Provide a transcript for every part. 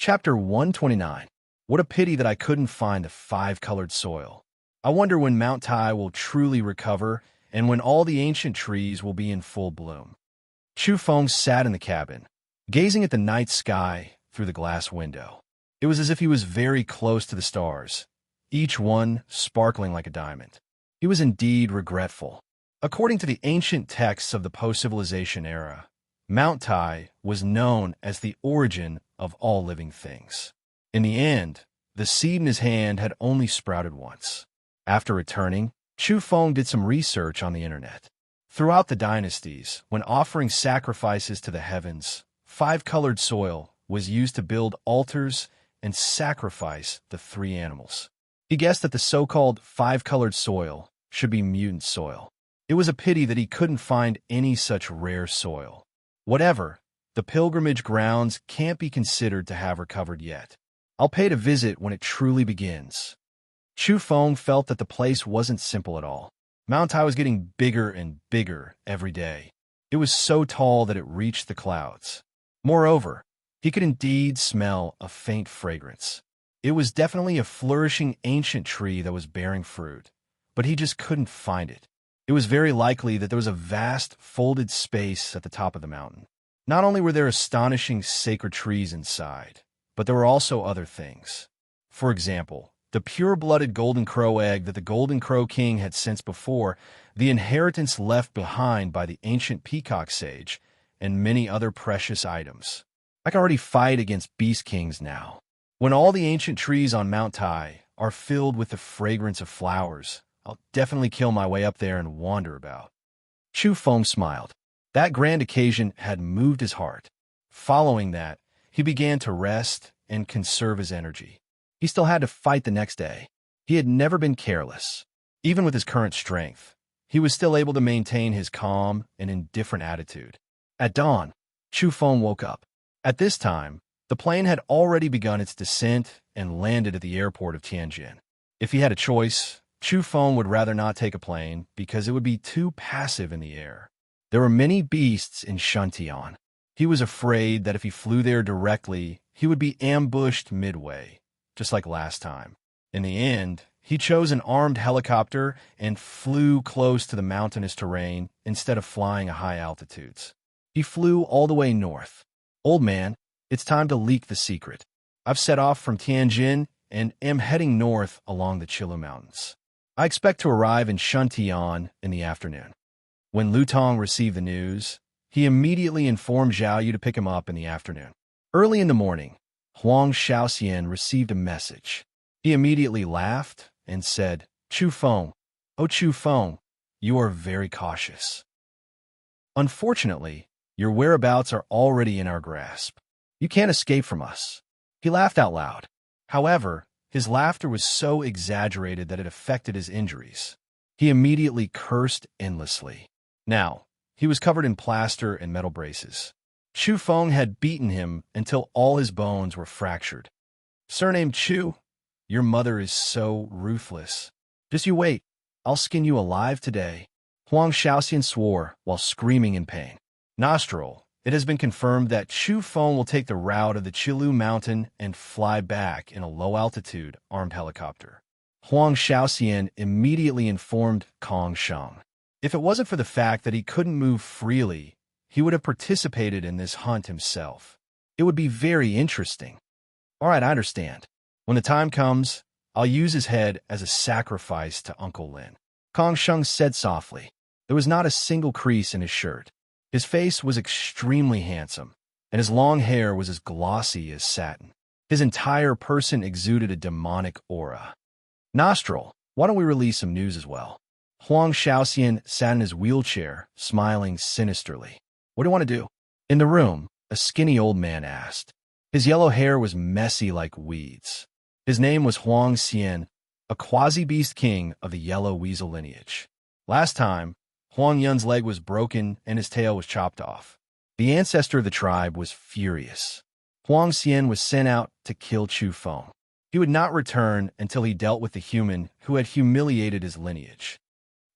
Chapter 129. What a pity that I couldn't find the five-colored soil. I wonder when Mount Tai will truly recover and when all the ancient trees will be in full bloom. Chu Feng sat in the cabin, gazing at the night sky through the glass window. It was as if he was very close to the stars, each one sparkling like a diamond. He was indeed regretful. According to the ancient texts of the post-civilization era, Mount Tai was known as the origin of all living things. In the end, the seed in his hand had only sprouted once. After returning, Chu Feng did some research on the internet. Throughout the dynasties, when offering sacrifices to the heavens, five-colored soil was used to build altars and sacrifice the three animals. He guessed that the so-called five-colored soil should be mutant soil. It was a pity that he couldn't find any such rare soil. Whatever, the pilgrimage grounds can't be considered to have recovered yet. I'll pay to visit when it truly begins. Chu Feng felt that the place wasn't simple at all. Mount Tai was getting bigger and bigger every day. It was so tall that it reached the clouds. Moreover, he could indeed smell a faint fragrance. It was definitely a flourishing ancient tree that was bearing fruit, but he just couldn't find it. It was very likely that there was a vast, folded space at the top of the mountain. Not only were there astonishing sacred trees inside, but there were also other things. For example, the pure-blooded golden crow egg that the golden crow king had sensed before, the inheritance left behind by the ancient peacock sage, and many other precious items. I can already fight against beast kings now. When all the ancient trees on Mount Tai are filled with the fragrance of flowers, I'll definitely kill my way up there and wander about. Chu Feng smiled. That grand occasion had moved his heart. Following that, he began to rest and conserve his energy. He still had to fight the next day. He had never been careless. Even with his current strength, he was still able to maintain his calm and indifferent attitude. At dawn, Chu Feng woke up. At this time, the plane had already begun its descent and landed at the airport of Tianjin. If he had a choice, Chu Feng would rather not take a plane because it would be too passive in the air. There were many beasts in Shuntian. He was afraid that if he flew there directly, he would be ambushed midway, just like last time. In the end, he chose an armed helicopter and flew close to the mountainous terrain instead of flying at high altitudes. He flew all the way north. Old man, it's time to leak the secret. I've set off from Tianjin and am heading north along the Qilu Mountains. I expect to arrive in Shuntian in the afternoon. When Lu Tong received the news, he immediately informed Zhao Yu to pick him up in the afternoon. Early in the morning, Huang Shaoxian received a message. He immediately laughed and said, "Chu Feng, oh Chu Feng, you are very cautious. Unfortunately, your whereabouts are already in our grasp. You can't escape from us." He laughed out loud. However, his laughter was so exaggerated that it affected his injuries. He immediately cursed endlessly. Now, he was covered in plaster and metal braces. Chu Feng had beaten him until all his bones were fractured. "Surnamed Chu, your mother is so ruthless. Just you wait, I'll skin you alive today." Huang Shaoxian swore while screaming in pain. Nostril, it has been confirmed that Chu Feng will take the route of the Qilu Mountain and fly back in a low-altitude armed helicopter. Huang Shaoxian immediately informed Kong Sheng. If it wasn't for the fact that he couldn't move freely, he would have participated in this hunt himself. It would be very interesting. All right, I understand. When the time comes, I'll use his head as a sacrifice to Uncle Lin. Kong Sheng said softly. There was not a single crease in his shirt. His face was extremely handsome, and his long hair was as glossy as satin. His entire person exuded a demonic aura. Nostril, why don't we release some news as well? Huang Shaoxian sat in his wheelchair, smiling sinisterly. What do you want to do? In the room, a skinny old man asked. His yellow hair was messy like weeds. His name was Huang Xian, a quasi-beast king of the yellow weasel lineage. Last time, Huang Yun's leg was broken and his tail was chopped off. The ancestor of the tribe was furious. Huang Xian was sent out to kill Chu Feng. He would not return until he dealt with the human who had humiliated his lineage.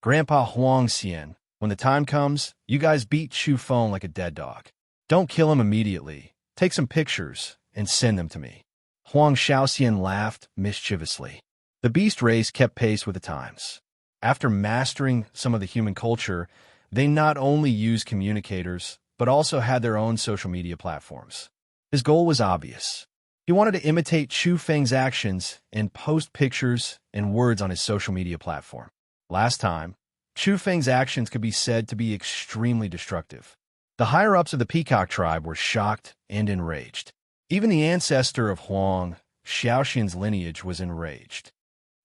Grandpa Huang Xian, when the time comes, you guys beat Chu Feng like a dead dog. Don't kill him immediately. Take some pictures and send them to me." Huang Shaoxian laughed mischievously. The beast race kept pace with the times. After mastering some of the human culture, they not only used communicators, but also had their own social media platforms. His goal was obvious. He wanted to imitate Chu Feng's actions and post pictures and words on his social media platform. Last time, Chu Feng's actions could be said to be extremely destructive. The higher-ups of the Peacock tribe were shocked and enraged. Even the ancestor of Huang Shaoxian's lineage was enraged.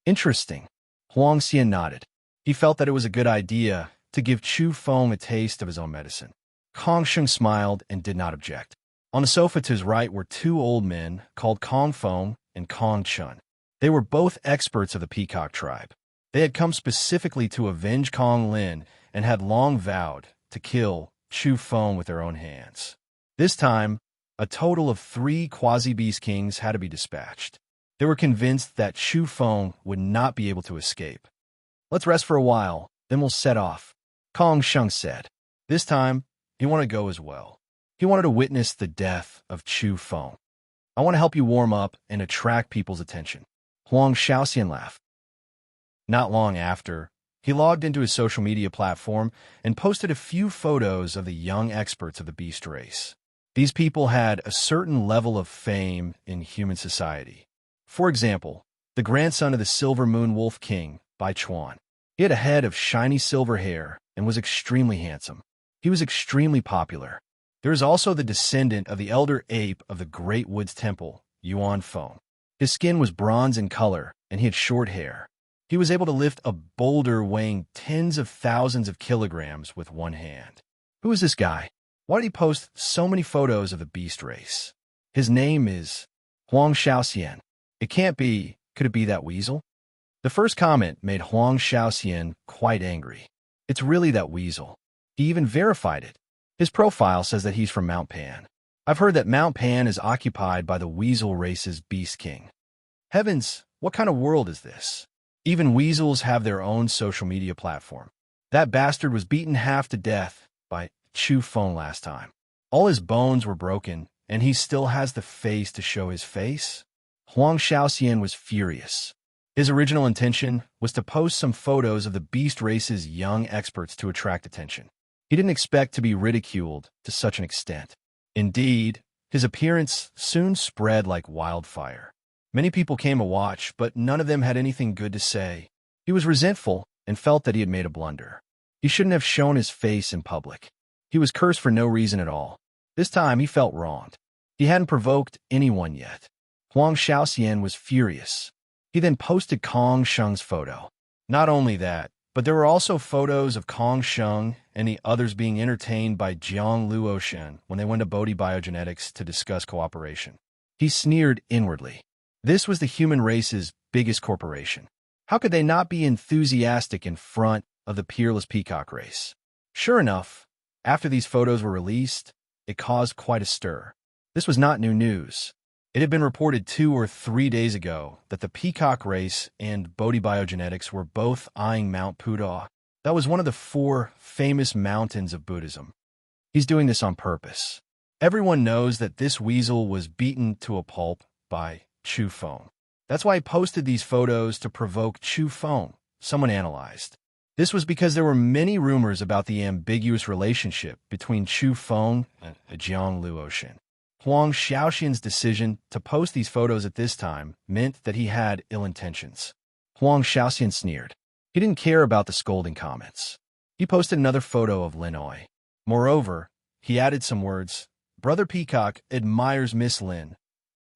Interesting. Huang Xian nodded. He felt that it was a good idea to give Chu Feng a taste of his own medicine. Kong Sheng smiled and did not object. On the sofa to his right were two old men called Kong Feng and Kong Chun. They were both experts of the Peacock tribe. They had come specifically to avenge Kong Lin and had long vowed to kill Chu Feng with their own hands. This time, a total of 3 quasi-beast kings had to be dispatched. They were convinced that Chu Feng would not be able to escape. "Let's rest for a while, then we'll set off," Kong Sheng said. This time, he wanted to go as well. He wanted to witness the death of Chu Feng. "I want to help you warm up and attract people's attention," Huang Shaoxian laughed. Not long after, he logged into his social media platform and posted a few photos of the young experts of the beast race. These people had a certain level of fame in human society. For example, the grandson of the Silver Moon Wolf King, Bai Chuan. He had a head of shiny silver hair and was extremely handsome. He was extremely popular. There is also the descendant of the elder ape of the Great Woods Temple, Yuan Feng. His skin was bronze in color, and he had short hair. He was able to lift a boulder weighing tens of thousands of kilograms with one hand. Who is this guy? Why did he post so many photos of the beast race? His name is Huang Shaoxian. It can't be. Could it be that weasel? The first comment made Huang Shaoxian quite angry. It's really that weasel. He even verified it. His profile says that he's from Mount Pan. I've heard that Mount Pan is occupied by the weasel race's beast king. Heavens, what kind of world is this? Even weasels have their own social media platform. That bastard was beaten half to death by Chu Feng last time. All his bones were broken, and he still has the face to show his face? Huang Shaoxian was furious. His original intention was to post some photos of the beast race's young experts to attract attention. He didn't expect to be ridiculed to such an extent. Indeed, his appearance soon spread like wildfire. Many people came to watch, but none of them had anything good to say. He was resentful and felt that he had made a blunder. He shouldn't have shown his face in public. He was cursed for no reason at all. This time he felt wronged. He hadn't provoked anyone yet. Huang Shaoxian was furious. He then posted Kong Sheng's photo. Not only that, but there were also photos of Kong Sheng and the others being entertained by Jiang Luoshen when they went to Bodhi Biogenetics to discuss cooperation. He sneered inwardly. This was the human race's biggest corporation. How could they not be enthusiastic in front of the peerless peacock race? Sure enough, after these photos were released, it caused quite a stir. This was not new news. It had been reported 2 or 3 days ago that the peacock race and Bodhi Biogenetics were both eyeing Mount Puda. That was one of the 4 famous mountains of Buddhism. He's doing this on purpose. Everyone knows that this weasel was beaten to a pulp by Chu Feng. That's why he posted these photos to provoke Chu Feng, someone analyzed. This was because there were many rumors about the ambiguous relationship between Chu Feng and Jiang Luoshen. Huang Shaoxian's decision to post these photos at this time meant that he had ill intentions. Huang Shaoxian sneered. He didn't care about the scolding comments. He posted another photo of Linoi. Moreover, he added some words, "Brother Peacock admires Miss Lin."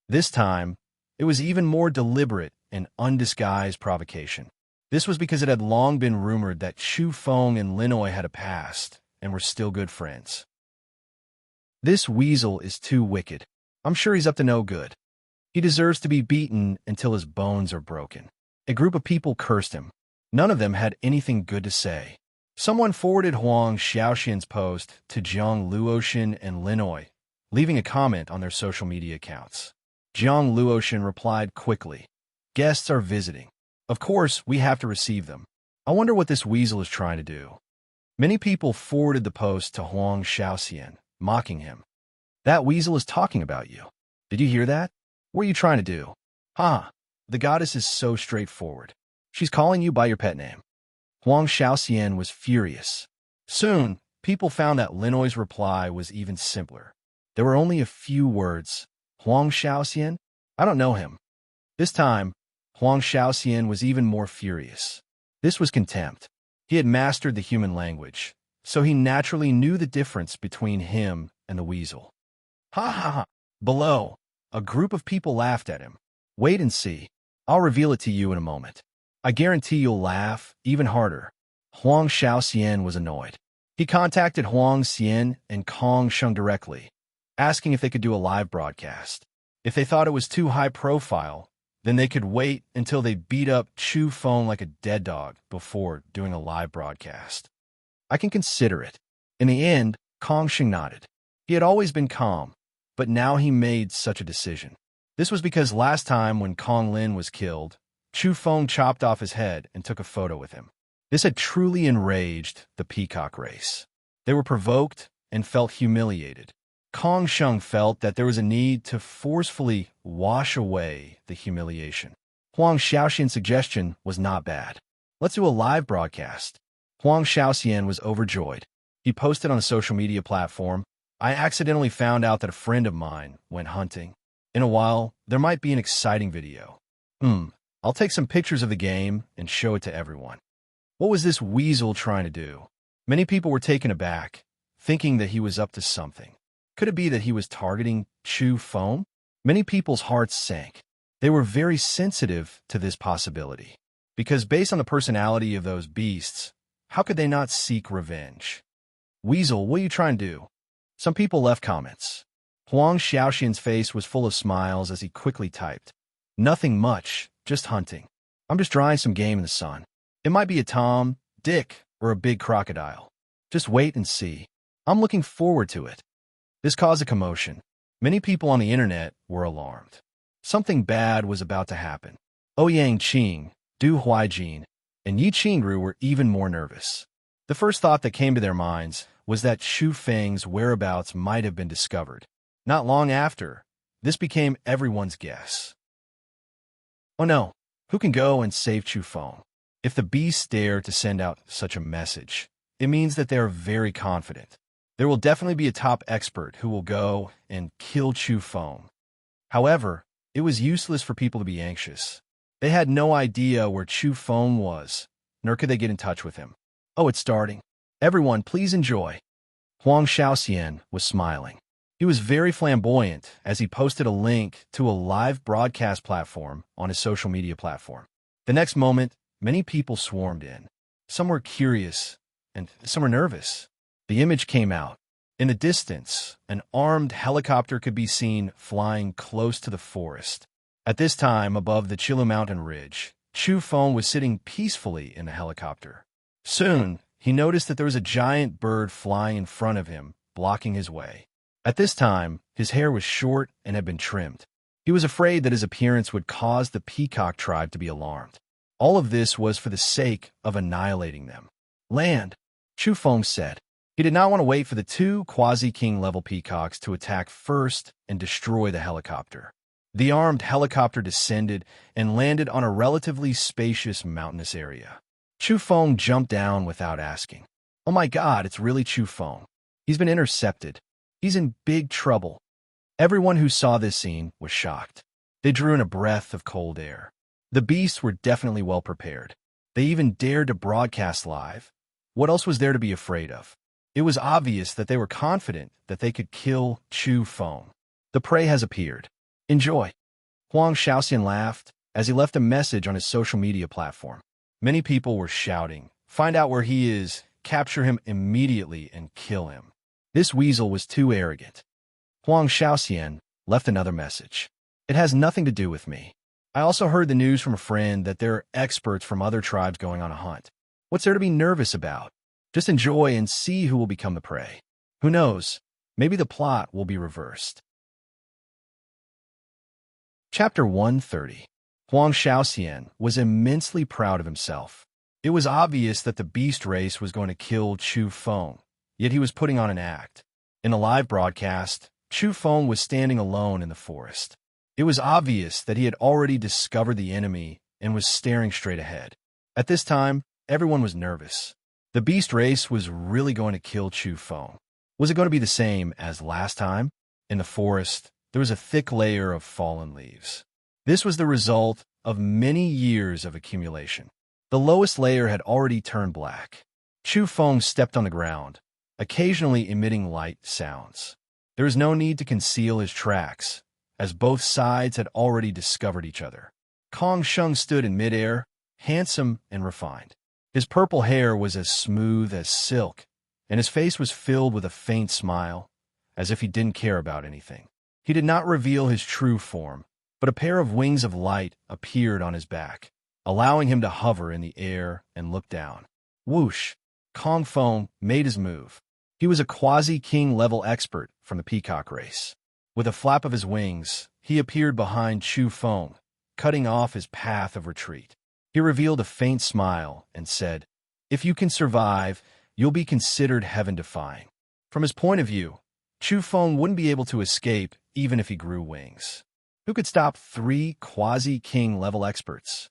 This time, it was even more deliberate and undisguised provocation. This was because it had long been rumored that Chu Feng and Linoi had a past and were still good friends. This weasel is too wicked. I'm sure he's up to no good. He deserves to be beaten until his bones are broken. A group of people cursed him. None of them had anything good to say. Someone forwarded Huang Shaoxian's post to Jiang Luoshen and Linoi, leaving a comment on their social media accounts. Jiang Luoshen replied quickly, "Guests are visiting. Of course, we have to receive them. I wonder what this weasel is trying to do." Many people forwarded the post to Huang Shaoxian, mocking him. "That weasel is talking about you. Did you hear that? What are you trying to do? Ha! The goddess is so straightforward. She's calling you by your pet name. Huang Shaoxian was furious. Soon, people found that Linoy's reply was even simpler. There were only a few words. Huang Shaoxian? I don't know him. This time, Huang Shaoxian was even more furious. This was contempt. He had mastered the human language, so he naturally knew the difference between him and the weasel. Ha ha ha! Below, a group of people laughed at him. Wait and see. I'll reveal it to you in a moment. I guarantee you'll laugh even harder. Huang Shaoxian was annoyed. He contacted Huang Xian and Kong Sheng directly, asking if they could do a live broadcast. If they thought it was too high profile, then they could wait until they beat up Chu Feng like a dead dog before doing a live broadcast. I can consider it. In the end, Kong Sheng nodded. He had always been calm, but now he made such a decision. This was because last time when Kong Lin was killed, Chu Feng chopped off his head and took a photo with him. This had truly enraged the peacock race. They were provoked and felt humiliated. Kong Sheng felt that there was a need to forcefully wash away the humiliation. Huang Shaoxian's suggestion was not bad. Let's do a live broadcast. Huang Shaoxian was overjoyed. He posted on a social media platform, I accidentally found out that a friend of mine went hunting. In a while, there might be an exciting video. I'll take some pictures of the game and show it to everyone. What was this weasel trying to do? Many people were taken aback, thinking that he was up to something. Could it be that he was targeting Chu Feng? Many people's hearts sank. They were very sensitive to this possibility, because based on the personality of those beasts, how could they not seek revenge? Weasel, what are you trying to do? Some people left comments. Huang Shaoxian's face was full of smiles as he quickly typed. Nothing much, just hunting. I'm just drying some game in the sun. It might be a tom, dick, or a big crocodile. Just wait and see. I'm looking forward to it. This caused a commotion. Many people on the internet were alarmed. Something bad was about to happen. Ouyang Qing, Du Huaijin, and Yi Qingru were even more nervous. The first thought that came to their minds was that Chu Feng's whereabouts might have been discovered. Not long after, this became everyone's guess. Oh no, who can go and save Chu Feng? If the beasts dare to send out such a message, it means that they are very confident. There will definitely be a top expert who will go and kill Chu Feng. However, it was useless for people to be anxious. They had no idea where Chu Feng was, nor could they get in touch with him. Oh, it's starting. Everyone, please enjoy. Huang Shaoxian was smiling. He was very flamboyant as he posted a link to a live broadcast platform on his social media platform. The next moment, many people swarmed in. Some were curious, and some were nervous. The image came out. In the distance, an armed helicopter could be seen flying close to the forest. At this time, above the Chilu Mountain Ridge, Chu Feng was sitting peacefully in the helicopter. Soon, he noticed that there was a giant bird flying in front of him, blocking his way. At this time, his hair was short and had been trimmed. He was afraid that his appearance would cause the peacock tribe to be alarmed. All of this was for the sake of annihilating them. Land, Chu Feng said. He did not want to wait for the two quasi-king level peacocks to attack first and destroy the helicopter. The armed helicopter descended and landed on a relatively spacious mountainous area. Chu Feng jumped down without asking. Oh my god, it's really Chu Feng. He's been intercepted. He's in big trouble. Everyone who saw this scene was shocked. They drew in a breath of cold air. The beasts were definitely well prepared. They even dared to broadcast live. What else was there to be afraid of? It was obvious that they were confident that they could kill Chu Feng. The prey has appeared. Enjoy. Huang Shaoxian laughed as he left a message on his social media platform. Many people were shouting, find out where he is, capture him immediately, and kill him. This weasel was too arrogant. Huang Shaoxian left another message. It has nothing to do with me. I also heard the news from a friend that there are experts from other tribes going on a hunt. What's there to be nervous about? Just enjoy and see who will become the prey. Who knows? Maybe the plot will be reversed. Chapter 130. Huang Shaoxian was immensely proud of himself. It was obvious that the beast race was going to kill Chu Feng, yet he was putting on an act. In a live broadcast, Chu Feng was standing alone in the forest. It was obvious that he had already discovered the enemy and was staring straight ahead. At this time, everyone was nervous. The beast race was really going to kill Chu Feng. Was it going to be the same as last time? In the forest, there was a thick layer of fallen leaves. This was the result of many years of accumulation. The lowest layer had already turned black. Chu Feng stepped on the ground, occasionally emitting light sounds. There was no need to conceal his tracks, as both sides had already discovered each other. Kong Sheng stood in midair, handsome and refined. His purple hair was as smooth as silk, and his face was filled with a faint smile, as if he didn't care about anything. He did not reveal his true form, but a pair of wings of light appeared on his back, allowing him to hover in the air and look down. Whoosh! Kong Feng made his move. He was a quasi-king level expert from the peacock race. With a flap of his wings, he appeared behind Chu Feng, cutting off his path of retreat. He revealed a faint smile and said, "If you can survive, you'll be considered heaven-defying." From his point of view, Chu Feng wouldn't be able to escape even if he grew wings. Who could stop 3 quasi-king level experts?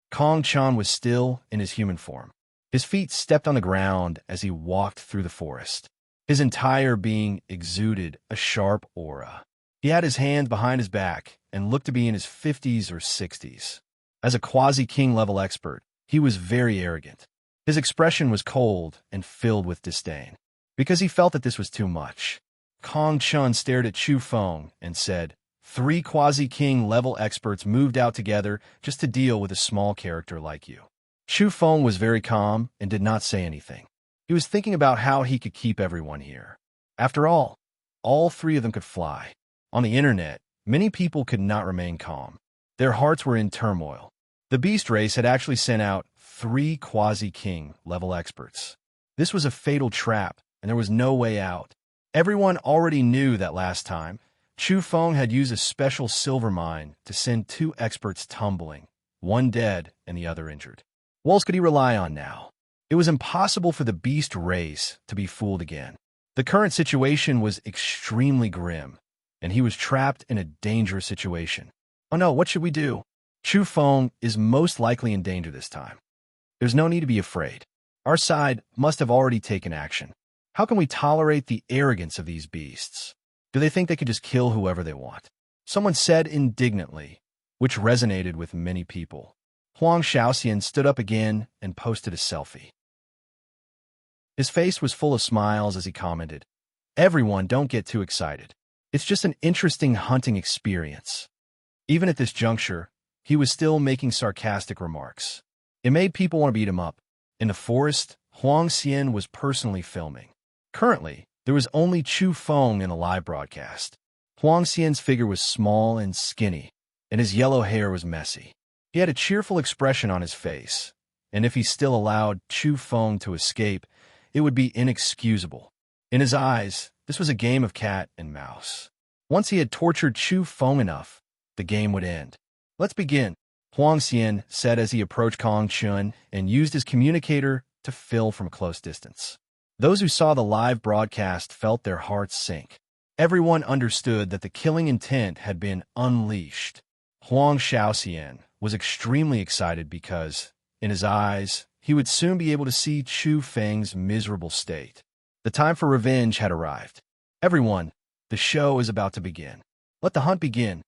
Kong Chan was still in his human form. His feet stepped on the ground as he walked through the forest. His entire being exuded a sharp aura. He had his hands behind his back and looked to be in his 50s or 60s. As a quasi-king level expert, he was very arrogant. His expression was cold and filled with disdain, because he felt that this was too much. Kong Chun stared at Chu Feng and said, 3 quasi-king level experts moved out together just to deal with a small character like you. Chu Feng was very calm and did not say anything. He was thinking about how he could keep everyone here. After all 3 of them could fly. On the internet, many people could not remain calm. Their hearts were in turmoil. The beast race had actually sent out 3 quasi-king level experts. This was a fatal trap, and there was no way out. Everyone already knew that last time, Chu Feng had used a special silver mine to send 2 experts tumbling, one dead and the other injured. What else could he rely on now? It was impossible for the beast race to be fooled again. The current situation was extremely grim, and he was trapped in a dangerous situation. Oh no, what should we do? Chu Feng is most likely in danger this time. There's no need to be afraid. Our side must have already taken action. How can we tolerate the arrogance of these beasts? Do they think they could just kill whoever they want? Someone said indignantly, which resonated with many people. Huang Shaoxian stood up again and posted a selfie. His face was full of smiles as he commented, "Everyone, don't get too excited. It's just an interesting hunting experience." Even at this juncture, he was still making sarcastic remarks. It made people want to beat him up. In the forest, Huang Xian was personally filming. Currently, there was only Chu Feng in the live broadcast. Huang Xian's figure was small and skinny, and his yellow hair was messy. He had a cheerful expression on his face, and if he still allowed Chu Feng to escape, it would be inexcusable. In his eyes, this was a game of cat and mouse. Once he had tortured Chu Feng enough, the game would end. "Let's begin," Huang Xian said as he approached Kong Chun and used his communicator to film from a close distance. Those who saw the live broadcast felt their hearts sink. Everyone understood that the killing intent had been unleashed. Huang Shaoxian was extremely excited because, in his eyes, he would soon be able to see Chu Feng's miserable state. The time for revenge had arrived. "Everyone, the show is about to begin. Let the hunt begin."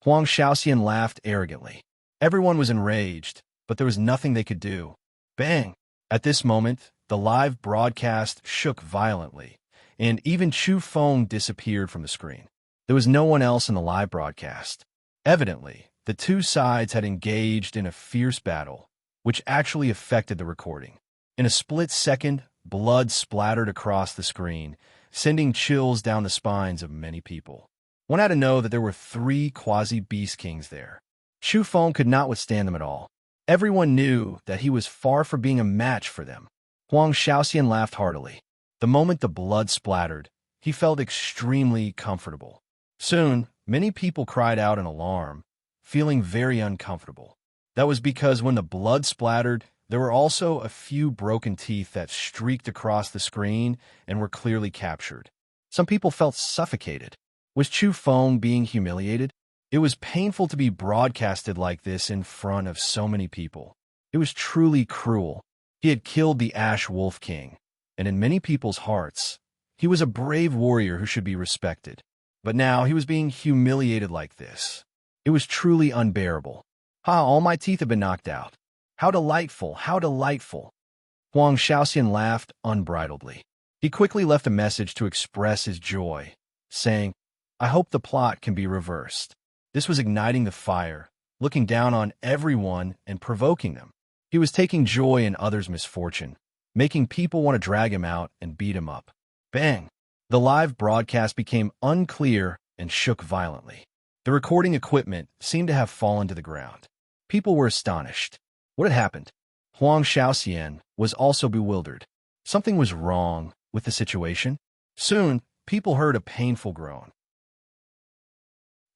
Huang Shaoxian laughed arrogantly. Everyone was enraged, but there was nothing they could do. Bang! At this moment, the live broadcast shook violently, and even Chu Feng disappeared from the screen. There was no one else in the live broadcast. Evidently, the 2 sides had engaged in a fierce battle, which actually affected the recording. In a split second, blood splattered across the screen, sending chills down the spines of many people. One had to know that there were 3 quasi-beast kings there. Chu Feng could not withstand them at all. Everyone knew that he was far from being a match for them. Huang Shaoxian laughed heartily. The moment the blood splattered, he felt extremely comfortable. Soon, many people cried out in alarm, feeling very uncomfortable. That was because when the blood splattered, there were also a few broken teeth that streaked across the screen and were clearly captured. Some people felt suffocated. Was Chu Feng being humiliated? It was painful to be broadcasted like this in front of so many people. It was truly cruel. He had killed the Ash Wolf King, and in many people's hearts, he was a brave warrior who should be respected. But now he was being humiliated like this. It was truly unbearable. All my teeth have been knocked out. How delightful, how delightful. Huang Shaoxian laughed unbridledly. He quickly left a message to express his joy, saying, I hope the plot can be reversed. This was igniting the fire, looking down on everyone and provoking them. He was taking joy in others' misfortune, making people want to drag him out and beat him up. Bang! The live broadcast became unclear and shook violently. The recording equipment seemed to have fallen to the ground. People were astonished. What had happened? Huang Shaoxian was also bewildered. Something was wrong with the situation. Soon, people heard a painful groan.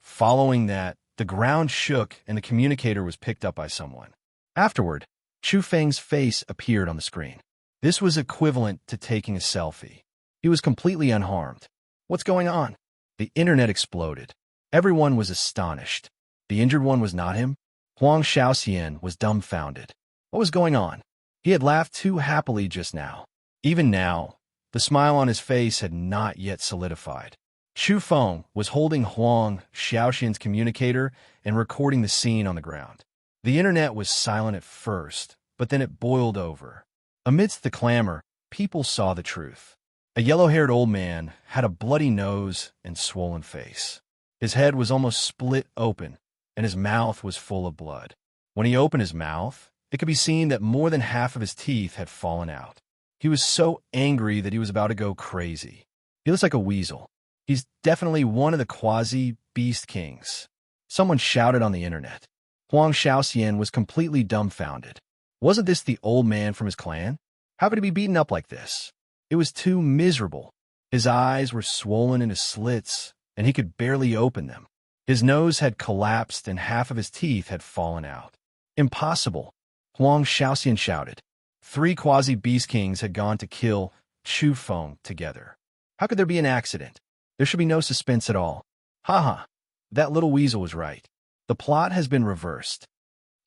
Following that, the ground shook and the communicator was picked up by someone. Afterward, Chu Feng's face appeared on the screen. This was equivalent to taking a selfie. He was completely unharmed. What's going on? The internet exploded. Everyone was astonished. The injured one was not him. Huang Shaoxian was dumbfounded. What was going on? He had laughed too happily just now. Even now, the smile on his face had not yet solidified. Chu Feng was holding Huang Shaoxian's communicator and recording the scene on the ground. The internet was silent at first, but then it boiled over. Amidst the clamor, people saw the truth. A yellow-haired old man had a bloody nose and swollen face. His head was almost split open, and his mouth was full of blood. When he opened his mouth, it could be seen that more than half of his teeth had fallen out. He was so angry that he was about to go crazy. He looks like a weasel. He's definitely one of the quasi-beast kings. Someone shouted on the internet. Huang Shaoxian was completely dumbfounded. Wasn't this the old man from his clan? How could he be beaten up like this? It was too miserable. His eyes were swollen into slits, and he could barely open them. His nose had collapsed and half of his teeth had fallen out. Impossible, Huang Shaoxian shouted. 3 quasi-beast kings had gone to kill Chu Feng together. How could there be an accident? There should be no suspense at all. Haha, that little weasel was right. The plot has been reversed.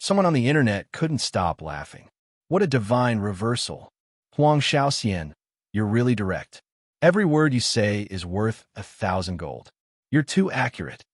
Someone on the internet couldn't stop laughing. What a divine reversal. Huang Shaoxian, you're really direct. Every word you say is worth 1,000 gold. You're too accurate.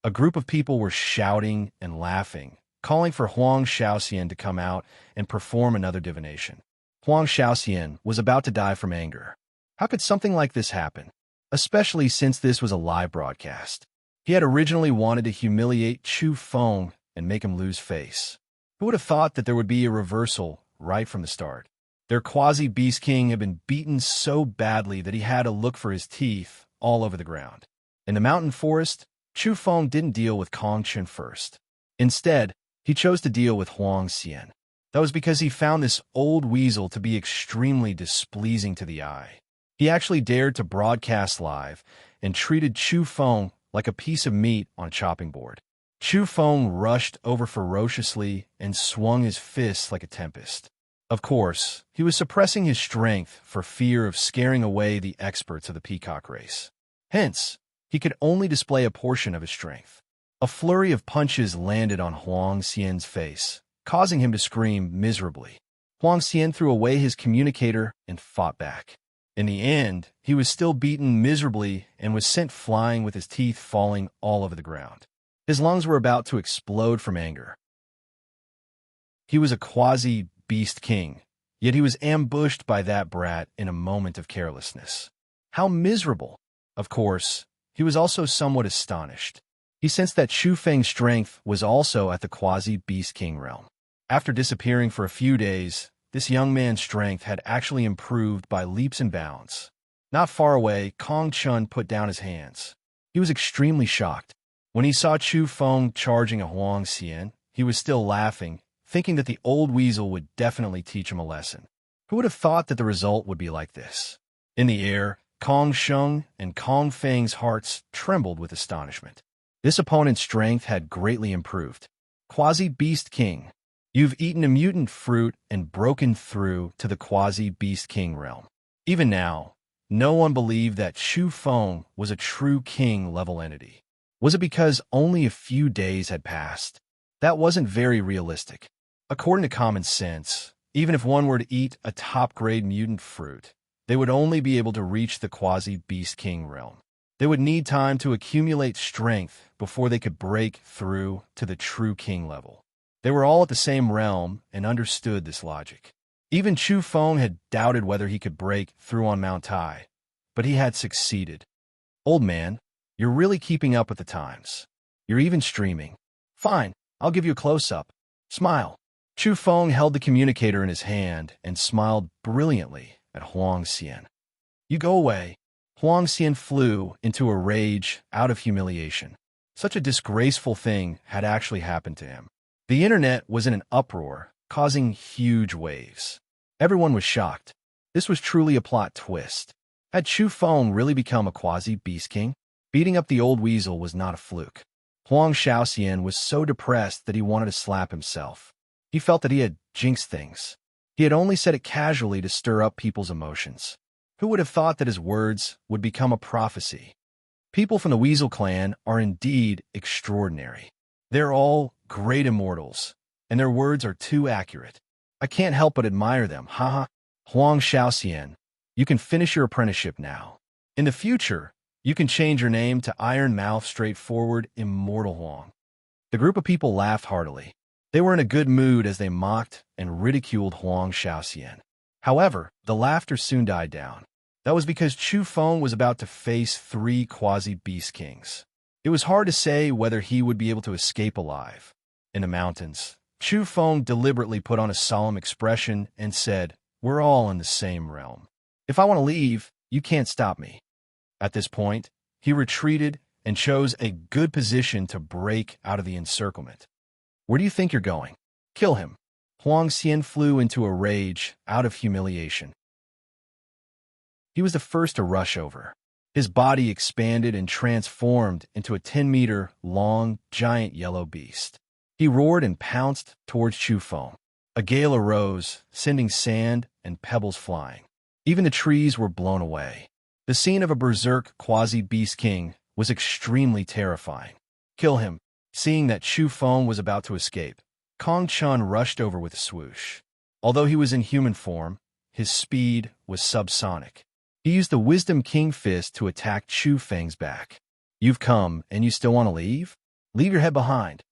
A group of people were shouting and laughing, calling for Huang Shaoxian to come out and perform another divination. Huang Shaoxian was about to die from anger. How could something like this happen? Especially since this was a live broadcast. He had originally wanted to humiliate Chu Feng and make him lose face. Who would have thought that there would be a reversal right from the start? Their quasi-beast king had been beaten so badly that he had to look for his teeth all over the ground. In the mountain forest, Chu Feng didn't deal with Kong Chen first. Instead, he chose to deal with Huang Xian. That was because he found this old weasel to be extremely displeasing to the eye. He actually dared to broadcast live and treated Chu Feng like a piece of meat on a chopping board. Chu Feng rushed over ferociously and swung his fists like a tempest. Of course, he was suppressing his strength for fear of scaring away the experts of the peacock race. Hence, he could only display a portion of his strength. A flurry of punches landed on Huang Xian's face, causing him to scream miserably. Huang Xian threw away his communicator and fought back. In the end, he was still beaten miserably and was sent flying with his teeth falling all over the ground. His lungs were about to explode from anger. He was a quasi-beast king, yet he was ambushed by that brat in a moment of carelessness. How miserable! Of course, he was also somewhat astonished. He sensed that Chu Feng's strength was also at the quasi-beast king realm. After disappearing for a few days, this young man's strength had actually improved by leaps and bounds. Not far away, Kong Chun put down his hands. He was extremely shocked. When he saw Chu Feng charging a Huang Xian, he was still laughing, thinking that the old weasel would definitely teach him a lesson. Who would have thought that the result would be like this? In the air, Kong Sheng and Kong Feng's hearts trembled with astonishment. This opponent's strength had greatly improved. Quasi-Beast King. You've eaten a mutant fruit and broken through to the Quasi-Beast King realm. Even now, no one believed that Chu Feng was a true king-level entity. Was it because only a few days had passed? That wasn't very realistic. According to common sense, even if one were to eat a top-grade mutant fruit, they would only be able to reach the quasi-beast king realm. They would need time to accumulate strength before they could break through to the true king level. They were all at the same realm and understood this logic. Even Chu Feng had doubted whether he could break through on Mount Tai, but he had succeeded. Old man, you're really keeping up with the times. You're even streaming. Fine, I'll give you a close-up. Smile. Chu Feng held the communicator in his hand and smiled brilliantly at Huang Xian. You go away. Huang Xian flew into a rage out of humiliation. Such a disgraceful thing had actually happened to him. The internet was in an uproar, causing huge waves. Everyone was shocked. This was truly a plot twist. Had Chu Feng really become a quasi-beast king? Beating up the old weasel was not a fluke. Huang Shaoxian was so depressed that he wanted to slap himself. He felt that he had jinxed things. He had only said it casually to stir up people's emotions. Who would have thought that his words would become a prophecy? People from the Weasel clan are indeed extraordinary. They're all great immortals, and their words are too accurate. I can't help but admire them, haha. Huang Shaoxian, you can finish your apprenticeship now. In the future, you can change your name to Iron Mouth Straightforward Immortal Huang. The group of people laughed heartily. They were in a good mood as they mocked and ridiculed Huang Shaoxian. However, the laughter soon died down. That was because Chu Feng was about to face 3 quasi-beast kings. It was hard to say whether he would be able to escape alive. In the mountains, Chu Feng deliberately put on a solemn expression and said, "We're all in the same realm. If I want to leave, you can't stop me." At this point, he retreated and chose a good position to break out of the encirclement. Where do you think you're going? Kill him. Huang Xian flew into a rage out of humiliation. He was the first to rush over. His body expanded and transformed into a 10-meter-long, giant yellow beast. He roared and pounced towards Chu Feng. A gale arose, sending sand and pebbles flying. Even the trees were blown away. The scene of a berserk quasi-beast king was extremely terrifying. Kill him. Seeing that Chu Feng was about to escape, Kong Chun rushed over with a swoosh. Although he was in human form, his speed was subsonic. He used the Wisdom King Fist to attack Chu Feng's back. You've come, and you still want to leave? Leave your head behind.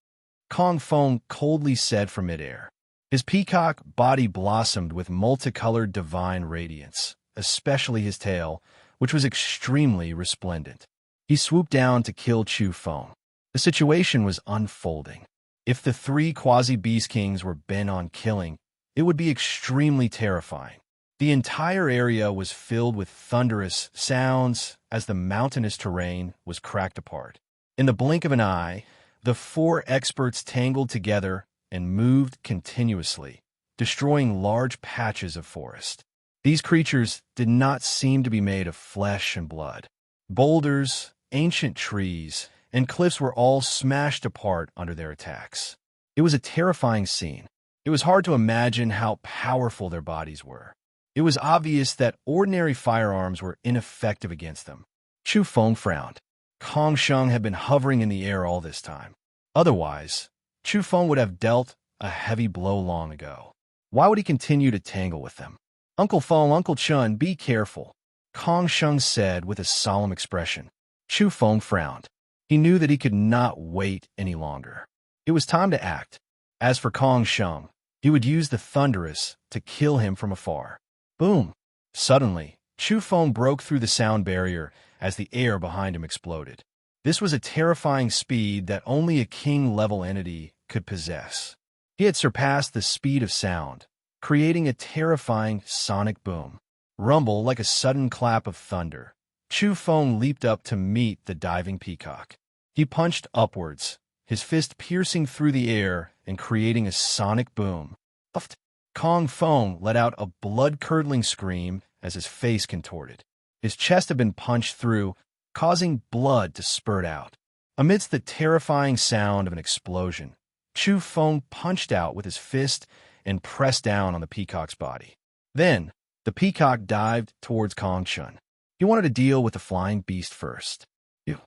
Kong Feng coldly said from midair. His peacock body blossomed with multicolored divine radiance, especially his tail, which was extremely resplendent. He swooped down to kill Chu Feng. The situation was unfolding. If the 3 quasi-beast kings were bent on killing, it would be extremely terrifying. The entire area was filled with thunderous sounds as the mountainous terrain was cracked apart. In the blink of an eye, the 4 experts tangled together and moved continuously, destroying large patches of forest. These creatures did not seem to be made of flesh and blood. Boulders, ancient trees, and cliffs were all smashed apart under their attacks. It was a terrifying scene. It was hard to imagine how powerful their bodies were. It was obvious that ordinary firearms were ineffective against them. Chu Feng frowned. Kong Sheng had been hovering in the air all this time. Otherwise, Chu Feng would have dealt a heavy blow long ago. Why would he continue to tangle with them? Uncle Feng, Uncle Chun, be careful, Kong Sheng said with a solemn expression. Chu Feng frowned. He knew that he could not wait any longer. It was time to act. As for Kong Sheng, he would use the thunderous to kill him from afar. Boom! Suddenly, Chu Feng broke through the sound barrier as the air behind him exploded. This was a terrifying speed that only a king-level entity could possess. He had surpassed the speed of sound, creating a terrifying sonic boom. Rumble like a sudden clap of thunder. Chu Feng leaped up to meet the diving peacock. He punched upwards, his fist piercing through the air and creating a sonic boom. Uft! Kong Feng let out a blood-curdling scream as his face contorted. His chest had been punched through, causing blood to spurt out. Amidst the terrifying sound of an explosion, Chu Feng punched out with his fist and pressed down on the peacock's body. Then, the peacock dived towards Kong Chun. He wanted to deal with the flying beast first. Phew.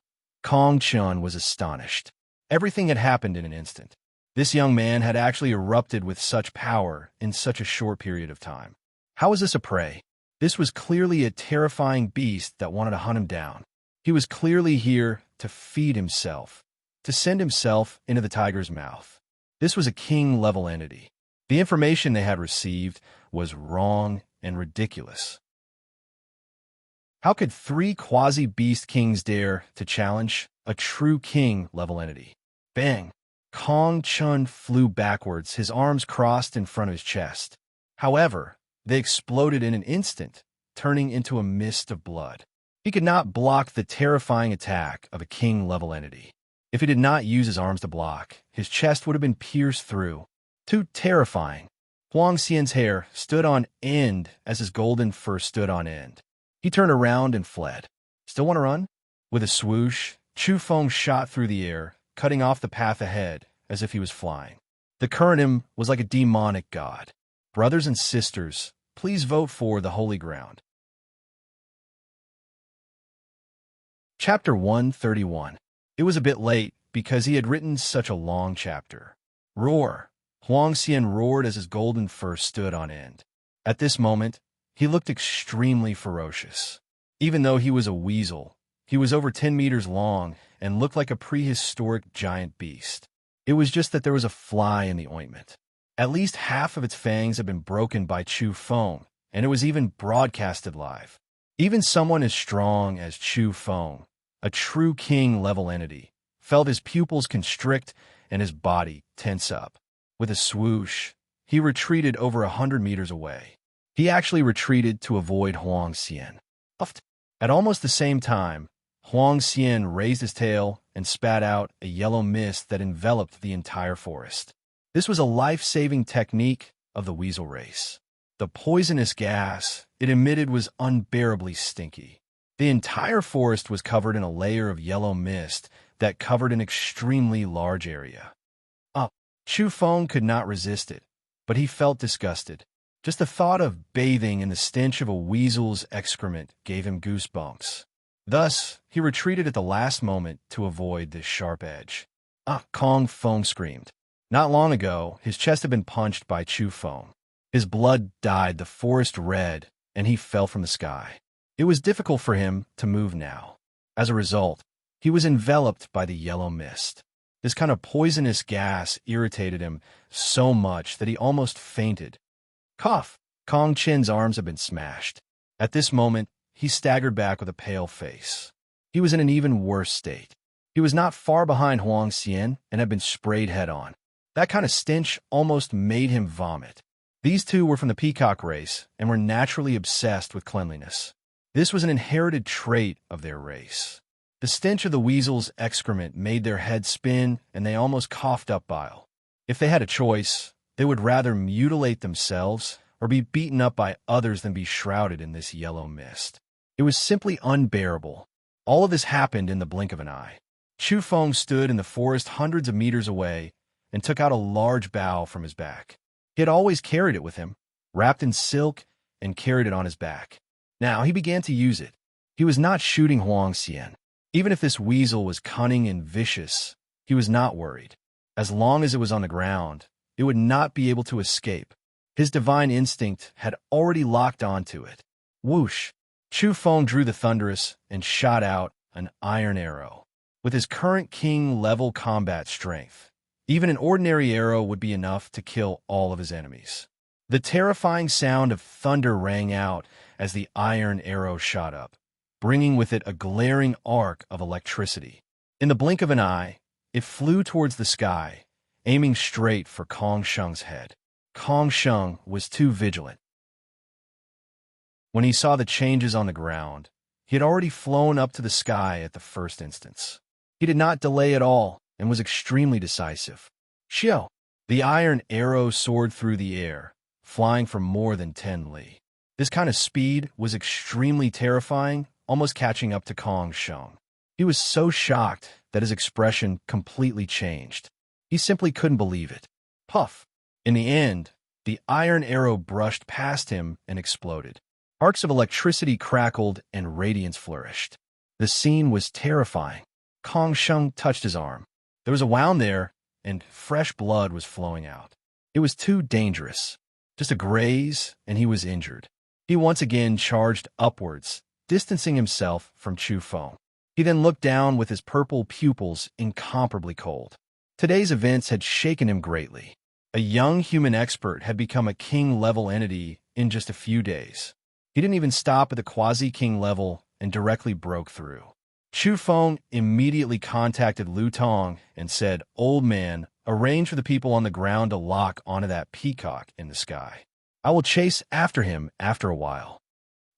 Kong Chun was astonished. Everything had happened in an instant. This young man had actually erupted with such power in such a short period of time. How was this a prey? This was clearly a terrifying beast that wanted to hunt him down. He was clearly here to feed himself, to send himself into the tiger's mouth. This was a king-level entity. The information they had received was wrong and ridiculous. How could 3 quasi-beast kings dare to challenge a true king-level entity? Bang! Kong Chun flew backwards, his arms crossed in front of his chest. However, they exploded in an instant, turning into a mist of blood. He could not block the terrifying attack of a king-level entity. If he did not use his arms to block, his chest would have been pierced through. Too terrifying. Huang Xian's hair stood on end as his golden fur stood on end. He turned around and fled. Still want to run? With a swoosh, Chu Feng shot through the air, cutting off the path ahead as if he was flying. The current him was like a demonic god. Brothers and sisters, please vote for the holy ground. Chapter 131. It was a bit late because he had written such a long chapter. Roar! Huang Xian roared as his golden fur stood on end. At this moment, he looked extremely ferocious. Even though he was a weasel, he was over 10 meters long and looked like a prehistoric giant beast. It was just that there was a fly in the ointment. At least half of its fangs had been broken by Chu Feng, and it was even broadcasted live. Even someone as strong as Chu Feng, a true king-level entity, felt his pupils constrict and his body tense up. With a swoosh, he retreated over 100 meters away. He actually retreated to avoid Huang Xian. At almost the same time, Huang Xian raised his tail and spat out a yellow mist that enveloped the entire forest. This was a life-saving technique of the weasel race. The poisonous gas it emitted was unbearably stinky. The entire forest was covered in a layer of yellow mist that covered an extremely large area. Chu Feng could not resist it, but he felt disgusted. Just the thought of bathing in the stench of a weasel's excrement gave him goosebumps. Thus, he retreated at the last moment to avoid this sharp edge. Kong Feng screamed. Not long ago, his chest had been punched by Chu Feng. His blood dyed the forest red, and he fell from the sky. It was difficult for him to move now. As a result, he was enveloped by the yellow mist. This kind of poisonous gas irritated him so much that he almost fainted. Cough! Kong Chen's arms had been smashed. At this moment, he staggered back with a pale face. He was in an even worse state. He was not far behind Huang Xian and had been sprayed head-on. That kind of stench almost made him vomit. These two were from the peacock race and were naturally obsessed with cleanliness. This was an inherited trait of their race. The stench of the weasel's excrement made their heads spin, and they almost coughed up bile. If they had a choice, they would rather mutilate themselves or be beaten up by others than be shrouded in this yellow mist. It was simply unbearable. All of this happened in the blink of an eye. Chu Feng stood in the forest hundreds of meters away and took out a large bough from his back. He had always carried it with him, wrapped in silk, and carried it on his back. Now he began to use it. He was not shooting Huang Xian. Even if this weasel was cunning and vicious, he was not worried. As long as it was on the ground, it would not be able to escape. His divine instinct had already locked onto it. Whoosh! Chu Feng drew the thunderous and shot out an iron arrow. With his current king-level combat strength, even an ordinary arrow would be enough to kill all of his enemies. The terrifying sound of thunder rang out as the iron arrow shot up, bringing with it a glaring arc of electricity. In the blink of an eye, it flew towards the sky, aiming straight for Kong Sheng's head. Kong Sheng was too vigilant. When he saw the changes on the ground, he had already flown up to the sky at the first instance. He did not delay at all and was extremely decisive. Xiao! The iron arrow soared through the air, flying for more than 10 li. This kind of speed was extremely terrifying, almost catching up to Kong Sheng. He was so shocked that his expression completely changed. He simply couldn't believe it. Puff! In the end, the iron arrow brushed past him and exploded. Arcs of electricity crackled and radiance flourished. The scene was terrifying. Kong Sheng touched his arm. There was a wound there, and fresh blood was flowing out. It was too dangerous. Just a graze, and he was injured. He once again charged upwards, distancing himself from Chu Feng. He then looked down with his purple pupils incomparably cold. Today's events had shaken him greatly. A young human expert had become a king-level entity in just a few days. He didn't even stop at the quasi-king level and directly broke through. Chu Feng immediately contacted Lu Tong and said, "Old man, arrange for the people on the ground to lock onto that peacock in the sky. I will chase after him after a while."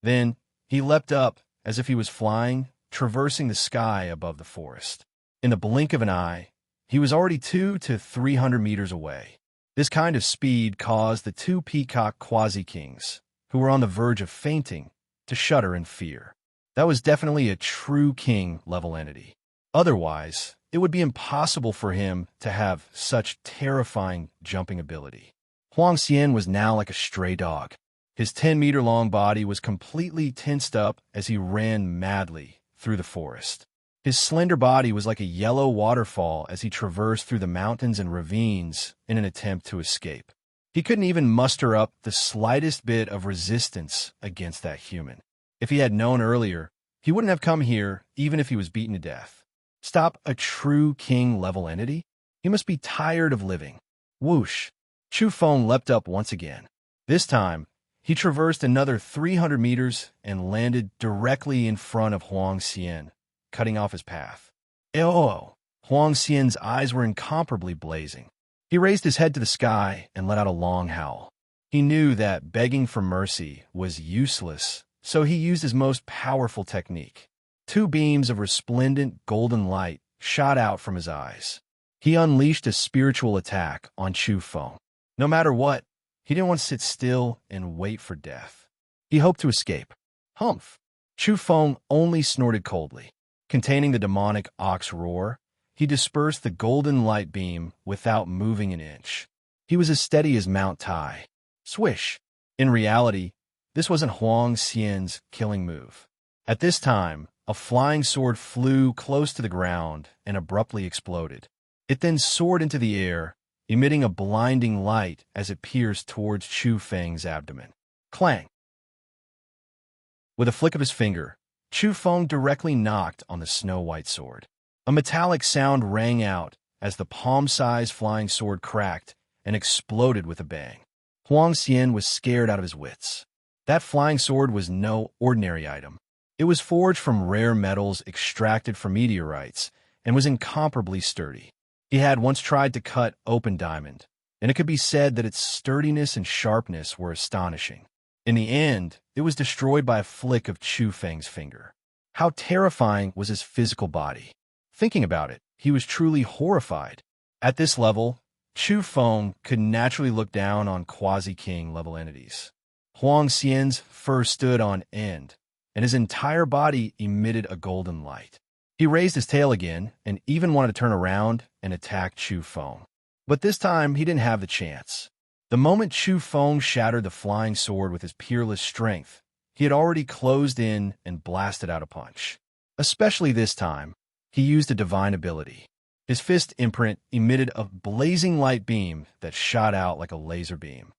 Then he leapt up as if he was flying, traversing the sky above the forest. In the blink of an eye, he was already 200 to 300 meters away. This kind of speed caused the two peacock quasi-kings, who were on the verge of fainting, to shudder in fear. That was definitely a true king-level entity. Otherwise, it would be impossible for him to have such terrifying jumping ability. Huang Xian was now like a stray dog. His 10-meter-long body was completely tensed up as he ran madly through the forest. His slender body was like a yellow waterfall as he traversed through the mountains and ravines in an attempt to escape. He couldn't even muster up the slightest bit of resistance against that human. If he had known earlier, he wouldn't have come here even if he was beaten to death. Stop a true king-level entity? He must be tired of living. Whoosh! Chu Feng leapt up once again. This time, he traversed another 300 meters and landed directly in front of Huang Xian, cutting off his path. Oh! Huang Xian's eyes were incomparably blazing. He raised his head to the sky and let out a long howl. He knew that begging for mercy was useless, so he used his most powerful technique. Two beams of resplendent golden light shot out from his eyes. He unleashed a spiritual attack on Chu Feng. No matter what, he didn't want to sit still and wait for death. He hoped to escape. Humph! Chu Feng only snorted coldly. Containing the demonic ox roar, he dispersed the golden light beam without moving an inch. He was as steady as Mount Tai. Swish! In reality, this wasn't Huang Xian's killing move. At this time, a flying sword flew close to the ground and abruptly exploded. It then soared into the air, emitting a blinding light as it pierced towards Chu Feng's abdomen. Clang! With a flick of his finger, Chu Feng directly knocked on the snow-white sword. A metallic sound rang out as the palm-sized flying sword cracked and exploded with a bang. Huang Xian was scared out of his wits. That flying sword was no ordinary item. It was forged from rare metals extracted from meteorites and was incomparably sturdy. He had once tried to cut open diamond, and it could be said that its sturdiness and sharpness were astonishing. In the end, it was destroyed by a flick of Chu Feng's finger. How terrifying was his physical body? Thinking about it, he was truly horrified. At this level, Chu Feng could naturally look down on quasi-king level entities. Huang Xian's fur stood on end, and his entire body emitted a golden light. He raised his tail again and even wanted to turn around and attack Chu Feng. But this time, he didn't have the chance. The moment Chu Feng shattered the flying sword with his peerless strength, he had already closed in and blasted out a punch. Especially this time, he used a divine ability. His fist imprint emitted a blazing light beam that shot out like a laser beam.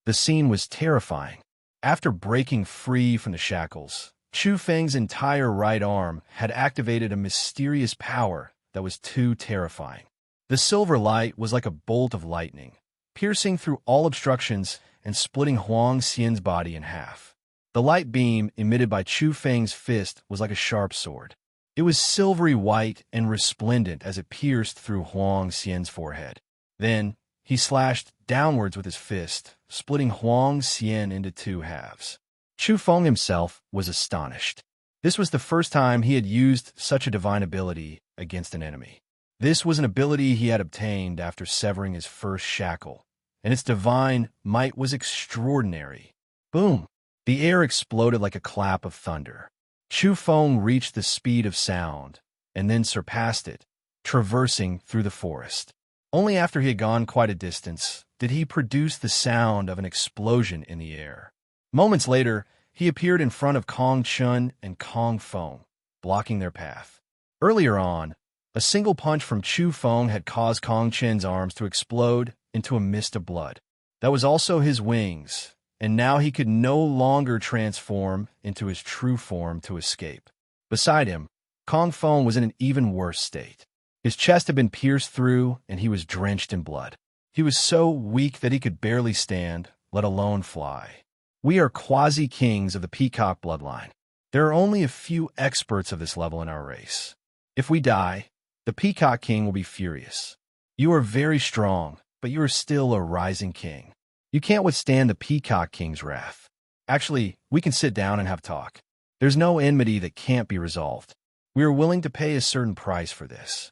The scene was terrifying. After breaking free from the shackles, Chu Feng's entire right arm had activated a mysterious power that was too terrifying. The silver light was like a bolt of lightning, piercing through all obstructions and splitting Huang Xian's body in half. The light beam emitted by Chu Feng's fist was like a sharp sword. It was silvery white and resplendent as it pierced through Huang Xian's forehead. Then, he slashed downwards with his fist, splitting Huang Xian into two halves. Chu Feng himself was astonished. This was the first time he had used such a divine ability against an enemy. This was an ability he had obtained after severing his first shackle, and its divine might was extraordinary. Boom! The air exploded like a clap of thunder. Chu Feng reached the speed of sound, and then surpassed it, traversing through the forest. Only after he had gone quite a distance did he produce the sound of an explosion in the air. Moments later, he appeared in front of Kong Chun and Kong Feng, blocking their path. Earlier on, a single punch from Chu Feng had caused Kong Chen's arms to explode into a mist of blood. That was also his wings, and now he could no longer transform into his true form to escape. Beside him, Kong Feng was in an even worse state. His chest had been pierced through, and he was drenched in blood. He was so weak that he could barely stand, let alone fly. We are quasi-kings of the peacock bloodline. There are only a few experts of this level in our race. If we die, the peacock king will be furious. You are very strong, but you are still a rising king. You can't withstand the peacock king's wrath. Actually, we can sit down and have talk. There's no enmity that can't be resolved. We are willing to pay a certain price for this.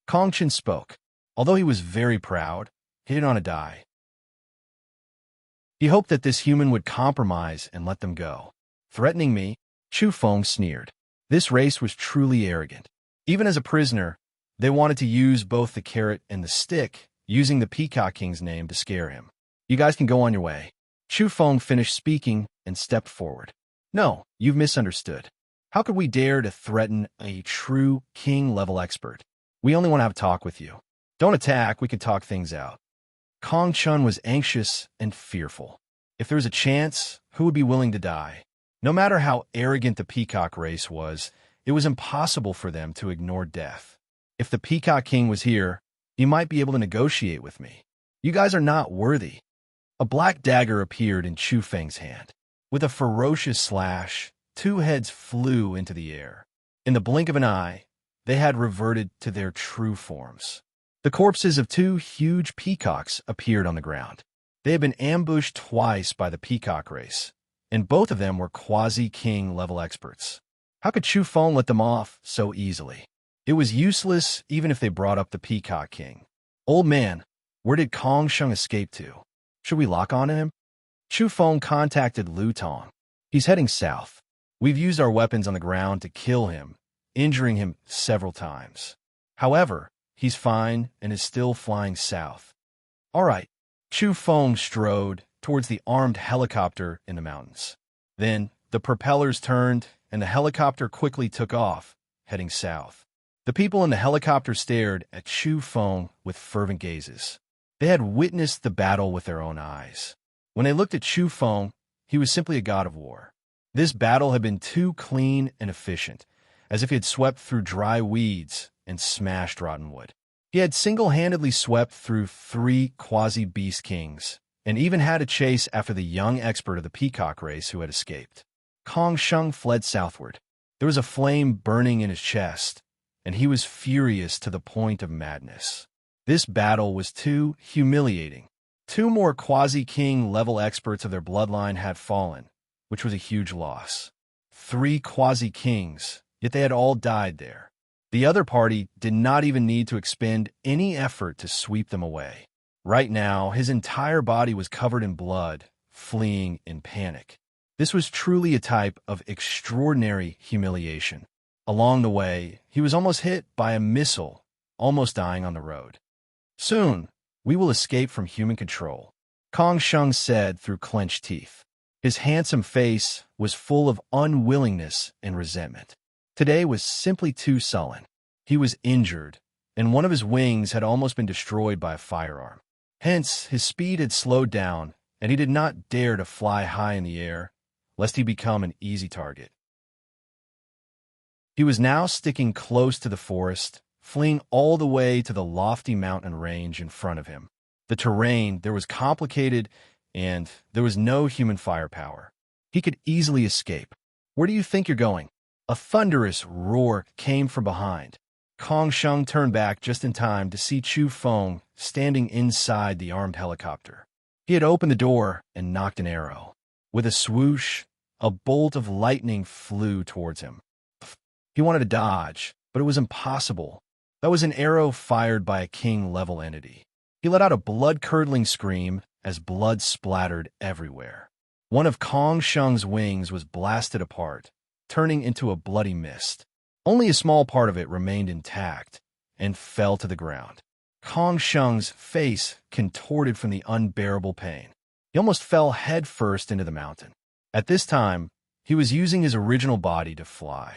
Kong Chen spoke. Although he was very proud, he didn't want to die. He hoped that this human would compromise and let them go. Threatening me, Chu Feng sneered. This race was truly arrogant. Even as a prisoner, they wanted to use both the carrot and the stick, using the Peacock King's name to scare him. You guys can go on your way. Chu Feng finished speaking and stepped forward. No, you've misunderstood. How could we dare to threaten a true king-level expert? We only want to have a talk with you. Don't attack, we can talk things out. Kong Chun was anxious and fearful. If there was a chance, who would be willing to die? No matter how arrogant the Peacock race was, it was impossible for them to ignore death. If the Peacock King was here, he might be able to negotiate with me. You guys are not worthy. A black dagger appeared in Chu Feng's hand. With a ferocious slash, two heads flew into the air. In the blink of an eye, they had reverted to their true forms. The corpses of two huge peacocks appeared on the ground. They had been ambushed twice by the peacock race, and both of them were quasi-king level experts. How could Chu Feng let them off so easily? It was useless even if they brought up the Peacock King. Old man, where did Kong Sheng escape to? Should we lock on him? Chu Feng contacted Lu Tong. He's heading south. We've used our weapons on the ground to kill him, injuring him several times. However, he's fine and is still flying south. All right. Chu Feng strode towards the armed helicopter in the mountains. Then, the propellers turned, and the helicopter quickly took off, heading south. The people in the helicopter stared at Chu Feng with fervent gazes. They had witnessed the battle with their own eyes. When they looked at Chu Feng, he was simply a god of war. This battle had been too clean and efficient, as if he had swept through dry weeds and smashed rotten wood. He had single-handedly swept through 3 quasi-beast kings, and even had a chase after the young expert of the peacock race who had escaped. Kong Sheng fled southward. There was a flame burning in his chest, and he was furious to the point of madness. This battle was too humiliating. 2 more quasi-king level experts of their bloodline had fallen, which was a huge loss. 3 quasi-kings, yet they had all died there. The other party did not even need to expend any effort to sweep them away. Right now, his entire body was covered in blood, fleeing in panic. This was truly a type of extraordinary humiliation. Along the way, he was almost hit by a missile, almost dying on the road. Soon, we will escape from human control, Kong Sheng said through clenched teeth. His handsome face was full of unwillingness and resentment. Today was simply too sullen. He was injured, and one of his wings had almost been destroyed by a firearm. Hence, his speed had slowed down, and he did not dare to fly high in the air, lest he become an easy target. He was now sticking close to the forest, fleeing all the way to the lofty mountain range in front of him. The terrain there was complicated, and there was no human firepower. He could easily escape. Where do you think you're going? A thunderous roar came from behind. Kong Sheng turned back just in time to see Chu Feng standing inside the armed helicopter. He had opened the door and knocked an arrow. With a swoosh, a bolt of lightning flew towards him. He wanted to dodge, but it was impossible. That was an arrow fired by a king-level entity. He let out a blood-curdling scream as blood splattered everywhere. One of Kong Sheng's wings was blasted apart, turning into a bloody mist. Only a small part of it remained intact and fell to the ground. Kong Sheng's face contorted from the unbearable pain. He almost fell head first into the mountain. At this time, He was using his original body to fly.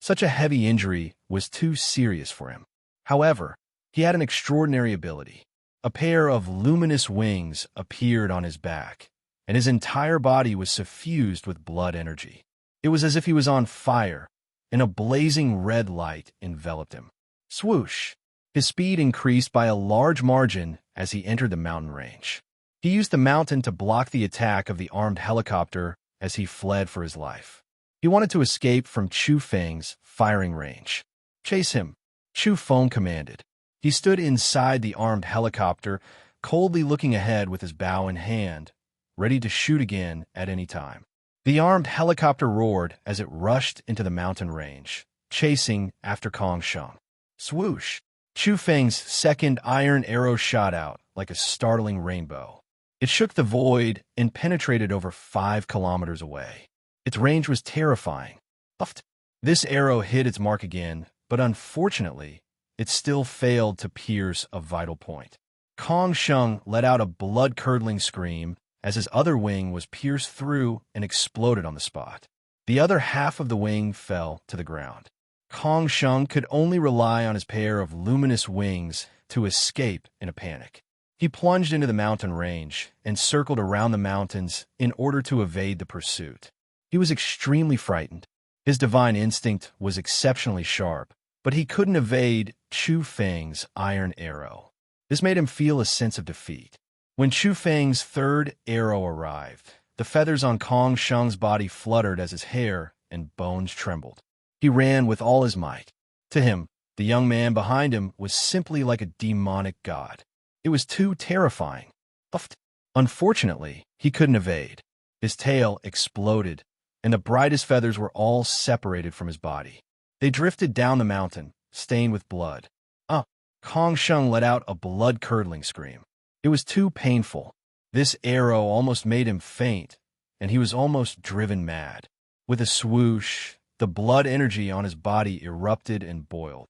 Such a heavy injury was too serious for him. However, he had an extraordinary ability. A pair of luminous wings appeared on his back, and his entire body was suffused with blood energy. It was as if he was on fire, and a blazing red light enveloped him. Swoosh! His speed increased by a large margin as he entered the mountain range. He used the mountain to block the attack of the armed helicopter as he fled for his life. He wanted to escape from Chu Feng's firing range. "Chase him," Chu Feng commanded. He stood inside the armed helicopter, coldly looking ahead with his bow in hand, ready to shoot again at any time. The armed helicopter roared as it rushed into the mountain range, chasing after Kong Sheng. Swoosh! Chu Feng's second iron arrow shot out like a startling rainbow. It shook the void and penetrated over 5 kilometers away. Its range was terrifying. Puffed. This arrow hit its mark again, but unfortunately, it still failed to pierce a vital point. Kong Sheng let out a blood-curdling scream as his other wing was pierced through and exploded on the spot. The other half of the wing fell to the ground. Kong Sheng could only rely on his pair of luminous wings to escape in a panic. He plunged into the mountain range and circled around the mountains in order to evade the pursuit. He was extremely frightened. His divine instinct was exceptionally sharp, but he couldn't evade Chu Feng's iron arrow. This made him feel a sense of defeat. When Chu Feng's third arrow arrived, the feathers on Kong Sheng's body fluttered as his hair and bones trembled. He ran with all his might. To him, the young man behind him was simply like a demonic god. It was too terrifying. Unfortunately, he couldn't evade. His tail exploded, and the brightest feathers were all separated from his body. They drifted down the mountain, stained with blood. Kong Sheng let out a blood-curdling scream. It was too painful. This arrow almost made him faint, and he was almost driven mad. With a swoosh, the blood energy on his body erupted and boiled.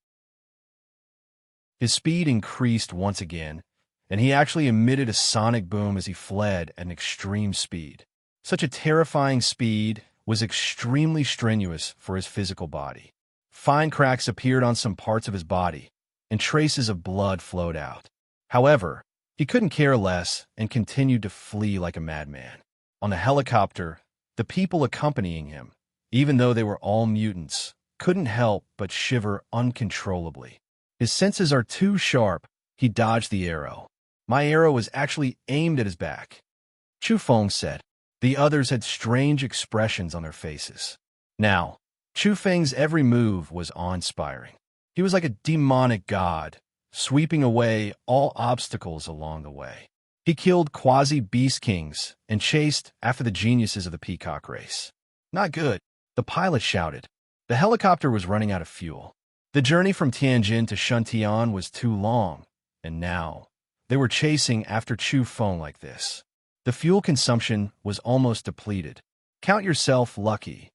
His speed increased once again, and he actually emitted a sonic boom as he fled at an extreme speed. Such a terrifying speed was extremely strenuous for his physical body. Fine cracks appeared on some parts of his body, and traces of blood flowed out. However, he couldn't care less and continued to flee like a madman. On the helicopter, the people accompanying him, even though they were all mutants, couldn't help but shiver uncontrollably. His senses are too sharp, he dodged the arrow. My arrow was actually aimed at his back, Chu Feng said. The others had strange expressions on their faces. Now, Chu Feng's every move was awe-inspiring. He was like a demonic god, sweeping away all obstacles along the way. He killed quasi-beast kings and chased after the geniuses of the peacock race. Not good, the pilot shouted. The helicopter was running out of fuel. The journey from Tianjin to Shuntian was too long, and now they were chasing after Chu Feng like this. The fuel consumption was almost depleted. Count yourself lucky.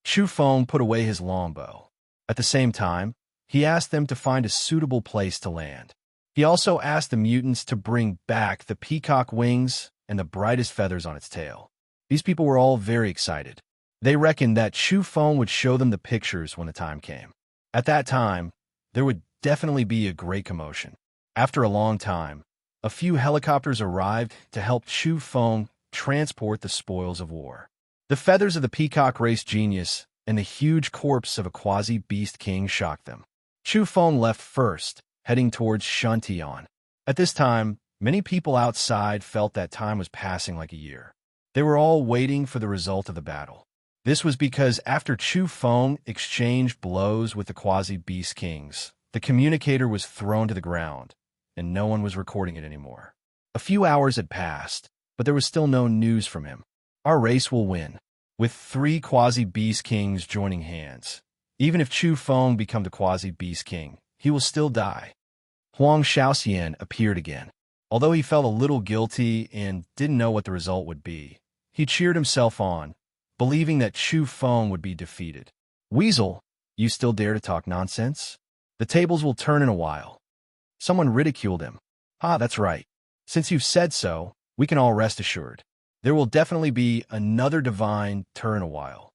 Chu Feng put away his longbow. At the same time, he asked them to find a suitable place to land. He also asked the mutants to bring back the peacock wings and the brightest feathers on its tail. These people were all very excited. They reckoned that Chu Feng would show them the pictures when the time came. At that time, there would definitely be a great commotion. After a long time, a few helicopters arrived to help Chu Feng transport the spoils of war. The feathers of the peacock race genius and the huge corpse of a quasi-beast king shocked them. Chu Feng left first, heading towards Shuntian. At this time, many people outside felt that time was passing like a year. They were all waiting for the result of the battle. This was because after Chu Feng exchanged blows with the quasi-beast kings, the communicator was thrown to the ground, and no one was recording it anymore. A few hours had passed, but there was still no news from him. Our race will win, with 3 quasi-beast kings joining hands. Even if Chu Feng becomes the quasi-beast king, he will still die. Huang Shaoxian appeared again. Although he felt a little guilty and didn't know what the result would be, he cheered himself on, believing that Chu Feng would be defeated. Weasel, you still dare to talk nonsense? The tables will turn in a while. Someone ridiculed him. That's right. Since you've said so, we can all rest assured. There will definitely be another divine turn in a while.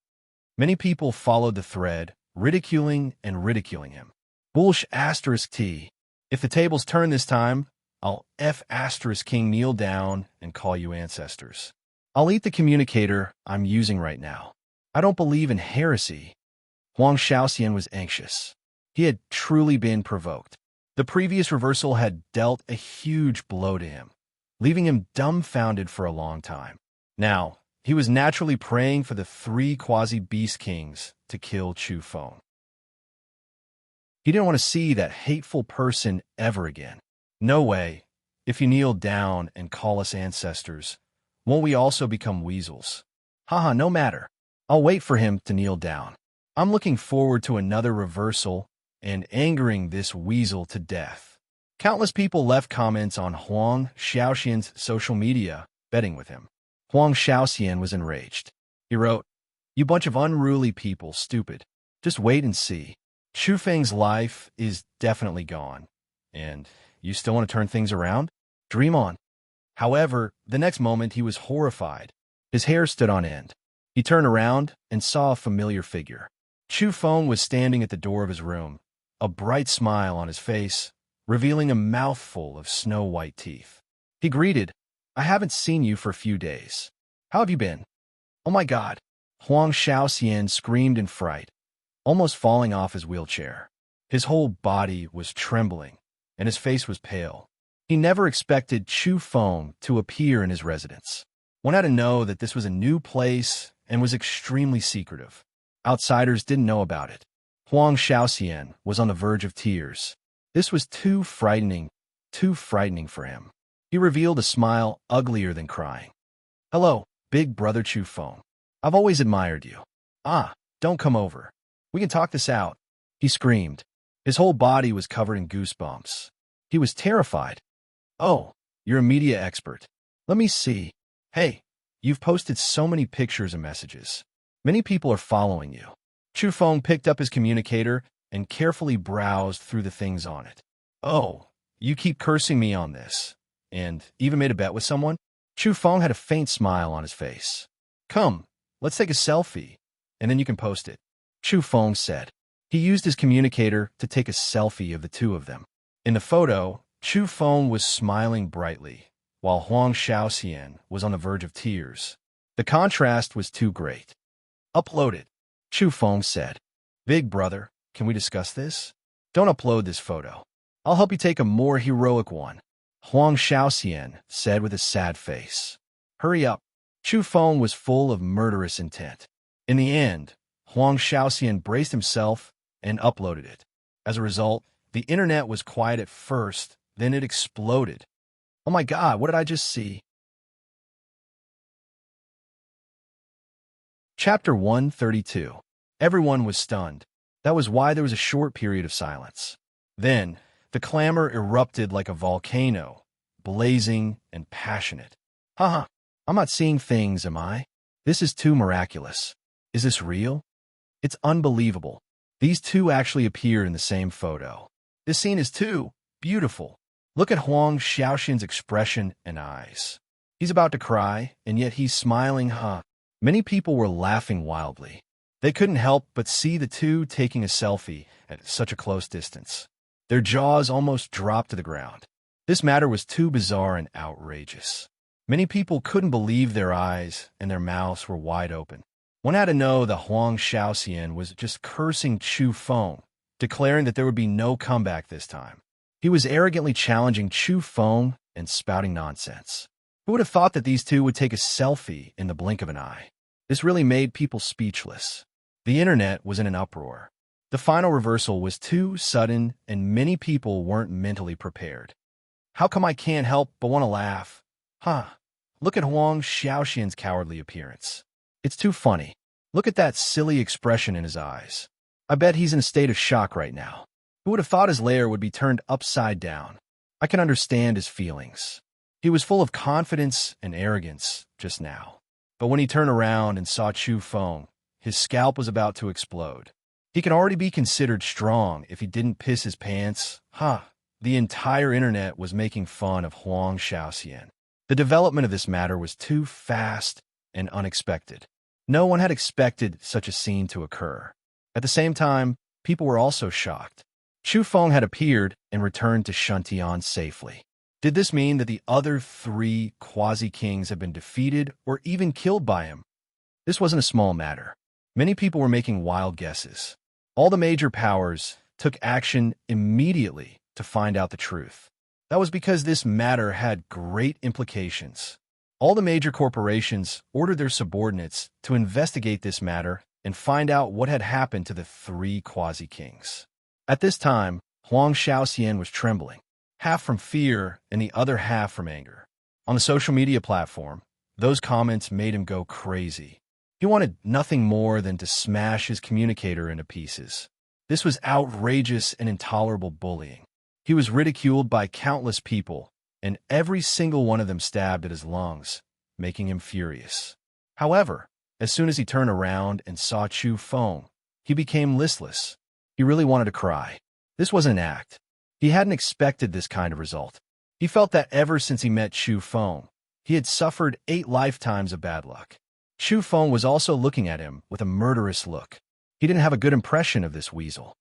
Many people followed the thread, ridiculing him. Bullsh asterisk T. If the tables turn this time, I'll F asterisk king kneel down and call you ancestors. I'll eat the communicator I'm using right now. I don't believe in heresy. Huang Shaoxian was anxious. He had truly been provoked. The previous reversal had dealt a huge blow to him, leaving him dumbfounded for a long time. Now, he was naturally praying for the 3 quasi-beast kings to kill Chu Feng. He didn't want to see that hateful person ever again. No way. If you kneel down and call us ancestors, won't we also become weasels? Haha, no matter. I'll wait for him to kneel down. I'm looking forward to another reversal and angering this weasel to death. Countless people left comments on Huang Shaoxian's social media, betting with him. Huang Shaoxian was enraged. He wrote, "You bunch of unruly people, stupid. Just wait and see. Chu Feng's life is definitely gone. And you still want to turn things around? Dream on." However, the next moment he was horrified. His hair stood on end. He turned around and saw a familiar figure. Chu Feng was standing at the door of his room, a bright smile on his face, revealing a mouthful of snow-white teeth. He greeted, "I haven't seen you for a few days. How have you been?" "Oh my God!" Huang Shaoxian screamed in fright, almost falling off his wheelchair. His whole body was trembling, and his face was pale. He never expected Chu Feng to appear in his residence. One had to know that this was a new place and was extremely secretive. Outsiders didn't know about it. Huang Shaoxian was on the verge of tears. This was too frightening for him. He revealed a smile uglier than crying. "Hello, big brother Chu Feng. I've always admired you. Don't come over. We can talk this out," he screamed. His whole body was covered in goosebumps. He was terrified. "Oh, you're a media expert. Let me see. Hey, you've posted so many pictures and messages. Many people are following you." Chu Feng picked up his communicator and carefully browsed through the things on it. "Oh, you keep cursing me on this. And even made a bet with someone?" Chu Feng had a faint smile on his face. "Come, let's take a selfie, and then you can post it," Chu Feng said. He used his communicator to take a selfie of the two of them. In the photo, Chu Feng was smiling brightly, while Huang Shaoxian was on the verge of tears. The contrast was too great. "Upload it," Chu Feng said. "Big brother, can we discuss this? Don't upload this photo. I'll help you take a more heroic one," Huang Shaoxian said with a sad face. "Hurry up." Chu Feng was full of murderous intent. In the end, Huang Shaoxian braced himself and uploaded it. As a result, the internet was quiet at first, then it exploded. "Oh my God, what did I just see?" Chapter 132. Everyone was stunned. That was why there was a short period of silence. Then, the clamor erupted like a volcano, blazing and passionate. Haha, I'm not seeing things, am I? This is too miraculous. Is this real? It's unbelievable. These two actually appeared in the same photo. This scene is too beautiful. Look at Huang Shaoxian's expression and eyes. He's about to cry, and yet he's smiling, Many people were laughing wildly. They couldn't help but see the two taking a selfie at such a close distance. Their jaws almost dropped to the ground. This matter was too bizarre and outrageous. Many people couldn't believe their eyes, and their mouths were wide open. One had to know that Huang Shaoxian was just cursing Chu Feng, declaring that there would be no comeback this time. He was arrogantly challenging Chu Feng and spouting nonsense. Who would have thought that these two would take a selfie in the blink of an eye? This really made people speechless. The internet was in an uproar. The final reversal was too sudden, and many people weren't mentally prepared. How come I can't help but want to laugh? Look at Huang Shaoxian's cowardly appearance. It's too funny. Look at that silly expression in his eyes. I bet he's in a state of shock right now. Who would have thought his lair would be turned upside down? I can understand his feelings. He was full of confidence and arrogance just now. But when he turned around and saw Chu Feng, his scalp was about to explode. He can already be considered strong if he didn't piss his pants. The entire internet was making fun of Huang Shaoxian. The development of this matter was too fast and unexpected. No one had expected such a scene to occur. At the same time, people were also shocked. Chu Feng had appeared and returned to Shuntian safely. Did this mean that the other three quasi-kings had been defeated or even killed by him? This wasn't a small matter. Many people were making wild guesses. All the major powers took action immediately to find out the truth. That was because this matter had great implications. All the major corporations ordered their subordinates to investigate this matter and find out what had happened to the three quasi-kings. At this time, Huang Shaoxian was trembling, half from fear and the other half from anger. On the social media platform, those comments made him go crazy. He wanted nothing more than to smash his communicator into pieces. This was outrageous and intolerable bullying. He was ridiculed by countless people, and every single one of them stabbed at his lungs, making him furious. However, as soon as he turned around and saw Chu Feng, he became listless. He really wanted to cry. This wasn't an act. He hadn't expected this kind of result. He felt that ever since he met Chu Feng, he had suffered 8 lifetimes of bad luck. Chu Feng was also looking at him with a murderous look. He didn't have a good impression of this weasel.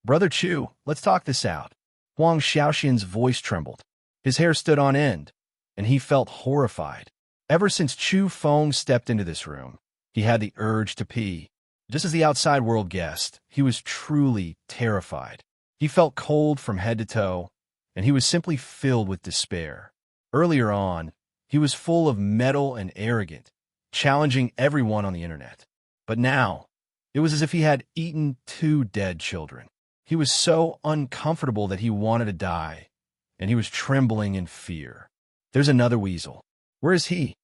"Brother Chu, let's talk this out." Huang Shaoxian's voice trembled. His hair stood on end, and he felt horrified. Ever since Chu Feng stepped into this room, he had the urge to pee. Just as the outside world guessed, he was truly terrified. He felt cold from head to toe, and he was simply filled with despair. Earlier on, he was full of mettle and arrogant, challenging everyone on the internet. But now, it was as if he had eaten 2 dead children. He was so uncomfortable that he wanted to die, and he was trembling in fear. "There's another weasel. Where is he?"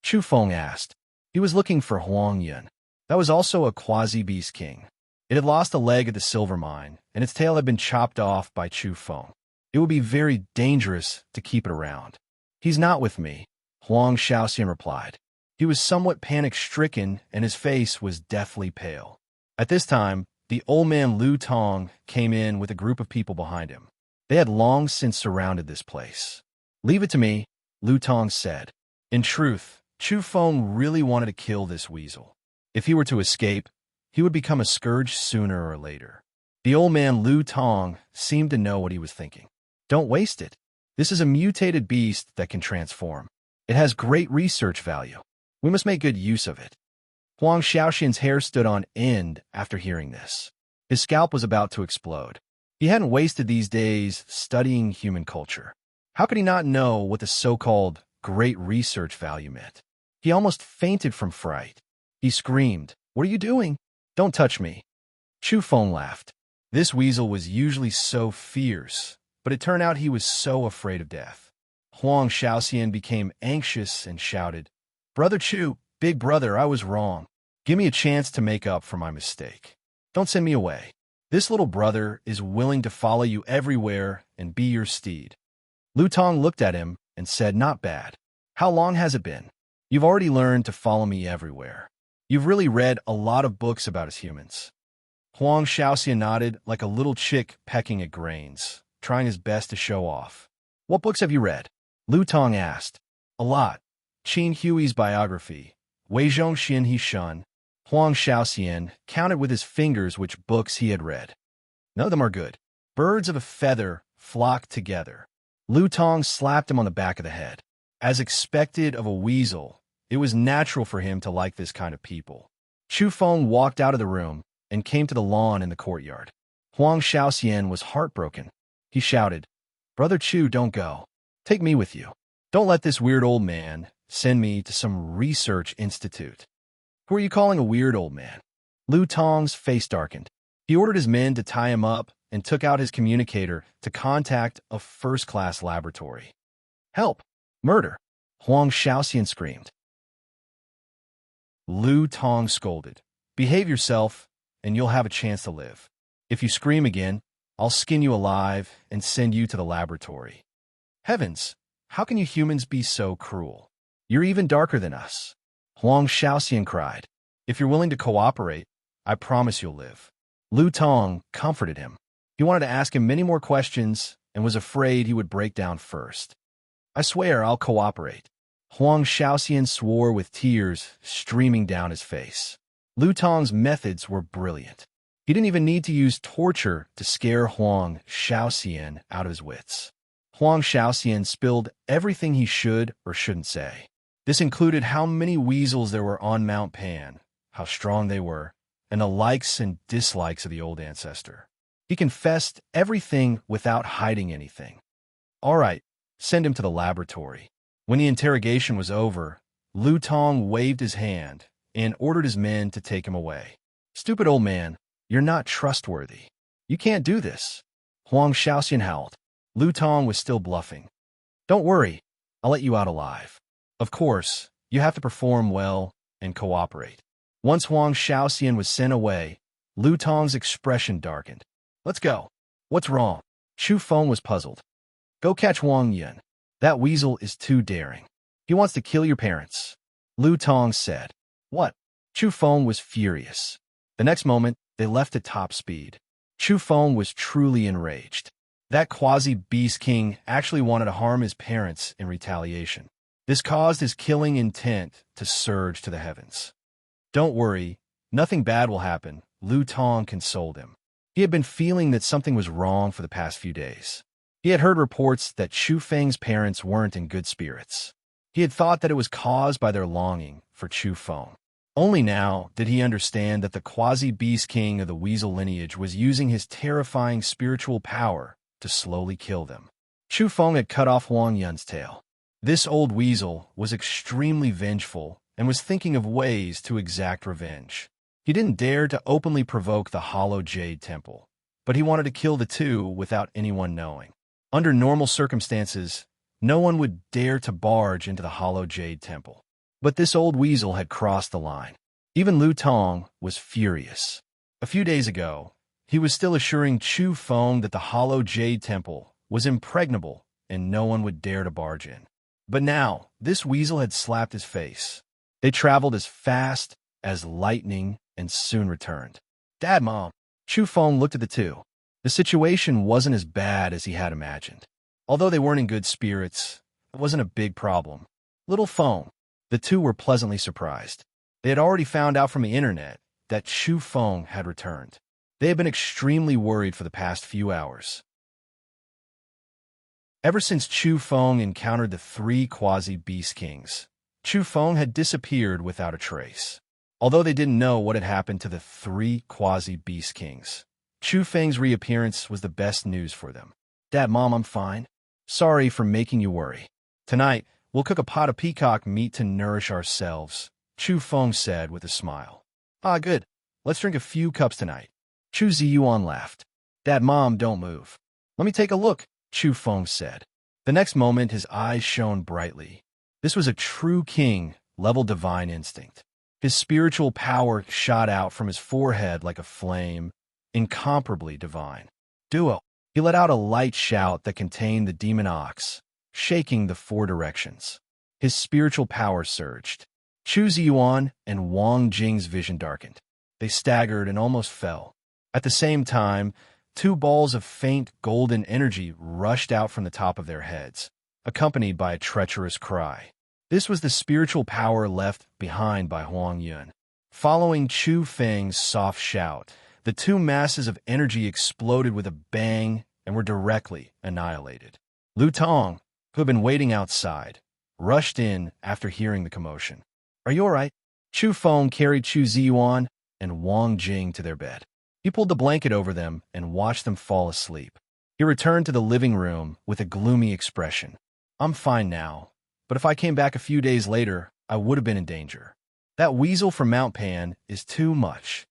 Chu Feng asked. He was looking for Huang Yun. That was also a quasi-beast king. It had lost a leg at the silver mine, and its tail had been chopped off by Chu Feng. It would be very dangerous to keep it around. "He's not with me," Huang Shaoxian replied. He was somewhat panic-stricken, and his face was deathly pale. At this time, the old man Lu Tong came in with a group of people behind him. They had long since surrounded this place. "Leave it to me," Lu Tong said. In truth, Chu Feng really wanted to kill this weasel. If he were to escape, he would become a scourge sooner or later. The old man Lu Tong seemed to know what he was thinking. "Don't waste it. This is a mutated beast that can transform. It has great research value. We must make good use of it." Huang Shaoxian's hair stood on end after hearing this. His scalp was about to explode. He hadn't wasted these days studying human culture. How could he not know what the so-called great research value meant? He almost fainted from fright. He screamed, "What are you doing? Don't touch me." Chu Feng laughed. This weasel was usually so fierce, but it turned out he was so afraid of death. Huang Shaoxian became anxious and shouted, "Brother Chu, big brother, I was wrong. Give me a chance to make up for my mistake. Don't send me away. This little brother is willing to follow you everywhere and be your steed." Lu Tong looked at him and said, "Not bad. How long has it been? You've already learned to follow me everywhere. You've really read a lot of books about us humans." Huang Shaoxian nodded like a little chick pecking at grains, trying his best to show off. "What books have you read?" Lu Tong asked. "A lot. Qin Hui's biography, Weizhong Xin He Shun." Huang Shaoxian counted with his fingers which books he had read. "None of them are good. Birds of a feather flock together." Lu Tong slapped him on the back of the head. As expected of a weasel, it was natural for him to like this kind of people. Chu Feng walked out of the room and came to the lawn in the courtyard. Huang Shaoxian was heartbroken. He shouted, "Brother Chu, don't go. Take me with you. Don't let this weird old man send me to some research institute." "Who are you calling a weird old man?" Lu Tong's face darkened. He ordered his men to tie him up and took out his communicator to contact a first-class laboratory. "Help! Murder!" Huang Shaoxian screamed. Lu Tong scolded, "Behave yourself, and you'll have a chance to live. If you scream again, I'll skin you alive and send you to the laboratory." "Heavens, how can you humans be so cruel? You're even darker than us," Huang Shaoxian cried. "If you're willing to cooperate, I promise you'll live." Lu Tong comforted him. He wanted to ask him many more questions and was afraid he would break down first. "I swear I'll cooperate." Huang Shaoxian swore with tears streaming down his face. Lu Tong's methods were brilliant. He didn't even need to use torture to scare Huang Shaoxian out of his wits. Huang Shaoxian spilled everything he should or shouldn't say. This included how many weasels there were on Mount Pan, how strong they were, and the likes and dislikes of the old ancestor. He confessed everything without hiding anything. All right, send him to the laboratory. When the interrogation was over, Lu Tong waved his hand and ordered his men to take him away. Stupid old man, you're not trustworthy. You can't do this. Huang Shaoxian howled. Lu Tong was still bluffing. Don't worry, I'll let you out alive. Of course, you have to perform well and cooperate. Once Huang Shaoxian was sent away, Lu Tong's expression darkened. Let's go. What's wrong? Chu Feng was puzzled. Go catch Wang Yun. That weasel is too daring. He wants to kill your parents. Lu Tong said. What? Chu Feng was furious. The next moment, they left at top speed. Chu Feng was truly enraged. That quasi-beast king actually wanted to harm his parents in retaliation. This caused his killing intent to surge to the heavens. Don't worry, nothing bad will happen, Lu Tong consoled him. He had been feeling that something was wrong for the past few days. He had heard reports that Chu Feng's parents weren't in good spirits. He had thought that it was caused by their longing for Chu Feng. Only now did he understand that the quasi-beast king of the weasel lineage was using his terrifying spiritual power to slowly kill them. Chu Feng had cut off Huang Yun's tail. This old weasel was extremely vengeful and was thinking of ways to exact revenge. He didn't dare to openly provoke the Hollow Jade Temple, but he wanted to kill the two without anyone knowing. Under normal circumstances, no one would dare to barge into the Hollow Jade Temple. But this old weasel had crossed the line. Even Lu Tong was furious. A few days ago, he was still assuring Chu Feng that the Hollow Jade Temple was impregnable and no one would dare to barge in. But now, this weasel had slapped his face. They traveled as fast as lightning and soon returned. Dad, Mom. Chu Feng looked at the two. The situation wasn't as bad as he had imagined. Although they weren't in good spirits, it wasn't a big problem. Little Feng. The two were pleasantly surprised. They had already found out from the internet that Chu Feng had returned. They had been extremely worried for the past few hours. Ever since Chu Feng encountered the three quasi-beast kings, Chu Feng had disappeared without a trace. Although they didn't know what had happened to the three quasi-beast kings, Chu Feng's reappearance was the best news for them. Dad, Mom, I'm fine. Sorry for making you worry. Tonight, we'll cook a pot of peacock meat to nourish ourselves, Chu Feng said with a smile. Ah, good. Let's drink a few cups tonight. Chu Ziyuan laughed. Dad, Mom, don't move. Let me take a look, Chu Feng said. The next moment, his eyes shone brightly. This was a true king-level divine instinct. His spiritual power shot out from his forehead like a flame, incomparably divine. Duo. He let out a light shout that contained the demon ox, shaking the four directions. His spiritual power surged. Chu Ziyuan and Wang Jing's vision darkened. They staggered and almost fell. At the same time, two balls of faint golden energy rushed out from the top of their heads, accompanied by a treacherous cry. This was the spiritual power left behind by Huang Yun. Following Chu Feng's soft shout, the two masses of energy exploded with a bang and were directly annihilated. Lu Tong, who had been waiting outside, rushed in after hearing the commotion. Are you all right? Chu Feng carried Chu Ziyuan and Wang Jing to their bed. He pulled the blanket over them and watched them fall asleep. He returned to the living room with a gloomy expression. I'm fine now, but if I came back a few days later, I would have been in danger. That weasel from Mount Pan is too much.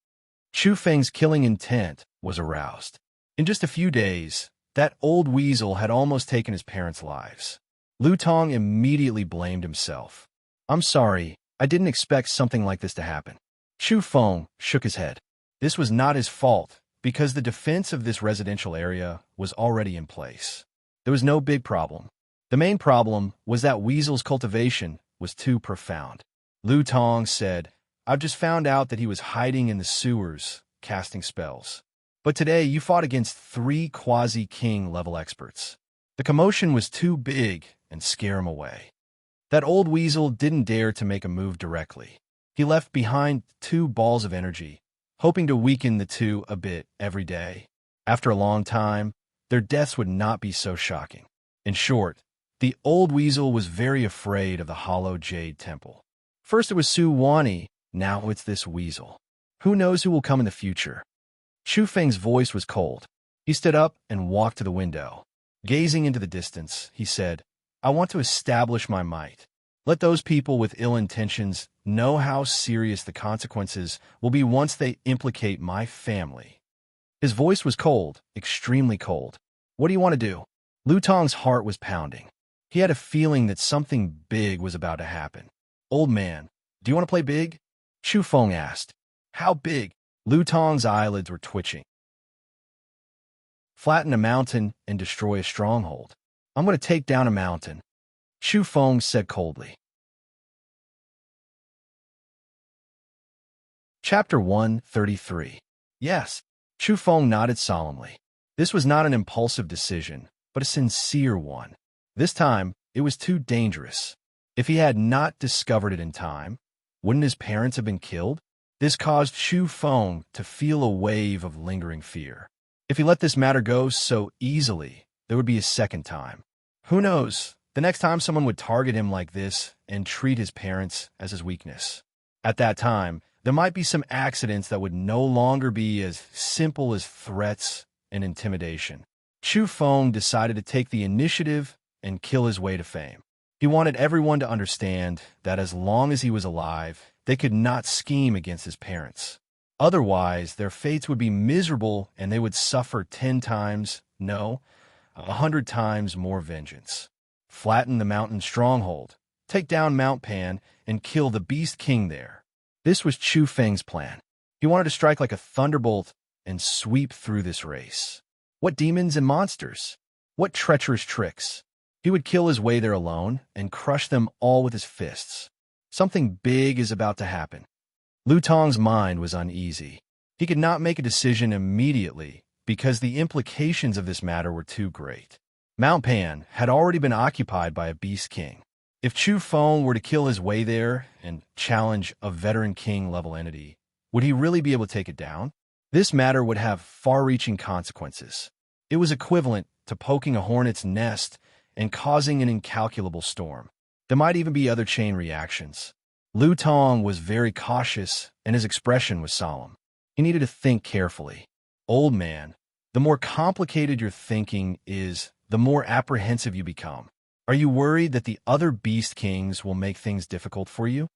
Chu Feng's killing intent was aroused. In just a few days, that old weasel had almost taken his parents' lives. Lu Tong immediately blamed himself. I'm sorry, I didn't expect something like this to happen. Chu Feng shook his head. This was not his fault, because the defense of this residential area was already in place. There was no big problem. The main problem was that weasel's cultivation was too profound. Lu Tong said, I've just found out that he was hiding in the sewers, casting spells. But today you fought against three quasi-king level experts. The commotion was too big and scare him away. That old weasel didn't dare to make a move directly. He left behind 2 balls of energy, hoping to weaken the 2 a bit every day. After a long time, their deaths would not be so shocking. In short, the old weasel was very afraid of the hollow jade temple. First it was Su Wani, now it's this weasel. Who knows who will come in the future? Chu Feng's voice was cold. He stood up and walked to the window. Gazing into the distance, he said, I want to establish my might. Let those people with ill intentions know how serious the consequences will be once they implicate my family. His voice was cold, extremely cold. What do you want to do? Lu Tong's heart was pounding. He had a feeling that something big was about to happen. Old man, do you want to play big? Chu Feng asked. How big? Lu Tong's eyelids were twitching. Flatten a mountain and destroy a stronghold. I'm going to take down a mountain, Chu Feng said coldly. Chapter 133. Yes, Chu Feng nodded solemnly. This was not an impulsive decision, but a sincere one. This time, it was too dangerous. If he had not discovered it in time, wouldn't his parents have been killed? This caused Chu Feng to feel a wave of lingering fear. If he let this matter go so easily, there would be a second time. Who knows? The next time someone would target him like this and treat his parents as his weakness. At that time, there might be some accidents that would no longer be as simple as threats and intimidation. Chu Feng decided to take the initiative and kill his way to fame. He wanted everyone to understand that as long as he was alive, they could not scheme against his parents. Otherwise, their fates would be miserable and they would suffer 10 times, no, 100 times more vengeance. Flatten the mountain stronghold, take down Mount Pan, and kill the Beast King there. This was Chu Feng's plan. He wanted to strike like a thunderbolt and sweep through this race. What demons and monsters? What treacherous tricks? He would kill his way there alone and crush them all with his fists. Something big is about to happen. Lu Tong's mind was uneasy. He could not make a decision immediately because the implications of this matter were too great. Mount Pan had already been occupied by a Beast King. If Chu Feng were to kill his way there and challenge a veteran king-level entity, would he really be able to take it down? This matter would have far-reaching consequences. It was equivalent to poking a hornet's nest and causing an incalculable storm. There might even be other chain reactions. Lu Tong was very cautious, and his expression was solemn. He needed to think carefully. Old man, the more complicated your thinking is, the more apprehensive you become. Are you worried that the other Beast Kings will make things difficult for you?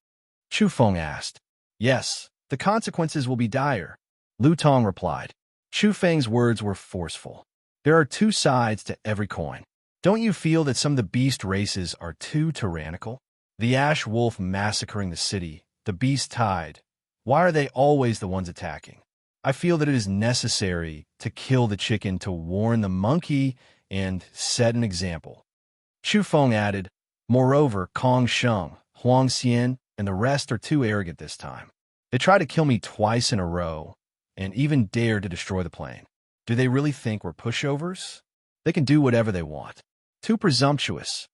Chu Feng asked. Yes, the consequences will be dire, Lu Tong replied. Chu Feng's words were forceful. There are 2 sides to every coin. Don't you feel that some of the beast races are too tyrannical? The ash wolf massacring the city, the beast tide. Why are they always the ones attacking? I feel that it is necessary to kill the chicken to warn the monkey and set an example. Chu Feng added, moreover, Kong Sheng, Huang Xian, and the rest are too arrogant this time. They tried to kill me twice in a row and even dared to destroy the plane. Do they really think we're pushovers? They can do whatever they want. Too presumptuous.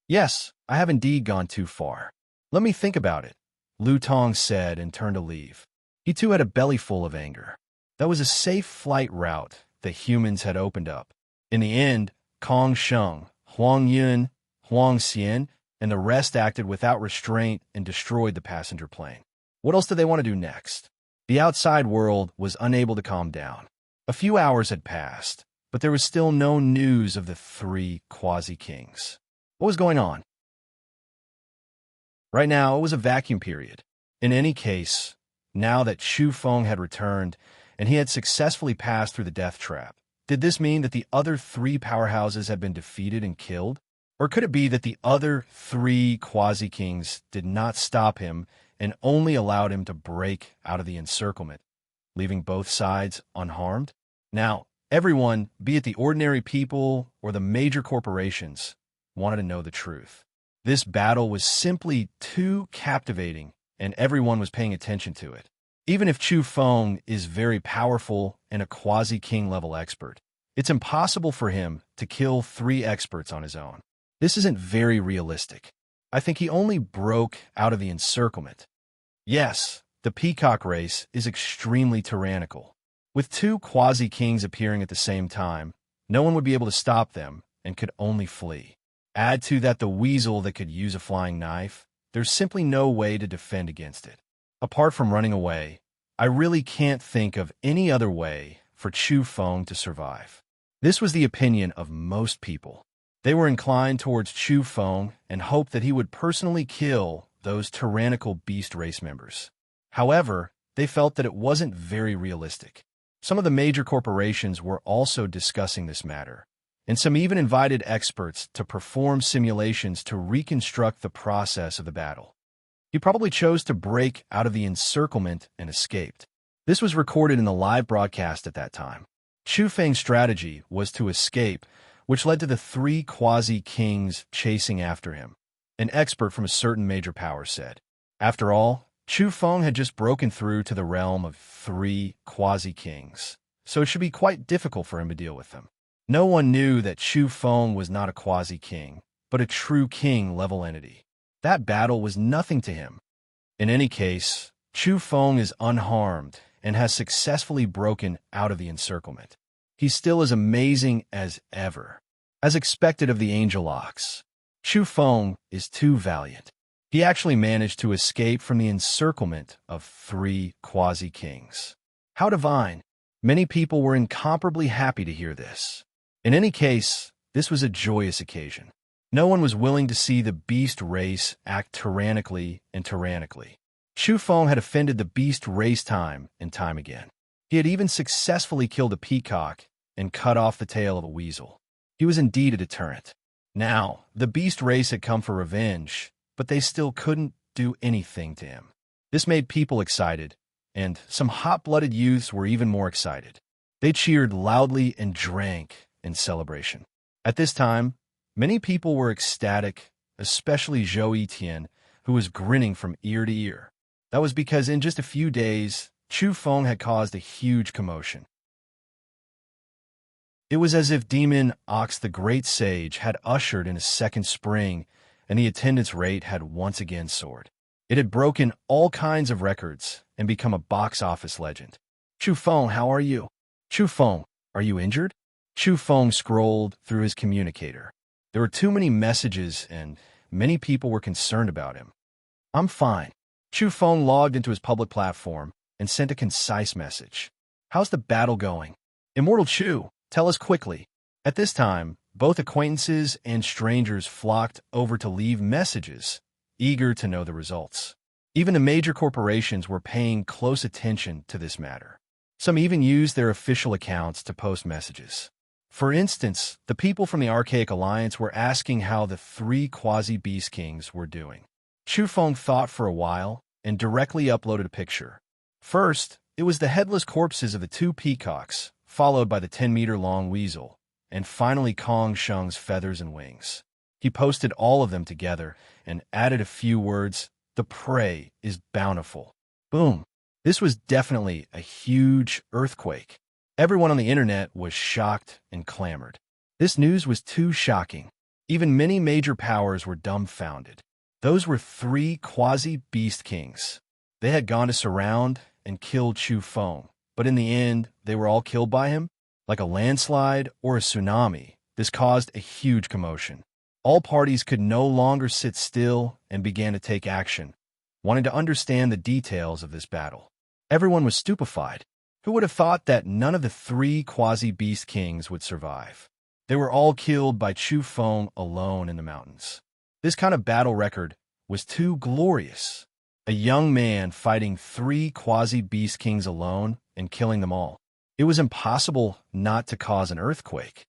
Yes, I have indeed gone too far. Let me think about it, Lu Tong said and turned to leave. He too had a belly full of anger. That was a safe flight route the humans had opened up. In the end, Kong Sheng, Huang Yun, Huang Xian, and the rest acted without restraint and destroyed the passenger plane. What else did they want to do next? The outside world was unable to calm down. A few hours had passed, but there was still no news of the 3 quasi-kings. What was going on? Right now, it was a vacuum period. In any case, now that Chu Feng had returned and he had successfully passed through the death trap, did this mean that the other 3 powerhouses had been defeated and killed? Or could it be that the other 3 quasi-kings did not stop him and only allowed him to break out of the encirclement, leaving both sides unharmed? Now, everyone, be it the ordinary people or the major corporations, wanted to know the truth. This battle was simply too captivating, and everyone was paying attention to it. Even if Chu Feng is very powerful and a quasi-king level expert, it's impossible for him to kill 3 experts on his own. This isn't very realistic. I think he only broke out of the encirclement. Yes, the peacock race is extremely tyrannical. With two quasi-kings appearing at the same time, no one would be able to stop them and could only flee. Add to that the weasel that could use a flying knife, there's simply no way to defend against it. Apart from running away, I really can't think of any other way for Chu Feng to survive. This was the opinion of most people. They were inclined towards Chu Feng and hoped that he would personally kill those tyrannical beast race members. However, they felt that it wasn't very realistic. Some of the major corporations were also discussing this matter, and some even invited experts to perform simulations to reconstruct the process of the battle. He probably chose to break out of the encirclement and escaped. This was recorded in the live broadcast at that time. Chu Feng's strategy was to escape, which led to the three quasi-kings chasing after him. An expert from a certain major power said. After all, Chu Feng had just broken through to the realm of three quasi-kings, so it should be quite difficult for him to deal with them. No one knew that Chu Feng was not a quasi-king, but a true king-level entity. That battle was nothing to him. In any case, Chu Feng is unharmed and has successfully broken out of the encirclement. He's still as amazing as ever. As expected of the Angel Ox, Chu Feng is too valiant. He actually managed to escape from the encirclement of three quasi-kings. How divine! Many people were incomparably happy to hear this. In any case, this was a joyous occasion. No one was willing to see the beast race act tyrannically. Chu Feng had offended the beast race time and time again. He had even successfully killed a peacock and cut off the tail of a weasel. He was indeed a deterrent. Now, the beast race had come for revenge, but they still couldn't do anything to him. This made people excited, and some hot-blooded youths were even more excited. They cheered loudly and drank in celebration. At this time, many people were ecstatic, especially Zhou Yitian, who was grinning from ear to ear. That was because in just a few days, Chu Feng had caused a huge commotion. It was as if Demon Ox the Great Sage had ushered in a second spring, and the attendance rate had once again soared. It had broken all kinds of records and become a box office legend. Chu Feng, how are you? Chu Feng, are you injured? Chu Feng scrolled through his communicator. There were too many messages, and many people were concerned about him. I'm fine. Chu Feng logged into his public platform and sent a concise message. How's the battle going? Immortal Chu, tell us quickly. At this time, both acquaintances and strangers flocked over to leave messages, eager to know the results. Even the major corporations were paying close attention to this matter. Some even used their official accounts to post messages. For instance, the people from the Archaic Alliance were asking how the three quasi-beast kings were doing. Chu Feng thought for a while and directly uploaded a picture. First, it was the headless corpses of the two peacocks, followed by the 10-meter-long weasel, and finally Kong Sheng's feathers and wings. He posted all of them together and added a few words, "The prey is bountiful." Boom! This was definitely a huge earthquake. Everyone on the internet was shocked and clamored. This news was too shocking. Even many major powers were dumbfounded. Those were three quasi-beast kings. They had gone to surround and kill Chu Feng, but in the end, they were all killed by him? Like a landslide or a tsunami, this caused a huge commotion. All parties could no longer sit still and began to take action, wanting to understand the details of this battle. Everyone was stupefied. Who would have thought that none of the three quasi-beast kings would survive? They were all killed by Chu Feng alone in the mountains. This kind of battle record was too glorious. A young man fighting three quasi-beast kings alone and killing them all. It was impossible not to cause an earthquake.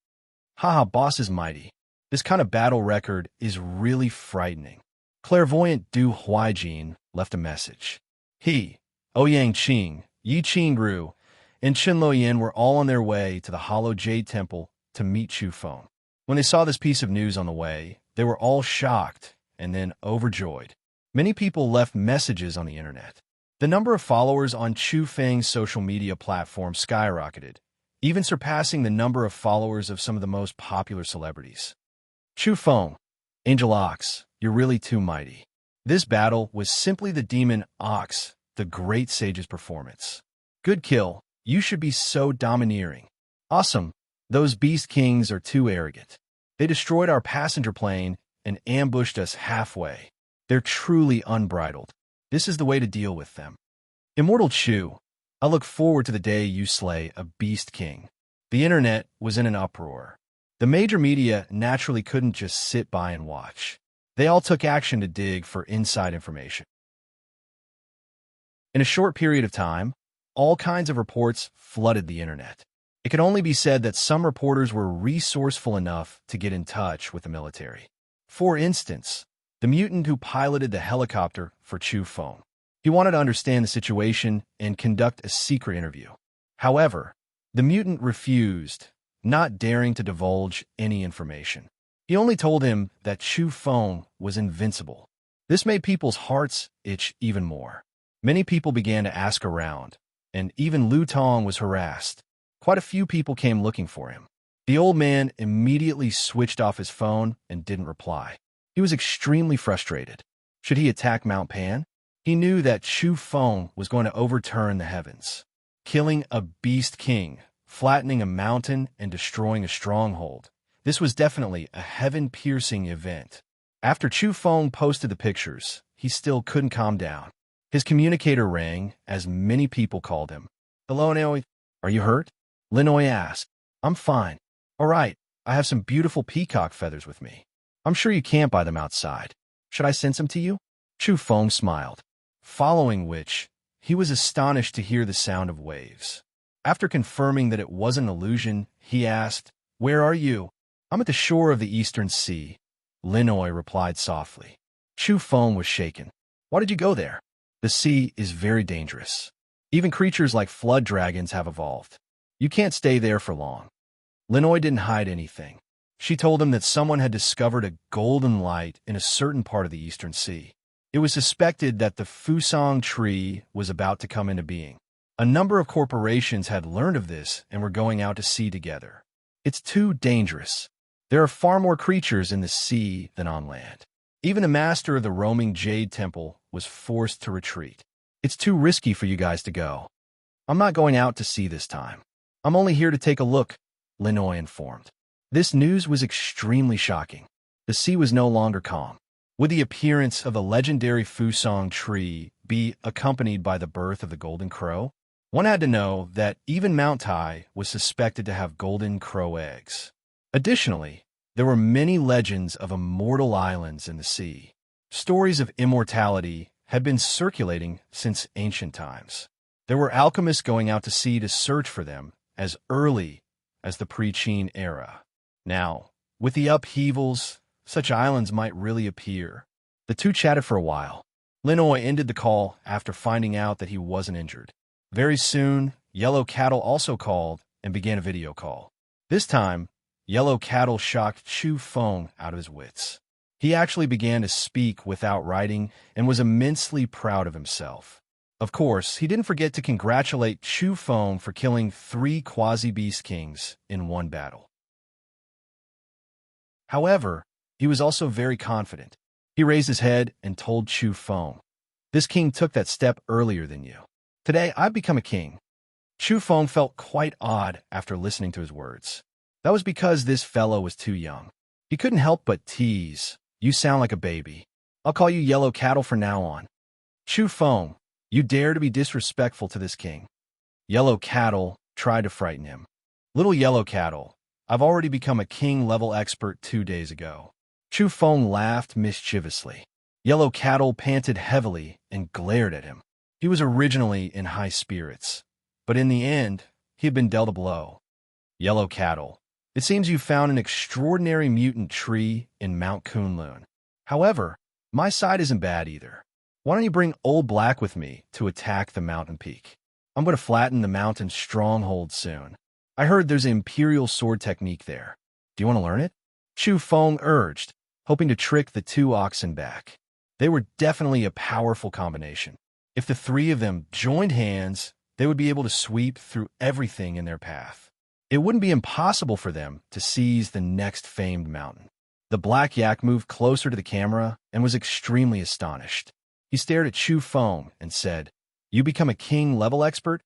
Haha, boss is mighty. This kind of battle record is really frightening. Clairvoyant Du Huaijin left a message. He, Ouyang Qing, Yi Qingru, and Chen Luoyan were all on their way to the Hollow Jade Temple to meet Chu Feng. When they saw this piece of news on the way, they were all shocked and then overjoyed. Many people left messages on the internet. The number of followers on Chu Feng's social media platform skyrocketed, even surpassing the number of followers of some of the most popular celebrities. Chu Feng, Angel Ox, You're really too mighty. This battle was simply the demon ox, the great sage's performance. Good kill. You should be so domineering. Awesome. Those beast kings are too arrogant. They destroyed our passenger plane and ambushed us halfway. They're truly unbridled. This is the way to deal with them. Immortal Chu, I look forward to the day you slay a beast king. The internet was in an uproar. The major media naturally couldn't just sit by and watch. They all took action to dig for inside information. In a short period of time, all kinds of reports flooded the internet. It could only be said that some reporters were resourceful enough to get in touch with the military. For instance, the mutant who piloted the helicopter for Chu Feng. He wanted to understand the situation and conduct a secret interview. However, the mutant refused, not daring to divulge any information. He only told him that Chu Feng was invincible. This made people's hearts itch even more. Many people began to ask around, and even Lu Tong was harassed. Quite a few people came looking for him. The old man immediately switched off his phone and didn't reply. He was extremely frustrated. Should he attack Mount Pan? He knew that Chu Feng was going to overturn the heavens, killing a beast king, flattening a mountain, and destroying a stronghold. This was definitely a heaven-piercing event. After Chu Feng posted the pictures, he still couldn't calm down. His communicator rang as many people called him. Hello, Linoy. Are you hurt? Linoy asked. I'm fine. All right, I have some beautiful peacock feathers with me. I'm sure you can't buy them outside. Should I send some to you? Chu Feng smiled, following which he was astonished to hear the sound of waves. After confirming that it wasn't an illusion, he asked, Where are you? I'm at the shore of the eastern sea. Linoy replied softly. Chu Feng was shaken. Why did you go there? The sea is very dangerous. Even creatures like flood dragons have evolved. You can't stay there for long. Linoy didn't hide anything. She told him that someone had discovered a golden light in a certain part of the eastern sea. It was suspected that the Fusang tree was about to come into being. A number of corporations had learned of this and were going out to sea together. It's too dangerous. There are far more creatures in the sea than on land. Even the master of the roaming Jade Temple was forced to retreat. It's too risky for you guys to go. I'm not going out to sea this time. I'm only here to take a look, Linoy informed. This news was extremely shocking. The sea was no longer calm. Would the appearance of the legendary Fusang tree be accompanied by the birth of the golden crow? One had to know that even Mount Tai was suspected to have golden crow eggs. Additionally, there were many legends of immortal islands in the sea. Stories of immortality had been circulating since ancient times. There were alchemists going out to sea to search for them as early as the pre-Qin era. Now, with the upheavals, such islands might really appear. The two chatted for a while. Linoy ended the call after finding out that he wasn't injured. Very soon, Yellow Cattle also called and began a video call. This time, Yellow Cattle shocked Chu Feng out of his wits. He actually began to speak without writing and was immensely proud of himself. Of course, he didn't forget to congratulate Chu Feng for killing 3 quasi-beast kings in one battle. However, he was also very confident. He raised his head and told Chu Feng, This king took that step earlier than you. Today, I've become a king. Chu Feng felt quite odd after listening to his words. That was because this fellow was too young. He couldn't help but tease. You sound like a baby. I'll call you Yellow Cattle from now on. Chu Feng, you dare to be disrespectful to this king. Yellow Cattle tried to frighten him. Little Yellow Cattle, I've already become a king-level expert 2 days ago. Chu Feng laughed mischievously. Yellow Cattle panted heavily and glared at him. He was originally in high spirits, but in the end, he had been dealt a blow. Yellow Cattle, it seems you found an extraordinary mutant tree in Mount Kunlun. However, my side isn't bad either. Why don't you bring Old Black with me to attack the mountain peak? I'm going to flatten the mountain stronghold soon. I heard there's an imperial sword technique there. Do you want to learn it? Chu Feng urged, hoping to trick the 2 oxen back. They were definitely a powerful combination. If the 3 of them joined hands, they would be able to sweep through everything in their path. It wouldn't be impossible for them to seize the next famed mountain. The black yak moved closer to the camera and was extremely astonished. He stared at Chu Feng and said, "You become a king level expert?"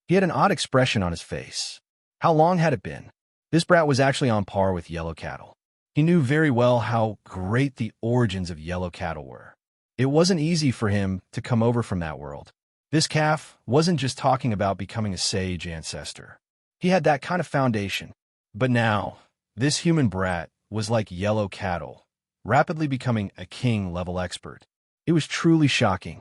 He had an odd expression on his face. How long had it been? This brat was actually on par with yellow cattle. He knew very well how great the origins of yellow cattle were. It wasn't easy for him to come over from that world. This calf wasn't just talking about becoming a sage ancestor. He had that kind of foundation. But now, this human brat was like yellow cattle, rapidly becoming a king-level expert. It was truly shocking.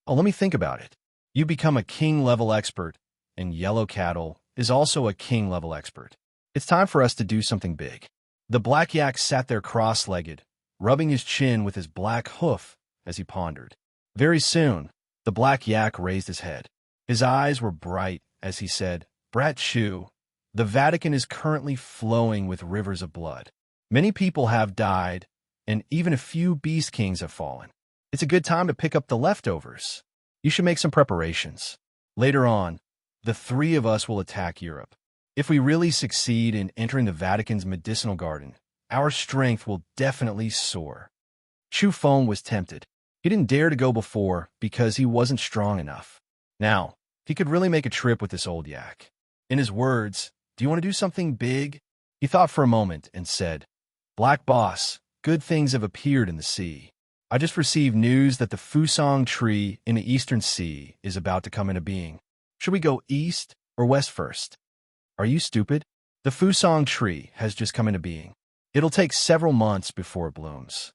Oh, let me think about it. You become a king-level expert, and yellow cattle is also a king-level expert. It's time for us to do something big. The black yak sat there cross-legged, rubbing his chin with his black hoof as he pondered. Very soon, the black yak raised his head. His eyes were bright as he said, "Brat Chu, the Vatican is currently flowing with rivers of blood. Many people have died, and even a few beast kings have fallen. It's a good time to pick up the leftovers. You should make some preparations. Later on, the three of us will attack Europe. If we really succeed in entering the Vatican's medicinal garden, our strength will definitely soar." Chu Feng was tempted. He didn't dare to go before because he wasn't strong enough. Now, he could really make a trip with this old yak. In his words, "Do you want to do something big?" He thought for a moment and said, "Black Boss, good things have appeared in the sea. I just received news that the Fusang tree in the Eastern Sea is about to come into being. Should we go east or west first?" "Are you stupid? The Fusang tree has just come into being. It'll take several months before it blooms.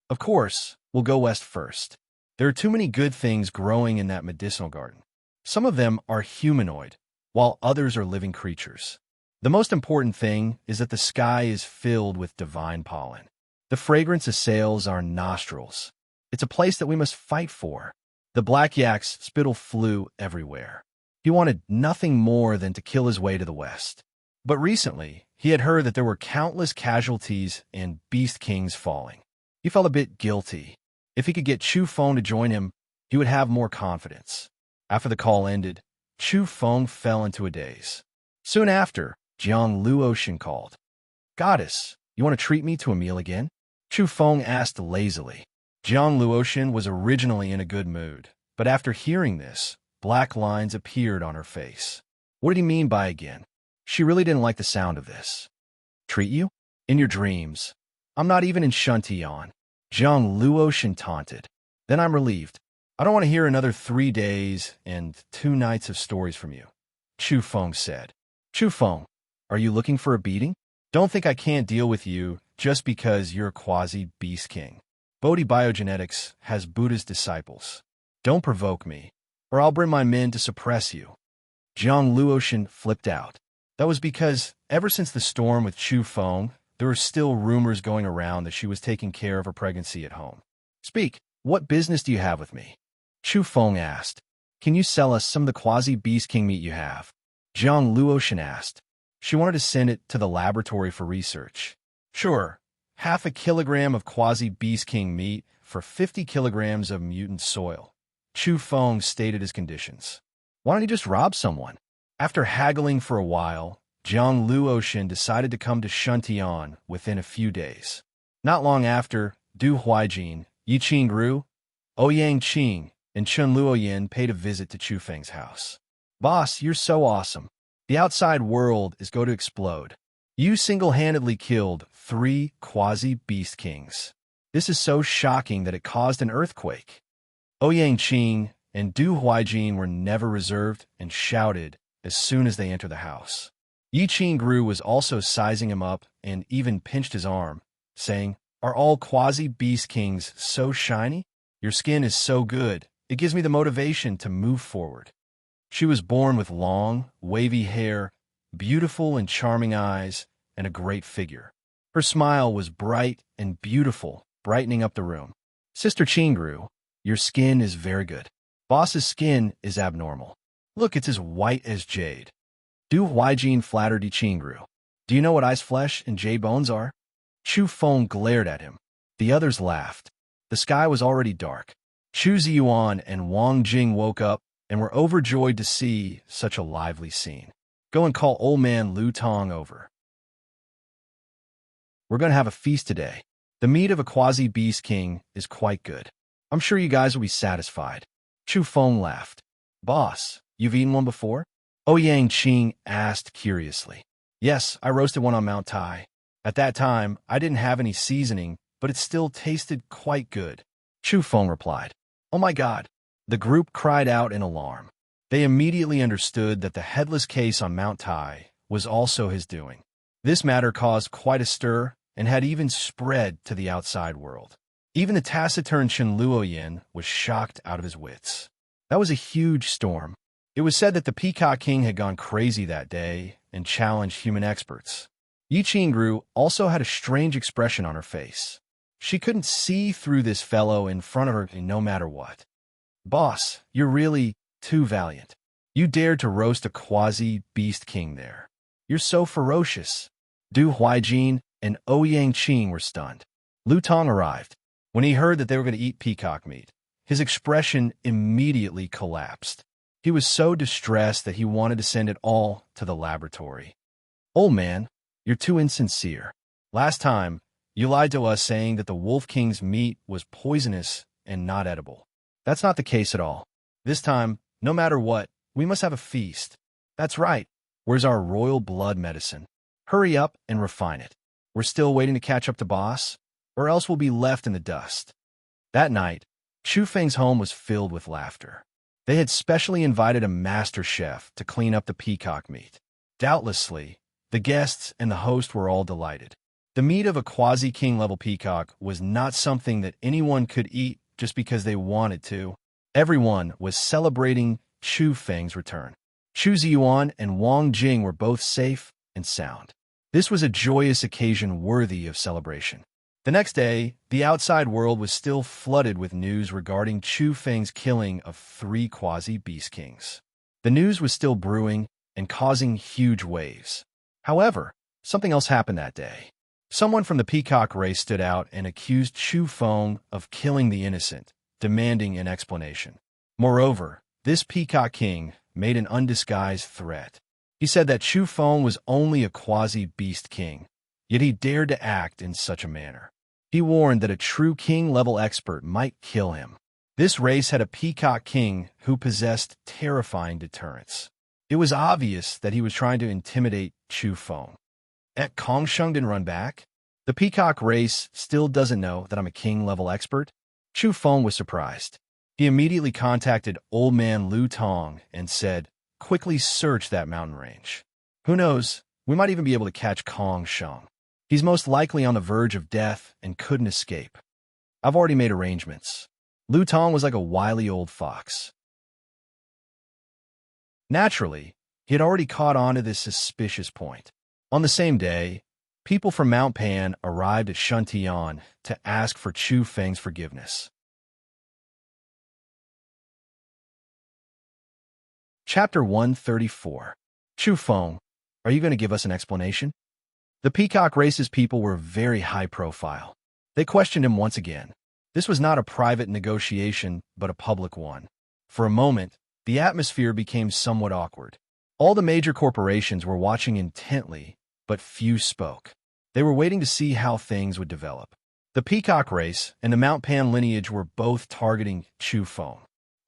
Of course, we'll go west first. There are too many good things growing in that medicinal garden. Some of them are humanoid, while others are living creatures. The most important thing is that the sky is filled with divine pollen. The fragrance assails our nostrils. It's a place that we must fight for." The black yak's spittle flew everywhere. He wanted nothing more than to kill his way to the west. But recently, he had heard that there were countless casualties and beast kings falling. He felt a bit guilty. If he could get Chu Feng to join him, he would have more confidence. After the call ended, Chu Feng fell into a daze. Soon after, Jiang Luotian called. "Goddess, you want to treat me to a meal again?" Chu Feng asked lazily. Jiang Luotian was originally in a good mood, but after hearing this, black lines appeared on her face. What did he mean by again? She really didn't like the sound of this. "Treat you? In your dreams. I'm not even in Shuntian," Jiang Luotian taunted. "Then I'm relieved. I don't want to hear another 3 days and 2 nights of stories from you," Chu Feng said. "Chu Feng, are you looking for a beating? Don't think I can't deal with you just because you're a quasi-beast king. Bodhi Biogenetics has Buddha's disciples. Don't provoke me, or I'll bring my men to suppress you." Jiang Luotian flipped out. That was because, ever since the storm with Chu Feng, there were still rumors going around that she was taking care of her pregnancy at home. "Speak, what business do you have with me?" Chu Feng asked. "Can you sell us some of the quasi-beast king meat you have?" Jiang Luotian asked. She wanted to send it to the laboratory for research. "Sure, 1/2 kilogram of quasi-beast king meat for 50 kilograms of mutant soil," Chu Feng stated his conditions. "Why don't you just rob someone?" After haggling for a while, Jiang Luotian decided to come to Shuntian within a few days. Not long after, Du Huijin, Yi Qingru, Ouyang Qing, and Chun Luoyin paid a visit to Chu Feng's house. "Boss, you're so awesome. The outside world is going to explode. You single-handedly killed 3 quasi-beast kings. This is so shocking that it caused an earthquake." Ouyang Qing and Du Huijin were never reserved and shouted as soon as they entered the house. Yi Qingru was also sizing him up and even pinched his arm, saying, "Are all quasi-beast kings so shiny? Your skin is so good, it gives me the motivation to move forward." She was born with long, wavy hair, beautiful and charming eyes, and a great figure. Her smile was bright and beautiful, brightening up the room. "Sister Qingru, your skin is very good. Boss's skin is abnormal. Look, it's as white as jade." Du Huijin flattered Yi Qingru. "Do you know what ice flesh and jade bones are?" Chu Feng glared at him. The others laughed. The sky was already dark. Chu Ziyuan and Wang Jing woke up and were overjoyed to see such a lively scene. "Go and call old man Lu Tong over." We're going to have a feast today. The meat of a quasi-beast king is quite good. I'm sure you guys will be satisfied. Chu Feng laughed. Boss, you've eaten one before? Ouyang Qing asked curiously. Yes, I roasted one on Mount Tai. At that time, I didn't have any seasoning, but it still tasted quite good. Chu Feng replied. Oh my God! The group cried out in alarm. They immediately understood that the headless case on Mount Tai was also his doing. This matter caused quite a stir and had even spread to the outside world. Even the taciturn Chen Luoyin was shocked out of his wits. That was a huge storm. It was said that the Peacock King had gone crazy that day and challenged human experts. Yi Qingru also had a strange expression on her face. She couldn't see through this fellow in front of her no matter what. Boss, you're really too valiant. You dared to roast a quasi-beast king there. You're so ferocious. Du Huaijin and Ouyang Qing were stunned. Lu Tong arrived. When he heard that they were going to eat peacock meat, his expression immediately collapsed. He was so distressed that he wanted to send it all to the laboratory. Old man, you're too insincere. Last time, you lied to us saying that the Wolf King's meat was poisonous and not edible. That's not the case at all. This time, no matter what, we must have a feast. That's right. Where's our royal blood medicine? Hurry up and refine it. We're still waiting to catch up to boss, or else we'll be left in the dust. That night, Chu Feng's home was filled with laughter. They had specially invited a master chef to clean up the peacock meat. Doubtlessly, the guests and the host were all delighted. The meat of a quasi-king level peacock was not something that anyone could eat just because they wanted to. Everyone was celebrating Chu Feng's return. Chu Ziyuan and Wang Jing were both safe and sound. This was a joyous occasion worthy of celebration. The next day, the outside world was still flooded with news regarding Chu Feng's killing of 3 quasi-beast kings. The news was still brewing and causing huge waves. However, something else happened that day. Someone from the peacock race stood out and accused Chu Feng of killing the innocent, demanding an explanation. Moreover, this peacock king made an undisguised threat. He said that Chu Feng was only a quasi-beast king, yet he dared to act in such a manner. He warned that a true king-level expert might kill him. This race had a peacock king who possessed terrifying deterrence. It was obvious that he was trying to intimidate Chu Feng. Kongsheng didn't run back. The peacock race still doesn't know that I'm a king-level expert. Chu Feng was surprised. He immediately contacted old man Lu Tong and said, quickly search that mountain range. Who knows, we might even be able to catch Kongsheng. He's most likely on the verge of death and couldn't escape. I've already made arrangements. Lu Tong was like a wily old fox. Naturally, he had already caught on to this suspicious point. On the same day, people from Mount Pan arrived at Shuntian to ask for Chu Feng's forgiveness. Chapter 134. Chu Feng, are you going to give us an explanation? The Peacock Race's people were very high profile. They questioned him once again. This was not a private negotiation, but a public one. For a moment, the atmosphere became somewhat awkward. All the major corporations were watching intently, but few spoke. They were waiting to see how things would develop. The Peacock Race and the Mount Pan lineage were both targeting Chu Feng.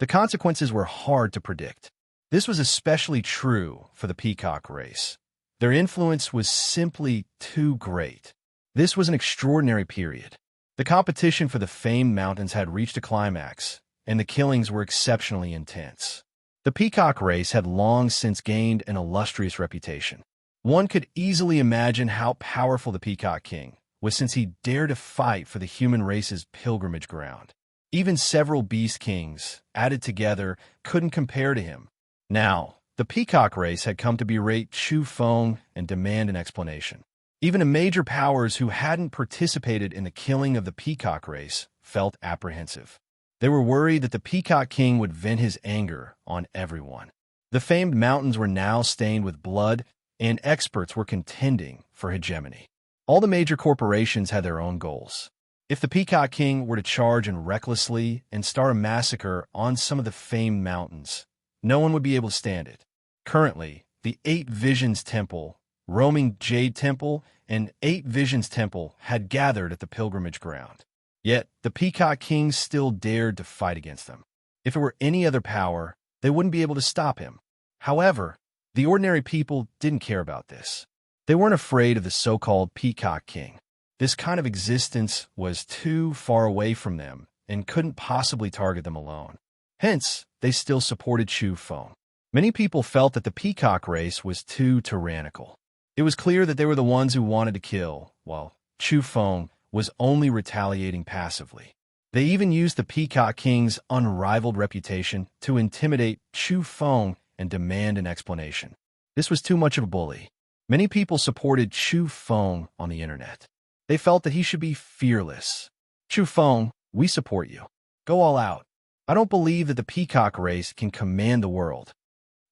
The consequences were hard to predict. This was especially true for the Peacock Race. Their influence was simply too great. This was an extraordinary period. The competition for the famed mountains had reached a climax, and the killings were exceptionally intense. The Peacock Race had long since gained an illustrious reputation. One could easily imagine how powerful the Peacock King was since he dared to fight for the human race's pilgrimage ground. Even several beast kings, added together, couldn't compare to him. Now, the Peacock Race had come to berate Chu Feng and demand an explanation. Even the major powers who hadn't participated in the killing of the Peacock Race felt apprehensive. They were worried that the Peacock King would vent his anger on everyone. The famed mountains were now stained with blood, and experts were contending for hegemony. All the major corporations had their own goals. If the Peacock King were to charge in recklessly and start a massacre on some of the famed mountains, no one would be able to stand it. Currently, the 8 Visions Temple roaming Jade Temple, and 8 Visions Temple had gathered at the pilgrimage ground. Yet, the Peacock King still dared to fight against them. If it were any other power, they wouldn't be able to stop him. However, the ordinary people didn't care about this. They weren't afraid of the so-called Peacock King. This kind of existence was too far away from them and couldn't possibly target them alone. Hence, they still supported Chu Feng. Many people felt that the Peacock race was too tyrannical. It was clear that they were the ones who wanted to kill, while Chu Feng was only retaliating passively. They even used the Peacock King's unrivaled reputation to intimidate Chu Feng and demand an explanation. This was too much of a bully. Many people supported Chu Feng on the internet. They felt that he should be fearless. Chu Feng, we support you. Go all out. I don't believe that the Peacock race can command the world.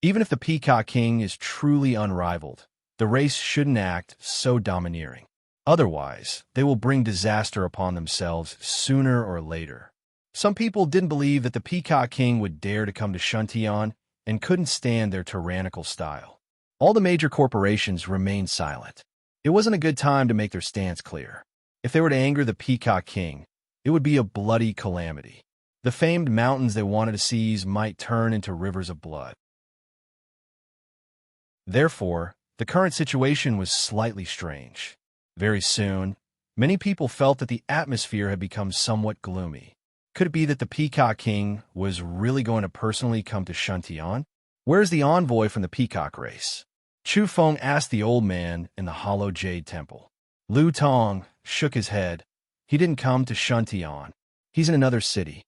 Even if the Peacock King is truly unrivaled, the race shouldn't act so domineering. Otherwise, they will bring disaster upon themselves sooner or later. Some people didn't believe that the Peacock King would dare to come to Shuntian and couldn't stand their tyrannical style. All the major corporations remained silent. It wasn't a good time to make their stance clear. If they were to anger the Peacock King, it would be a bloody calamity. The famed mountains they wanted to seize might turn into rivers of blood. Therefore, the current situation was slightly strange. Very soon, many people felt that the atmosphere had become somewhat gloomy. Could it be that the Peacock King was really going to personally come to Shuntian? Where's the envoy from the Peacock race? Chu Feng asked the old man in the hollow Jade Temple. Lu Tong shook his head. He didn't come to Shuntian. He's in another city.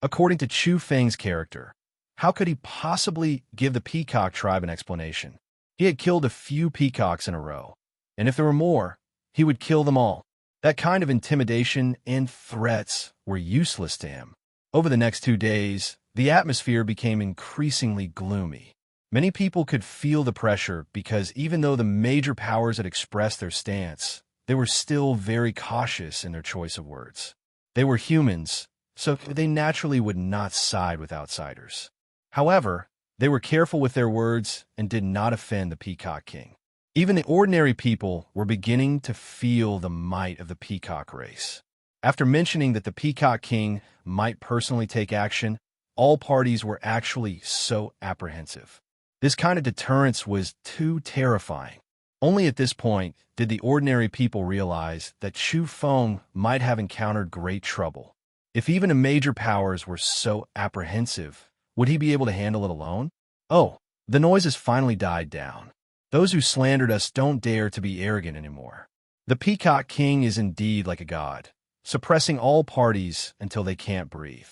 According to Chu Feng's character, how could he possibly give the Peacock tribe an explanation? He had killed a few peacocks in a row, and if there were more, he would kill them all. That kind of intimidation and threats were useless to him. Over the next 2 days, the atmosphere became increasingly gloomy. Many people could feel the pressure because even though the major powers had expressed their stance, they were still very cautious in their choice of words. They were humans, so they naturally would not side with outsiders. However, they were careful with their words and did not offend the Peacock King. Even the ordinary people were beginning to feel the might of the Peacock race. After mentioning that the Peacock King might personally take action, all parties were actually so apprehensive. This kind of deterrence was too terrifying. Only at this point did the ordinary people realize that Chu Feng might have encountered great trouble. If even the major powers were so apprehensive, would he be able to handle it alone? Oh, the noises finally died down. Those who slandered us don't dare to be arrogant anymore. The Peacock King is indeed like a god, suppressing all parties until they can't breathe.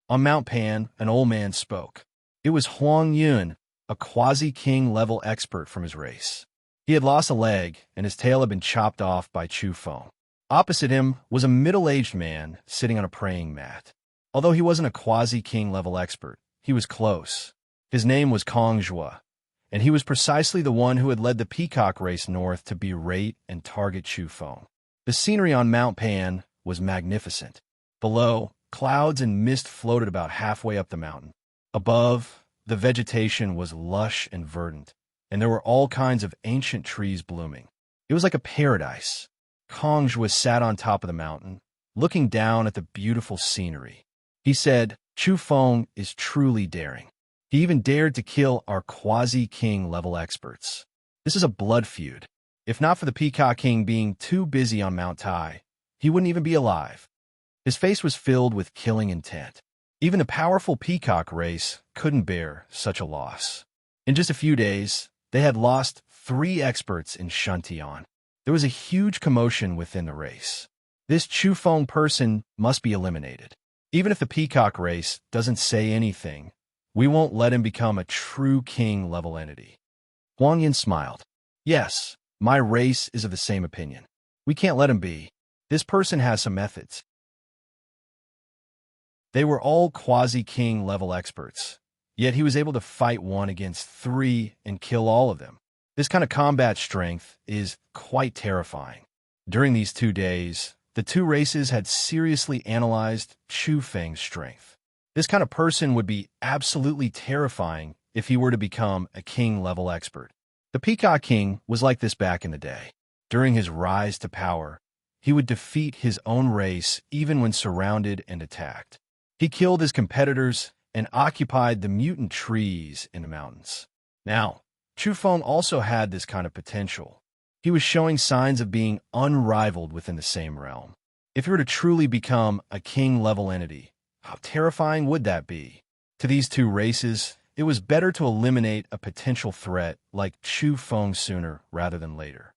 On Mount Pan, an old man spoke. It was Huang Yun, a quasi-king level expert from his race. He had lost a leg, and his tail had been chopped off by Chu Feng. Opposite him was a middle-aged man sitting on a praying mat. Although he wasn't a quasi-king level expert, he was close. His name was Kong Zhua, and he was precisely the one who had led the Peacock race north to berate and target Chu Feng. The scenery on Mount Pan was magnificent. Below, clouds and mist floated about halfway up the mountain. Above, the vegetation was lush and verdant, and there were all kinds of ancient trees blooming. It was like a paradise. Kong Zhua sat on top of the mountain, looking down at the beautiful scenery. He said, Chu Feng is truly daring. He even dared to kill our quasi-king level experts. This is a blood feud. If not for the Peacock King being too busy on Mount Tai, he wouldn't even be alive. His face was filled with killing intent. Even the powerful Peacock race couldn't bear such a loss. In just a few days, they had lost 3 experts in Shuntian. There was a huge commotion within the race. This Chu Feng person must be eliminated. Even if the Peacock race doesn't say anything, we won't let him become a true king-level entity. Huang Yin smiled. Yes, my race is of the same opinion. We can't let him be. This person has some methods. They were all quasi-king level experts, yet he was able to fight 1 against 3 and kill all of them. This kind of combat strength is quite terrifying. During these 2 days, the 2 races had seriously analyzed Chu Feng's strength. This kind of person would be absolutely terrifying if he were to become a king-level expert. The Peacock King was like this back in the day. During his rise to power, he would defeat his own race even when surrounded and attacked. He killed his competitors and occupied the mutant trees in the mountains. Now, Chufeng also had this kind of potential. He was showing signs of being unrivaled within the same realm. If he were to truly become a king-level entity, how terrifying would that be? To these two races, it was better to eliminate a potential threat like Chufeng sooner rather than later.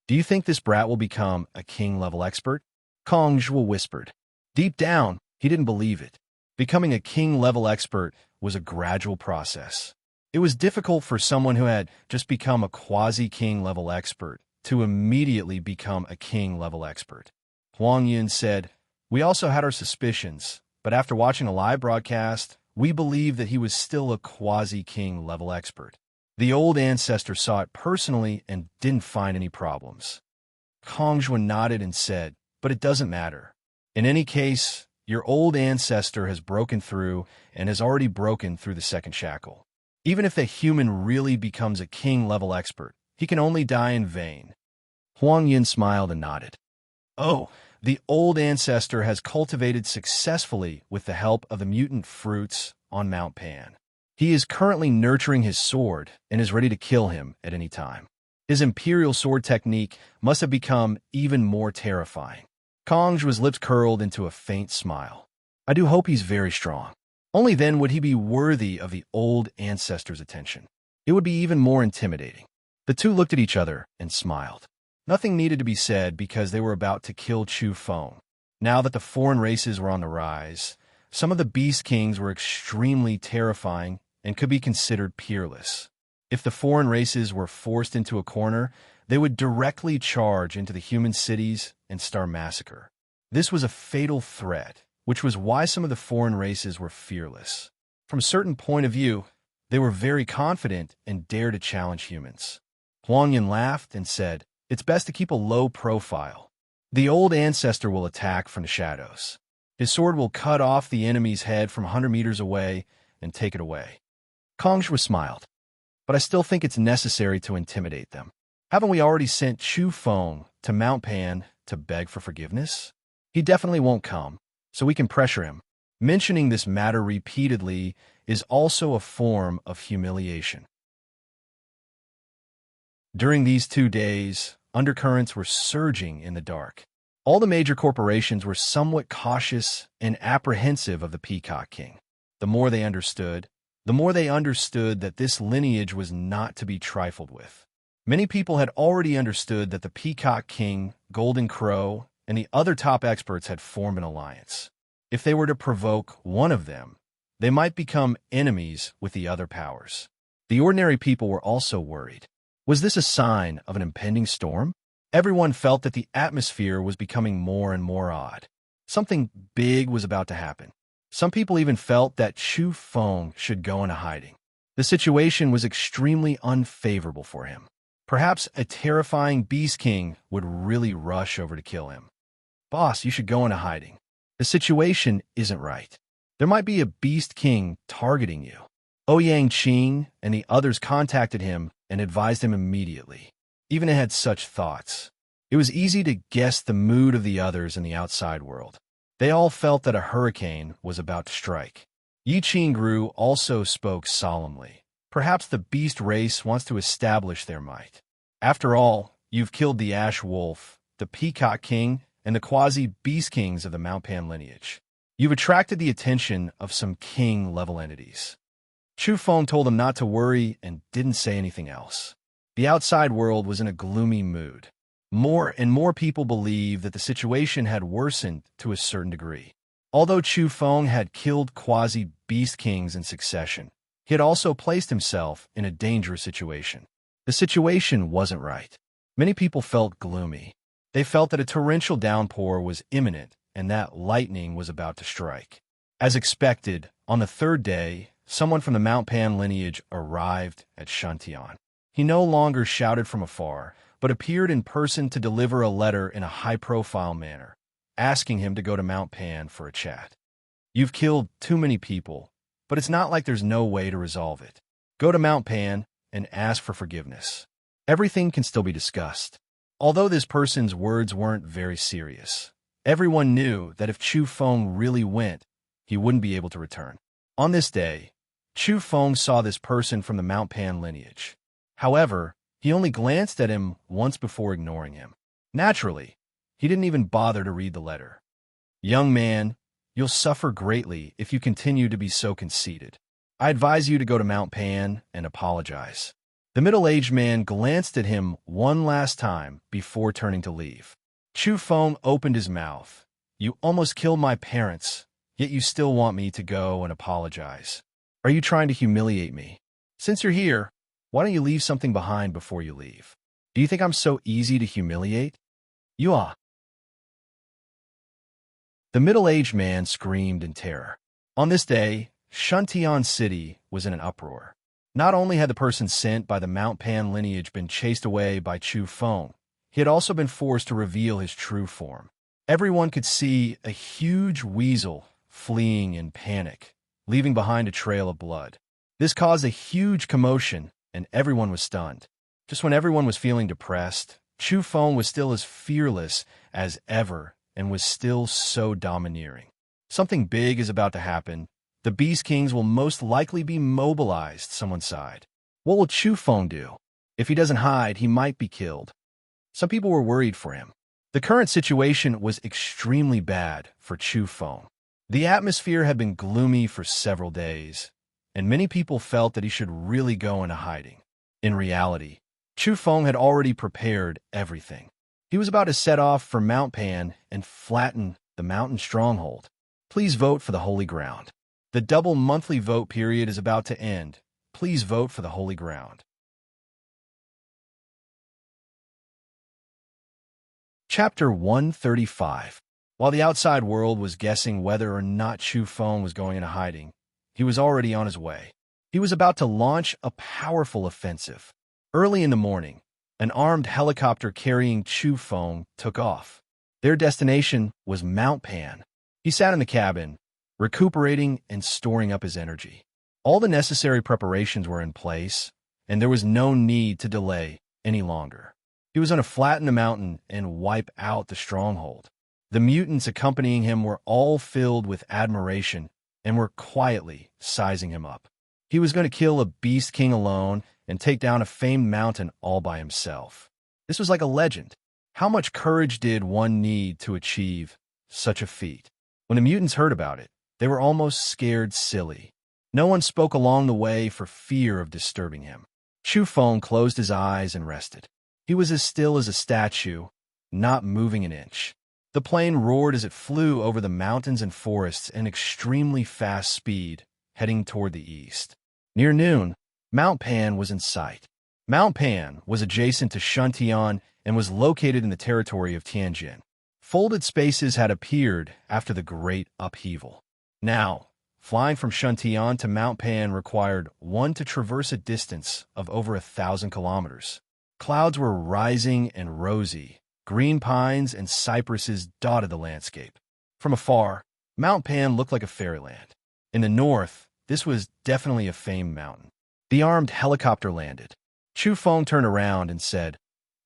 Do you think this brat will become a king-level expert? Kong Zhuo whispered. Deep down, he didn't believe it. Becoming a king-level expert was a gradual process. It was difficult for someone who had just become a quasi-king-level expert to immediately become a king-level expert. Huang Yun said, "We also had our suspicions, but after watching a live broadcast, we believed that he was still a quasi-king level expert. The old ancestor saw it personally and didn't find any problems." Kong Zhuo nodded and said, "But it doesn't matter. In any case, your old ancestor has broken through and has already broken through the second shackle. Even if the human really becomes a king-level expert, he can only die in vain." Huang Yin smiled and nodded. "Oh, the old ancestor has cultivated successfully with the help of the mutant fruits on Mount Pan. He is currently nurturing his sword and is ready to kill him at any time. His imperial sword technique must have become even more terrifying." Kong Zhuo's lips curled into a faint smile. "I do hope he's very strong. Only then would he be worthy of the old ancestor's attention. It would be even more intimidating." The two looked at each other and smiled. Nothing needed to be said because they were about to kill Chufeng. Now that the foreign races were on the rise, some of the Beast Kings were extremely terrifying and could be considered peerless. If the foreign races were forced into a corner, they would directly charge into the human cities and start massacre. This was a fatal threat, which was why some of the foreign races were fearless. From a certain point of view, they were very confident and dared to challenge humans. Huang Yin laughed and said, "It's best to keep a low profile. The old ancestor will attack from the shadows. His sword will cut off the enemy's head from 100 meters away and take it away." Kong Zhuo smiled. "But I still think it's necessary to intimidate them. Haven't we already sent Chufeng to Mount Pan to beg for forgiveness? He definitely won't come, so we can pressure him. Mentioning this matter repeatedly is also a form of humiliation." During these 2 days, undercurrents were surging in the dark. All the major corporations were somewhat cautious and apprehensive of the Peacock King. The more they understood that this lineage was not to be trifled with. Many people had already understood that the Peacock King, Golden Crow, and the other top experts had formed an alliance. If they were to provoke one of them, they might become enemies with the other powers. The ordinary people were also worried. Was this a sign of an impending storm? Everyone felt that the atmosphere was becoming more and more odd. Something big was about to happen. Some people even felt that Chufeng should go into hiding. The situation was extremely unfavorable for him. Perhaps a terrifying Beast King would really rush over to kill him. "Boss, you should go into hiding. The situation isn't right. There might be a Beast King targeting you." Ouyang Qing and the others contacted him and advised him immediately. Even had such thoughts. It was easy to guess the mood of the others in the outside world. They all felt that a hurricane was about to strike. Yi Qingru also spoke solemnly. Perhaps the beast race wants to establish their might. After all, you've killed the Ash Wolf, the Peacock King, and the quasi-beast kings of the Mount Pan lineage. You've attracted the attention of some king-level entities. Chufeng told them not to worry and didn't say anything else. The outside world was in a gloomy mood. More and more people believed that the situation had worsened to a certain degree. Although Chufeng had killed quasi-beast kings in succession, he had also placed himself in a dangerous situation. The situation wasn't right. Many people felt gloomy. They felt that a torrential downpour was imminent and that lightning was about to strike. As expected, on the third day, someone from the Mount Pan lineage arrived at Shantian. He no longer shouted from afar, but appeared in person to deliver a letter in a high-profile manner, asking him to go to Mount Pan for a chat. "You've killed too many people, but it's not like there's no way to resolve it. Go to Mount Pan and ask for forgiveness. everything can still be discussed. Although this person's words weren't very serious, everyone knew that if Chu Feng really went, he wouldn't be able to return. On this day, Chu Feng saw this person from the Mount Pan lineage. However, he only glanced at him once before ignoring him. Naturally, he didn't even bother to read the letter. Young man, you'll suffer greatly if you continue to be so conceited. I advise you to go to Mount Pan and apologize. The middle-aged man glanced at him one last time before turning to leave. Chu Feng opened his mouth. You almost killed my parents, yet you still want me to go and apologize. Are you trying to humiliate me? Since you're here, why don't you leave something behind before you leave? Do you think I'm so easy to humiliate? You are. The middle-aged man screamed in terror. On this day, Shuntian City was in an uproar. Not only had the person sent by the Mount Pan lineage been chased away by Chu Feng, he had also been forced to reveal his true form. Everyone could see a huge weasel fleeing in panic, leaving behind a trail of blood. This caused a huge commotion, and everyone was stunned. Just when everyone was feeling depressed, Chu Feng was still as fearless as ever and was still so domineering. Something big is about to happen. The Beast Kings will most likely be mobilized, someone sighed. What will Chu Feng do? If he doesn't hide, he might be killed. Some people were worried for him. The current situation was extremely bad for Chu Feng. The atmosphere had been gloomy for several days, and many people felt that he should really go into hiding. In reality, Chu Feng had already prepared everything. He was about to set off for Mount Pan and flatten the mountain stronghold. Please vote for the holy ground. The double monthly vote period is about to end. Please vote for the holy ground. Chapter 135. While the outside world was guessing whether or not Chu Feng was going into hiding, he was already on his way. He was about to launch a powerful offensive. Early in the morning, an armed helicopter carrying Chu Feng took off. Their destination was Mount Pan. He sat in the cabin, recuperating and storing up his energy. All the necessary preparations were in place, and there was no need to delay any longer. He was going to flatten the mountain and wipe out the stronghold. The mutants accompanying him were all filled with admiration and were quietly sizing him up. He was going to kill a Beast King alone and take down a famed mountain all by himself. This was like a legend. How much courage did one need to achieve such a feat? When the mutants heard about it, they were almost scared silly. No one spoke along the way for fear of disturbing him. Chu Feng closed his eyes and rested. He was as still as a statue, not moving an inch. The plane roared as it flew over the mountains and forests in extremely fast speed, heading toward the east. Near noon, Mount Pan was in sight. Mount Pan was adjacent to Shuntian and was located in the territory of Tianjin. Folded spaces had appeared after the great upheaval. Now, flying from Shuntian to Mount Pan required one to traverse a distance of over 1,000 kilometers. Clouds were rising and rosy. Green pines and cypresses dotted the landscape. From afar, Mount Pan looked like a fairyland. In the north, this was definitely a famed mountain. The armed helicopter landed. Chu Feng turned around and said,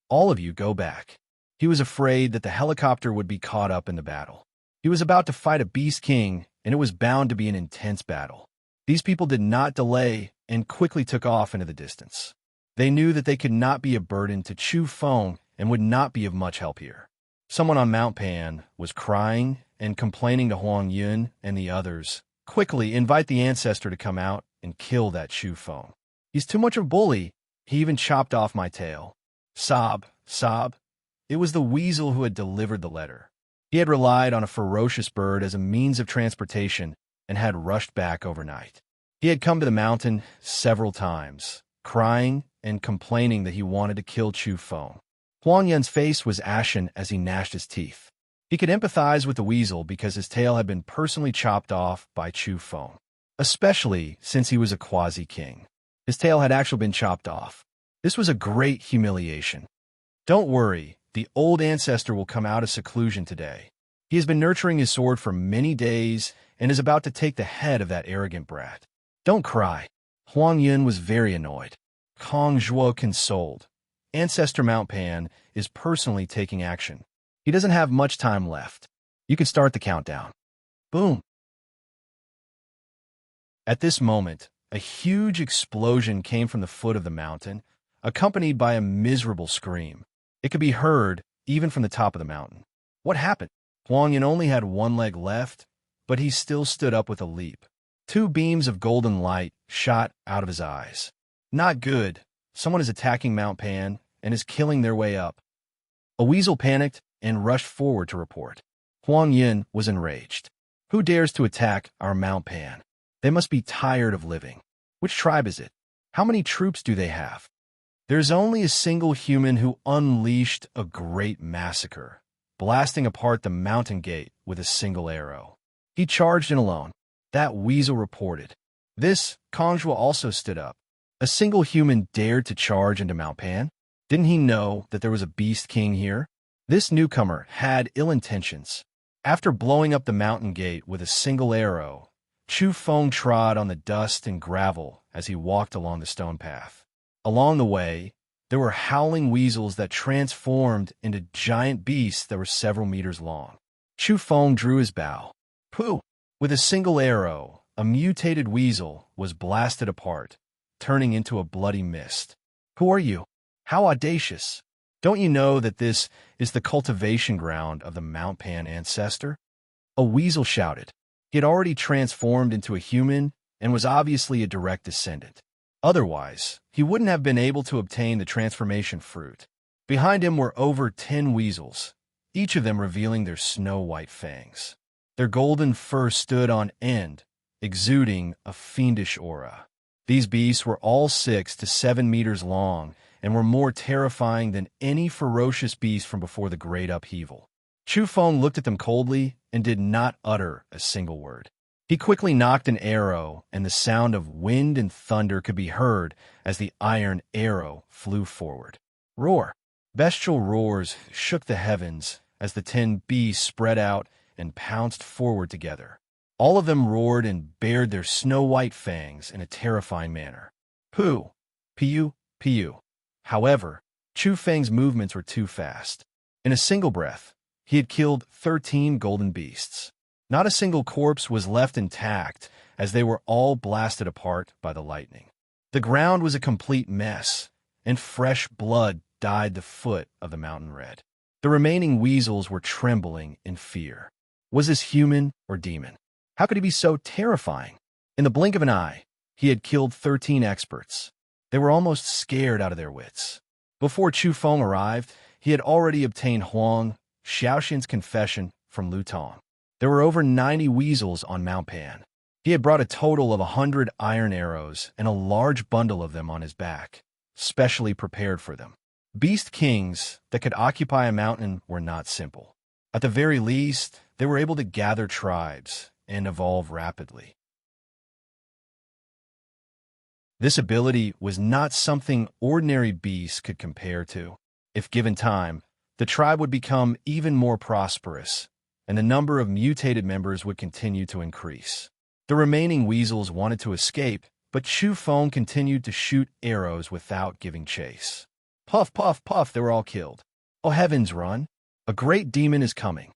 "All of you go back." He was afraid that the helicopter would be caught up in the battle. He was about to fight a Beast King, and it was bound to be an intense battle. These people did not delay and quickly took off into the distance. They knew that they could not be a burden to Chu Feng and would not be of much help here. Someone on Mount Pan was crying and complaining to Huang Yun and the others. Quickly invite the ancestor to come out and kill that Chu Feng. He's too much of a bully. He even chopped off my tail. Sob, sob. It was the weasel who had delivered the letter. He had relied on a ferocious bird as a means of transportation and had rushed back overnight. He had come to the mountain several times, crying and complaining that he wanted to kill Chu Feng. Huang Yun's face was ashen as he gnashed his teeth. He could empathize with the weasel because his tail had been personally chopped off by Chu Feng, especially since he was a quasi-king. His tail had actually been chopped off. This was a great humiliation. Don't worry, the old ancestor will come out of seclusion today. He has been nurturing his sword for many days and is about to take the head of that arrogant brat. Don't cry. Huang Yun was very annoyed. Kong Zhuo consoled. Ancestor Mount Pan is personally taking action. He doesn't have much time left. You can start the countdown. Boom. At this moment, a huge explosion came from the foot of the mountain, accompanied by a miserable scream. It could be heard even from the top of the mountain. What happened? Huang Yin only had one leg left, but he still stood up with a leap. Two beams of golden light shot out of his eyes. Not good. Someone is attacking Mount Pan and is killing their way up. A weasel panicked and rushed forward to report. Huang Yin was enraged. Who dares to attack our Mount Pan? They must be tired of living. Which tribe is it? How many troops do they have? There's only a single human who unleashed a great massacre, blasting apart the mountain gate with a single arrow. He charged in alone. That weasel reported. This Conjua also stood up. A single human dared to charge into Mount Pan? Didn't he know that there was a beast king here? This newcomer had ill intentions. After blowing up the mountain gate with a single arrow, Chu Feng trod on the dust and gravel as he walked along the stone path. Along the way, there were howling weasels that transformed into giant beasts that were several meters long. Chu Feng drew his bow. Pooh! With a single arrow, a mutated weasel was blasted apart, turning into a bloody mist. Who are you? How audacious! Don't you know that this is the cultivation ground of the Mount Pan ancestor? A weasel shouted. He had already transformed into a human and was obviously a direct descendant. Otherwise, he wouldn't have been able to obtain the transformation fruit. Behind him were over 10 weasels, each of them revealing their snow-white fangs. Their golden fur stood on end, exuding a fiendish aura. These beasts were all 6 to 7 meters long and were more terrifying than any ferocious beast from before the great upheaval. Chu Feng looked at them coldly and did not utter a single word. He quickly knocked an arrow, and the sound of wind and thunder could be heard as the iron arrow flew forward. Roar! Bestial roars shook the heavens as the 10 beasts spread out and pounced forward together. All of them roared and bared their snow-white fangs in a terrifying manner. Pooh! Piu! Piu! However, Chu Feng's movements were too fast. In a single breath, he had killed 13 golden beasts. Not a single corpse was left intact, as they were all blasted apart by the lightning. The ground was a complete mess, and fresh blood dyed the foot of the mountain red. The remaining weasels were trembling in fear. Was this human or demon? How could he be so terrifying? In the blink of an eye, he had killed 13 experts. They were almost scared out of their wits. Before Chu Feng arrived, he had already obtained Huang Xiaoxin's confession from Lu Tong. There were over 90 weasels on Mount Pan. He had brought a total of 100 iron arrows and a large bundle of them on his back, specially prepared for them. Beast kings that could occupy a mountain were not simple. At the very least, they were able to gather tribes and evolve rapidly. This ability was not something ordinary beasts could compare to. If given time, the tribe would become even more prosperous, and the number of mutated members would continue to increase. The remaining weasels wanted to escape, but Chu Feng continued to shoot arrows without giving chase. Puff, puff, puff, they were all killed. Oh heavens, run! A great demon is coming.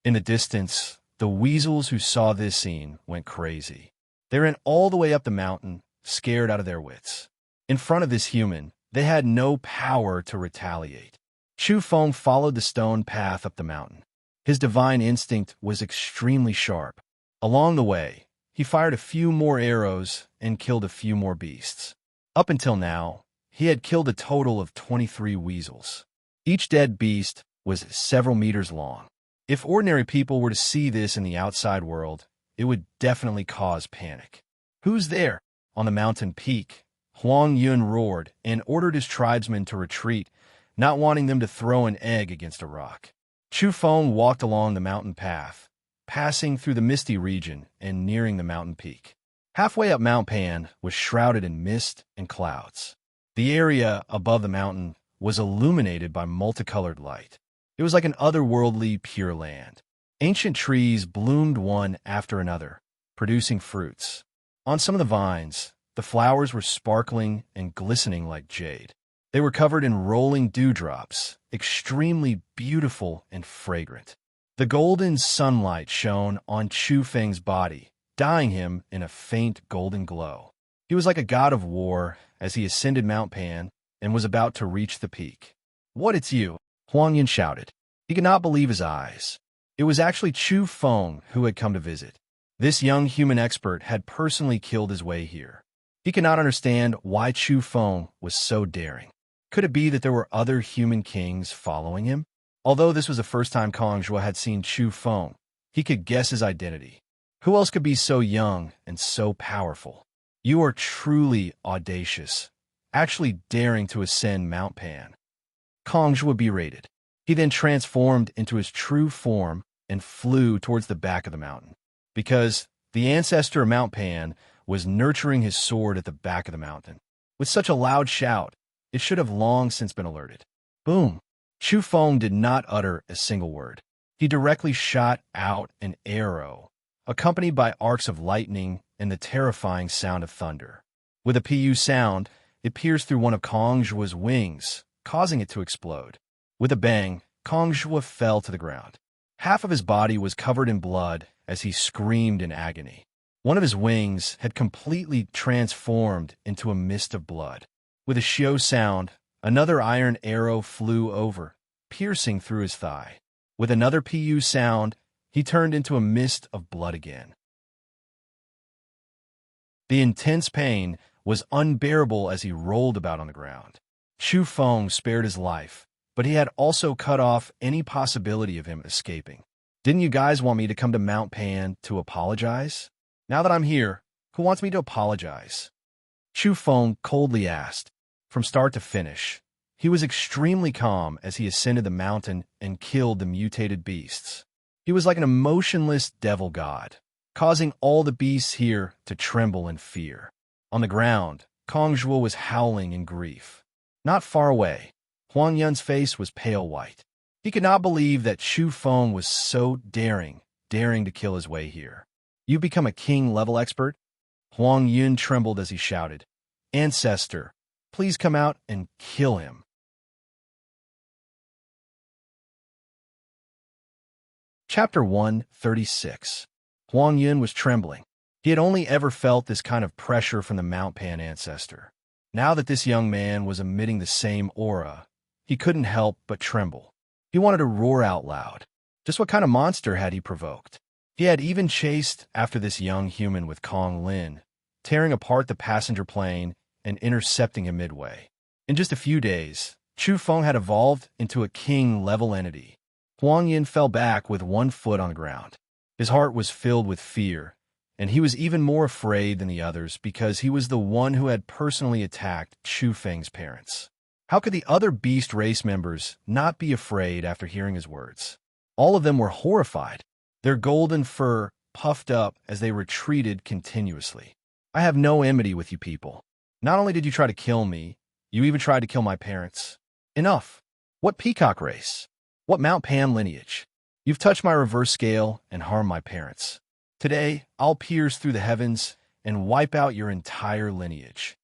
In the distance, the weasels who saw this scene went crazy. They ran all the way up the mountain, scared out of their wits. In front of this human, they had no power to retaliate. Chu Feng followed the stone path up the mountain. His divine instinct was extremely sharp. Along the way, he fired a few more arrows and killed a few more beasts. Up until now, he had killed a total of 23 weasels. Each dead beast was several meters long. If ordinary people were to see this in the outside world, it would definitely cause panic. Who's there? On the mountain peak, Huang Yun roared and ordered his tribesmen to retreat, not wanting them to throw an egg against a rock. Chu Feng walked along the mountain path, passing through the misty region and nearing the mountain peak. Halfway up Mount Pan was shrouded in mist and clouds. The area above the mountain was illuminated by multicolored light. It was like an otherworldly pure land. Ancient trees bloomed one after another, producing fruits. On some of the vines, the flowers were sparkling and glistening like jade. They were covered in rolling dewdrops, extremely beautiful and fragrant. The golden sunlight shone on Chu Feng's body, dyeing him in a faint golden glow. He was like a god of war as he ascended Mount Pan and was about to reach the peak. "What, it's you?" Huang Yin shouted. He could not believe his eyes. It was actually Chu Feng who had come to visit. This young human expert had personally killed his way here. He could not understand why Chu Feng was so daring. Could it be that there were other human kings following him? Although this was the first time Kong Zhuo had seen Chu Feng, he could guess his identity. Who else could be so young and so powerful? "You are truly audacious, actually daring to ascend Mount Pan." Kong Zhuo berated. He then transformed into his true form and flew towards the back of the mountain. Because the ancestor of Mount Pan was nurturing his sword at the back of the mountain. With such a loud shout, it should have long since been alerted. Boom! Chu Feng did not utter a single word. He directly shot out an arrow, accompanied by arcs of lightning and the terrifying sound of thunder. With a pu sound, it pierced through one of Kong Zhuo's wings, causing it to explode. With a bang, Kong Zhuo fell to the ground. Half of his body was covered in blood as he screamed in agony. One of his wings had completely transformed into a mist of blood. With a xiao sound, another iron arrow flew over, piercing through his thigh. With another pu sound, he turned into a mist of blood again. The intense pain was unbearable as he rolled about on the ground. Chu Feng spared his life, but he had also cut off any possibility of him escaping. "Didn't you guys want me to come to Mount Pan to apologize? Now that I'm here, who wants me to apologize?" Chu Feng coldly asked. From start to finish, he was extremely calm as he ascended the mountain and killed the mutated beasts. He was like an emotionless devil god, causing all the beasts here to tremble in fear. On the ground, Kong Zhuo was howling in grief. Not far away, Huang Yun's face was pale white. He could not believe that Chu Feng was so daring to kill his way here. "You've become a king-level expert?" Huang Yun trembled as he shouted, "Ancestor, please come out and kill him." Chapter 136. Huang Yun was trembling. He had only ever felt this kind of pressure from the Mount Pan ancestor. Now that this young man was emitting the same aura, he couldn't help but tremble. He wanted to roar out loud. Just what kind of monster had he provoked? He had even chased after this young human with Kong Lin, tearing apart the passenger plane and intercepting him midway. In just a few days, Chu Feng had evolved into a king-level entity. Huang Yin fell back with one foot on the ground. His heart was filled with fear, and he was even more afraid than the others because he was the one who had personally attacked Chu Feng's parents. How could the other beast race members not be afraid after hearing his words? All of them were horrified, their golden fur puffed up as they retreated continuously. "I have no enmity with you people. Not only did you try to kill me, you even tried to kill my parents. Enough. What peacock race? What Mount Pan lineage? You've touched my reverse scale and harmed my parents. Today, I'll pierce through the heavens and wipe out your entire lineage."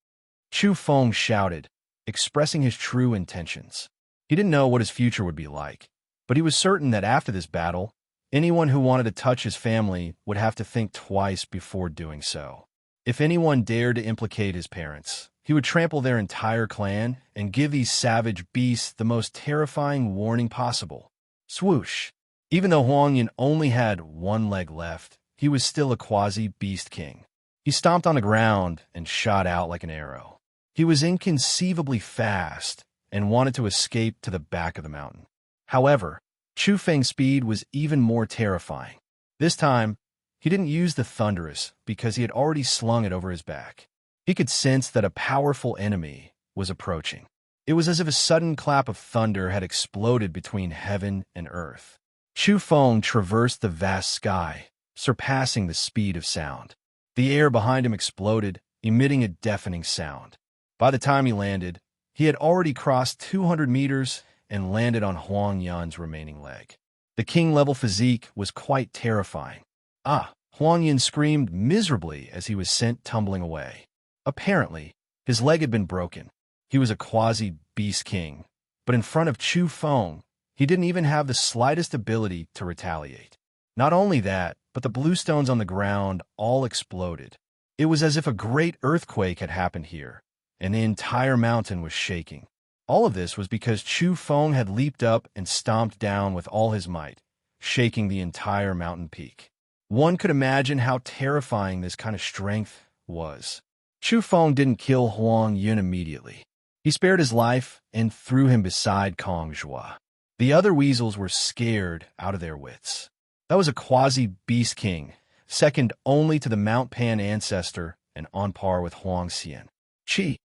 Chu Feng shouted, expressing his true intentions. He didn't know what his future would be like, but he was certain that after this battle, anyone who wanted to touch his family would have to think twice before doing so. If anyone dared to implicate his parents, he would trample their entire clan and give these savage beasts the most terrifying warning possible. Swoosh! Even though Huang Yin only had one leg left, he was still a quasi-beast king. He stomped on the ground and shot out like an arrow. He was inconceivably fast and wanted to escape to the back of the mountain. However, Chu Feng's speed was even more terrifying. This time, he didn't use the thunderous because he had already slung it over his back. He could sense that a powerful enemy was approaching. It was as if a sudden clap of thunder had exploded between heaven and earth. Chu Feng traversed the vast sky, surpassing the speed of sound. The air behind him exploded, emitting a deafening sound. By the time he landed, he had already crossed 200 meters and landed on Huang Yun's remaining leg. The king-level physique was quite terrifying. "Ah!" Huang Yun screamed miserably as he was sent tumbling away. Apparently, his leg had been broken. He was a quasi-beast king, but in front of Chu Feng, he didn't even have the slightest ability to retaliate. Not only that, but the bluestones on the ground all exploded. It was as if a great earthquake had happened here, and the entire mountain was shaking. All of this was because Chu Feng had leaped up and stomped down with all his might, shaking the entire mountain peak. One could imagine how terrifying this kind of strength was. Chu Feng didn't kill Huang Yun immediately. He spared his life and threw him beside Kong Zhua. The other weasels were scared out of their wits. That was a quasi-beast king, second only to the Mount Pan ancestor and on par with Huang Xian. Qi.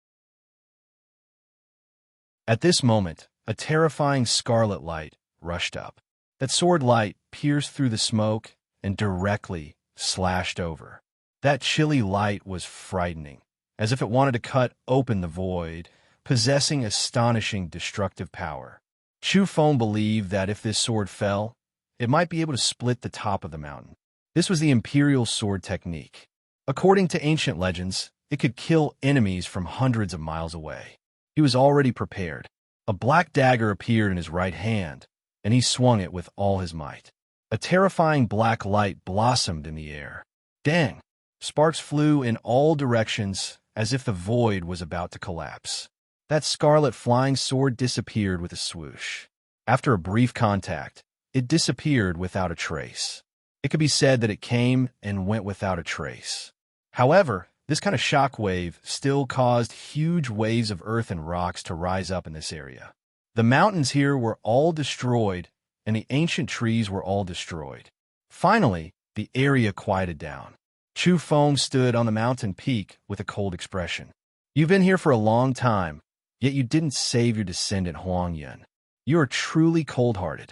At this moment, a terrifying scarlet light rushed up. That sword light pierced through the smoke and directly slashed over. That chilly light was frightening, as if it wanted to cut open the void, possessing astonishing destructive power. Chu Feng believed that if this sword fell, it might be able to split the top of the mountain. This was the imperial sword technique. According to ancient legends, it could kill enemies from hundreds of miles away. He was already prepared. A black dagger appeared in his right hand, and he swung it with all his might. A terrifying black light blossomed in the air. Dang! Sparks flew in all directions as if the void was about to collapse. That scarlet flying sword disappeared with a swoosh. After a brief contact, it disappeared without a trace. It could be said that it came and went without a trace. However, this kind of shockwave still caused huge waves of earth and rocks to rise up in this area. The mountains here were all destroyed, and the ancient trees were all destroyed. Finally, the area quieted down. Chu Feng stood on the mountain peak with a cold expression. You've been here for a long time, yet you didn't save your descendant Huang Yun. You are truly cold-hearted.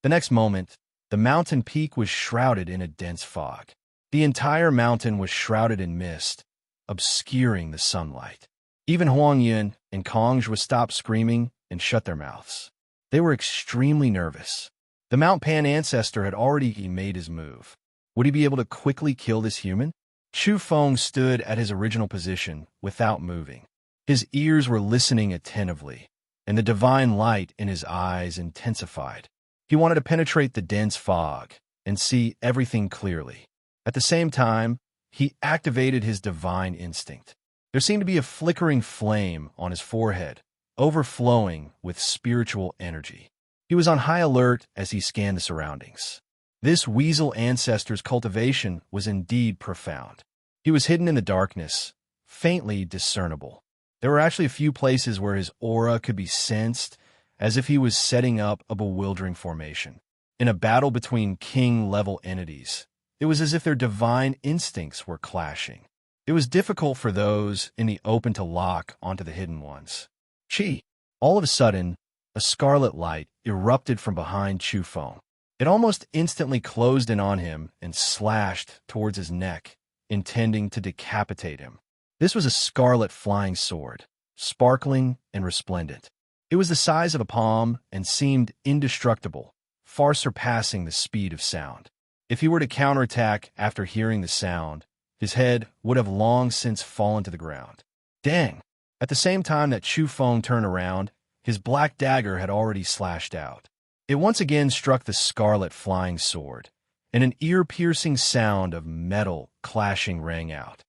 The next moment, the mountain peak was shrouded in a dense fog. The entire mountain was shrouded in mist, obscuring the sunlight. Even Huang Yun and Kong Zhua stopped screaming and shut their mouths. They were extremely nervous. The Mount Pan ancestor had already made his move. Would he be able to quickly kill this human? Chu Feng stood at his original position without moving. His ears were listening attentively, and the divine light in his eyes intensified. He wanted to penetrate the dense fog and see everything clearly. At the same time, he activated his divine instinct. There seemed to be a flickering flame on his forehead, overflowing with spiritual energy. He was on high alert as he scanned the surroundings. This weasel ancestor's cultivation was indeed profound. He was hidden in the darkness, faintly discernible. There were actually a few places where his aura could be sensed, as if he was setting up a bewildering formation. In a battle between king-level entities, it was as if their divine instincts were clashing. It was difficult for those in the open to lock onto the hidden ones. Qi! All of a sudden, a scarlet light erupted from behind Chu Feng. It almost instantly closed in on him and slashed towards his neck, intending to decapitate him. This was a scarlet flying sword, sparkling and resplendent. It was the size of a palm and seemed indestructible, far surpassing the speed of sound. If he were to counterattack after hearing the sound, his head would have long since fallen to the ground. Dang! At the same time that Chu Feng turned around, his black dagger had already slashed out. It once again struck the scarlet flying sword, and an ear-piercing sound of metal clashing rang out.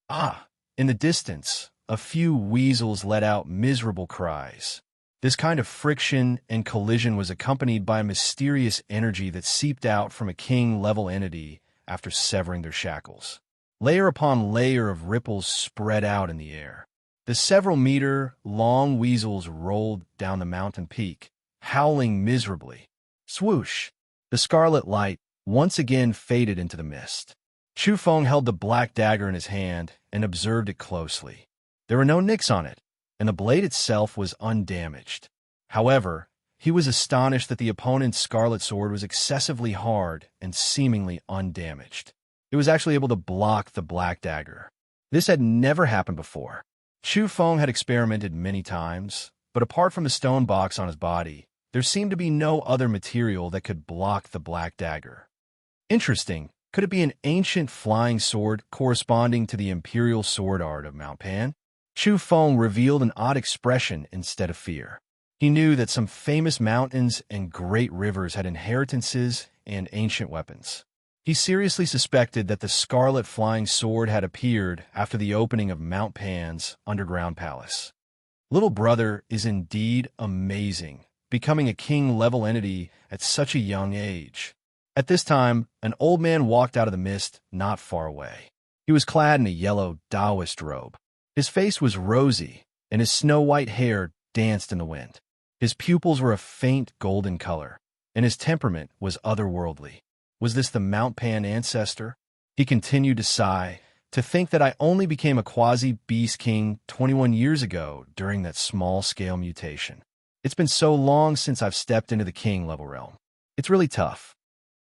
Ah! In the distance, a few weasels let out miserable cries. This kind of friction and collision was accompanied by a mysterious energy that seeped out from a king-level entity after severing their shackles. Layer upon layer of ripples spread out in the air. The several-meter-long weasels rolled down the mountain peak, howling miserably. Swoosh! The scarlet light once again faded into the mist. Chu Feng held the black dagger in his hand and observed it closely. There were no nicks on it, and the blade itself was undamaged. However, he was astonished that the opponent's scarlet sword was excessively hard and seemingly undamaged. It was actually able to block the black dagger. This had never happened before. Chu Feng had experimented many times, but apart from the stone box on his body, there seemed to be no other material that could block the black dagger. Interesting, Could it be an ancient flying sword corresponding to the imperial sword art of Mount Pan? Chu Feng revealed an odd expression instead of fear. He knew that some famous mountains and great rivers had inheritances and ancient weapons. He seriously suspected that the scarlet flying sword had appeared after the opening of Mount Pan's underground palace. Little brother is indeed amazing, becoming a king-level entity at such a young age. At this time, an old man walked out of the mist not far away. He was clad in a yellow Taoist robe. His face was rosy, and his snow-white hair danced in the wind. His pupils were a faint golden color, and his temperament was otherworldly. Was this the Mount Pan ancestor? He continued to sigh, to think that I only became a quasi-beast king 21 years ago during that small-scale mutation. It's been so long since I've stepped into the king-level realm. It's really tough.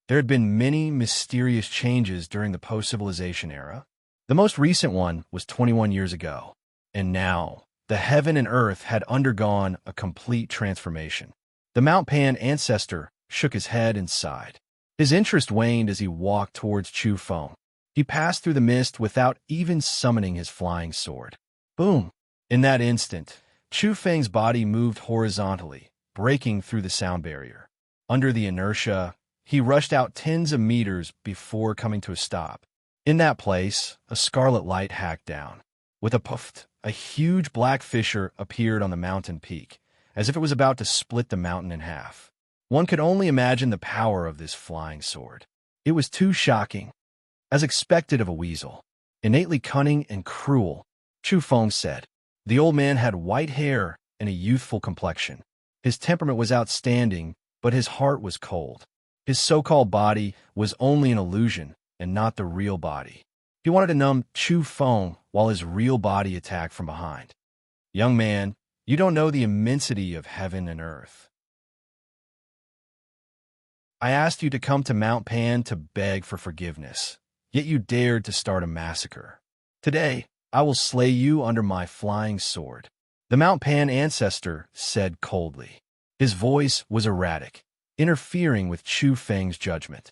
There had been many mysterious changes during the post-civilization era. The most recent one was 21 years ago, and now the heaven and earth had undergone a complete transformation. The Mount Pan ancestor shook his head and sighed. His interest waned as he walked towards Chu Feng. He passed through the mist without even summoning his flying sword. Boom! In that instant, Chu Feng's body moved horizontally, breaking through the sound barrier. Under the inertia, he rushed out tens of meters before coming to a stop. In that place, a scarlet light hacked down. With a puff, a huge black fissure appeared on the mountain peak, as if it was about to split the mountain in half. One could only imagine the power of this flying sword. It was too shocking. As expected of a weasel, innately cunning and cruel, Chu Feng said. The old man had white hair and a youthful complexion. His temperament was outstanding, but his heart was cold. His so-called body was only an illusion and not the real body. He wanted to numb Chu Feng while his real body attacked from behind. Young man, you don't know the immensity of heaven and earth. I asked you to come to Mount Pan to beg for forgiveness, yet you dared to start a massacre. Today, I will slay you under my flying sword. The Mount Pan ancestor said coldly. His voice was erratic, interfering with Chu Feng's judgment.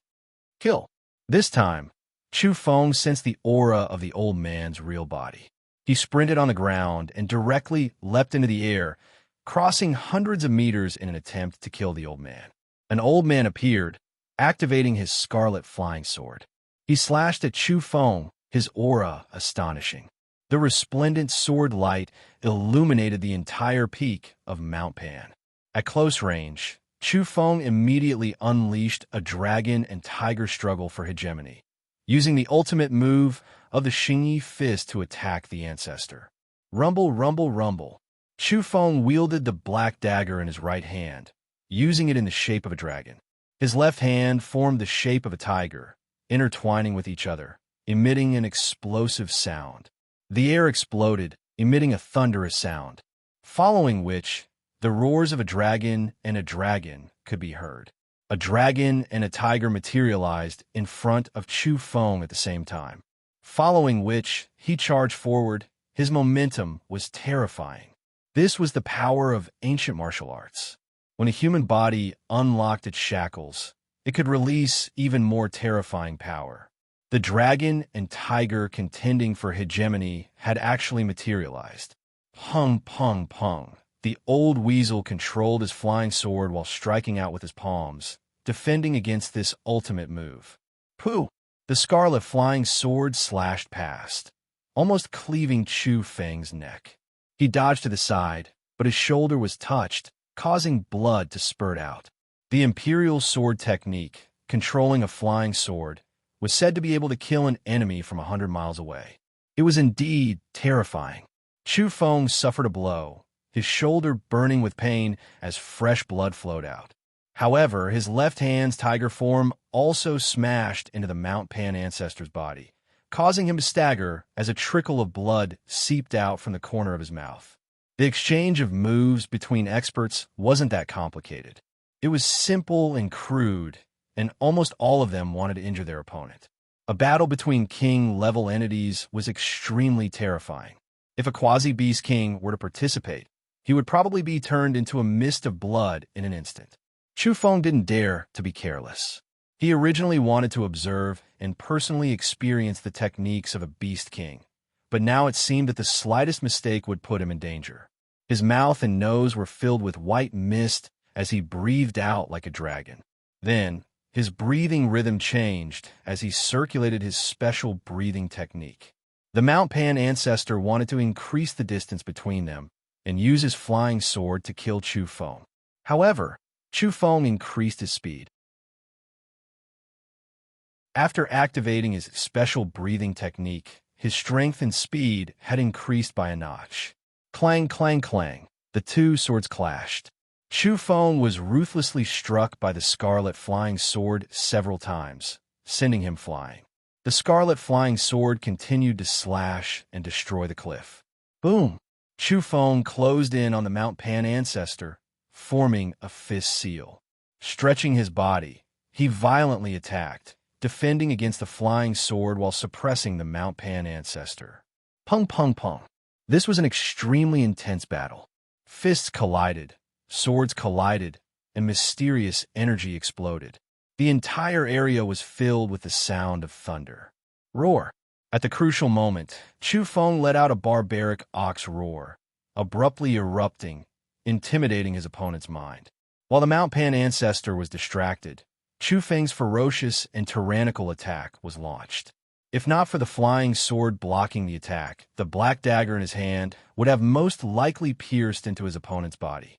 Kill. This time, Chu Feng sensed the aura of the old man's real body. He sprinted on the ground and directly leapt into the air, crossing hundreds of meters in an attempt to kill the old man. An old man appeared, activating his scarlet flying sword. He slashed at Chu Feng, his aura astonishing. The resplendent sword light illuminated the entire peak of Mount Pan. At close range, Chu Feng immediately unleashed a dragon and tiger struggle for hegemony, using the ultimate move of the Xingyi fist to attack the ancestor. Rumble, rumble, rumble. Chu Feng wielded the black dagger in his right hand, using it in the shape of a dragon. His left hand formed the shape of a tiger, intertwining with each other, emitting an explosive sound. The air exploded, emitting a thunderous sound, following which the roars of a dragon and a dragon could be heard. A dragon and a tiger materialized in front of Chu Feng at the same time, following which he charged forward. His momentum was terrifying. This was the power of ancient martial arts. When a human body unlocked its shackles, it could release even more terrifying power. The dragon and tiger contending for hegemony had actually materialized. Pung, pung, pung. The old weasel controlled his flying sword while striking out with his palms, defending against this ultimate move. Pooh! The scarlet flying sword slashed past, almost cleaving Chu Feng's neck. He dodged to the side, but his shoulder was touched, causing blood to spurt out. The imperial sword technique, controlling a flying sword, was said to be able to kill an enemy from 100 miles away. It was indeed terrifying. Chu Feng suffered a blow, his shoulder burning with pain as fresh blood flowed out. However, his left hand's tiger form also smashed into the Mount Pan ancestor's body, causing him to stagger as a trickle of blood seeped out from the corner of his mouth. The exchange of moves between experts wasn't that complicated. It was simple and crude, and almost all of them wanted to injure their opponent. A battle between king-level entities was extremely terrifying. If a quasi-beast king were to participate, he would probably be turned into a mist of blood in an instant. Chu Feng didn't dare to be careless. He originally wanted to observe and personally experienced the techniques of a beast king, but now it seemed that the slightest mistake would put him in danger. His mouth and nose were filled with white mist as he breathed out like a dragon. Then, his breathing rhythm changed as he circulated his special breathing technique. The Mount Pan ancestor wanted to increase the distance between them and use his flying sword to kill Chu Feng. However, Chu Feng increased his speed. After activating his special breathing technique, his strength and speed had increased by a notch. Clang, clang, clang. The two swords clashed. Chu Feng was ruthlessly struck by the scarlet flying sword several times, sending him flying. The scarlet flying sword continued to slash and destroy the cliff. Boom! Chu Feng closed in on the Mount Pan ancestor, forming a fist seal. Stretching his body, he violently attacked, defending against the flying sword while suppressing the Mount Pan ancestor. Pung, pung, pung. This was an extremely intense battle. Fists collided, swords collided, and mysterious energy exploded. The entire area was filled with the sound of thunder. Roar! At the crucial moment, Chu Feng let out a barbaric ox roar, abruptly erupting, intimidating his opponent's mind. While the Mount Pan ancestor was distracted, Chu Feng's ferocious and tyrannical attack was launched. If not for the flying sword blocking the attack, the black dagger in his hand would have most likely pierced into his opponent's body.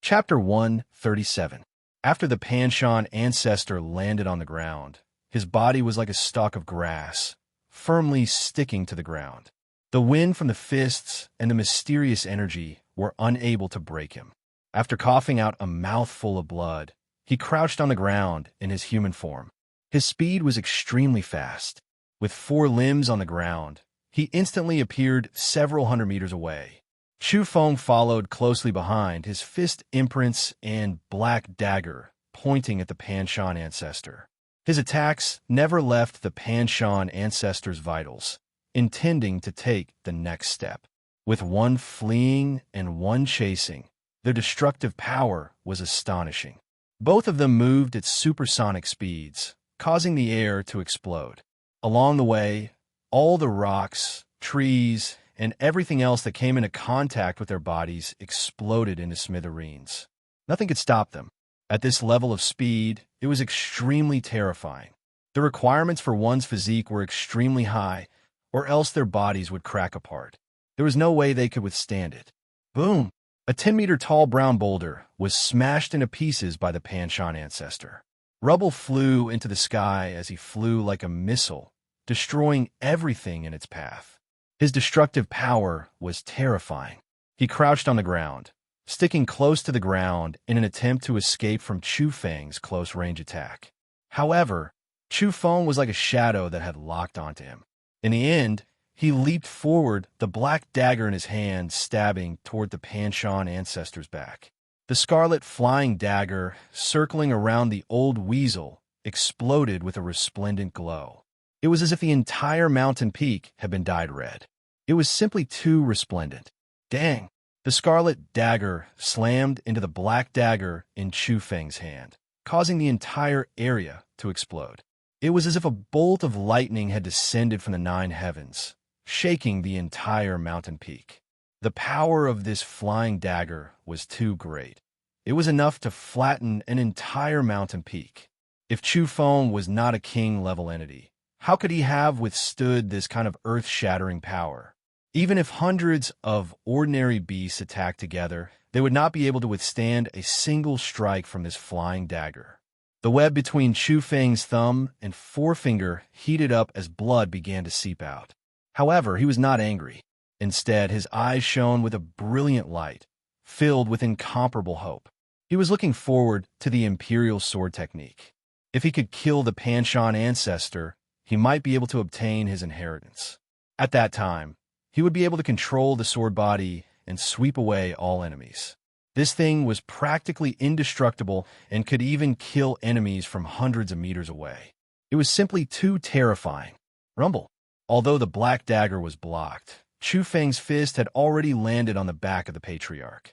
Chapter 137. After the Panshan ancestor landed on the ground, his body was like a stalk of grass, firmly sticking to the ground. The wind from the fists and the mysterious energy were unable to break him. After coughing out a mouthful of blood, he crouched on the ground in his human form. His speed was extremely fast. With 4 limbs on the ground, he instantly appeared several hundred meters away. Chu Feng followed closely behind, his fist imprints and black dagger pointing at the Panshan ancestor. His attacks never left the Panshan ancestor's vitals, intending to take the next step. With one fleeing and one chasing, their destructive power was astonishing. Both of them moved at supersonic speeds, causing the air to explode. Along the way, all the rocks, trees, and everything else that came into contact with their bodies exploded into smithereens. Nothing could stop them. At this level of speed, it was extremely terrifying. The requirements for one's physique were extremely high, or else their bodies would crack apart. There was no way they could withstand it. Boom! A 10-meter-tall brown boulder was smashed into pieces by the Panshan ancestor. Rubble flew into the sky as he flew like a missile, destroying everything in its path. His destructive power was terrifying. He crouched on the ground, sticking close to the ground in an attempt to escape from Chu Feng's close-range attack. However, Chu Feng was like a shadow that had locked onto him. In the end, he leaped forward, the black dagger in his hand stabbing toward the Panshan ancestor's back. The scarlet flying dagger, circling around the old weasel, exploded with a resplendent glow. It was as if the entire mountain peak had been dyed red. It was simply too resplendent. Dang! The scarlet dagger slammed into the black dagger in Chu Feng's hand, causing the entire area to explode. It was as if a bolt of lightning had descended from the 9 heavens, shaking the entire mountain peak. The power of this flying dagger was too great. It was enough to flatten an entire mountain peak. If Chu Feng was not a king-level entity, how could he have withstood this kind of earth-shattering power? Even if hundreds of ordinary beasts attacked together, they would not be able to withstand a single strike from this flying dagger. The web between Chu Feng's thumb and forefinger heated up as blood began to seep out. However, he was not angry. Instead, his eyes shone with a brilliant light, filled with incomparable hope. He was looking forward to the imperial sword technique. If he could kill the Panshan ancestor, he might be able to obtain his inheritance. At that time, he would be able to control the sword body and sweep away all enemies. This thing was practically indestructible and could even kill enemies from hundreds of meters away. It was simply too terrifying. Rumble. Although the black dagger was blocked, Chu Feng's fist had already landed on the back of the patriarch.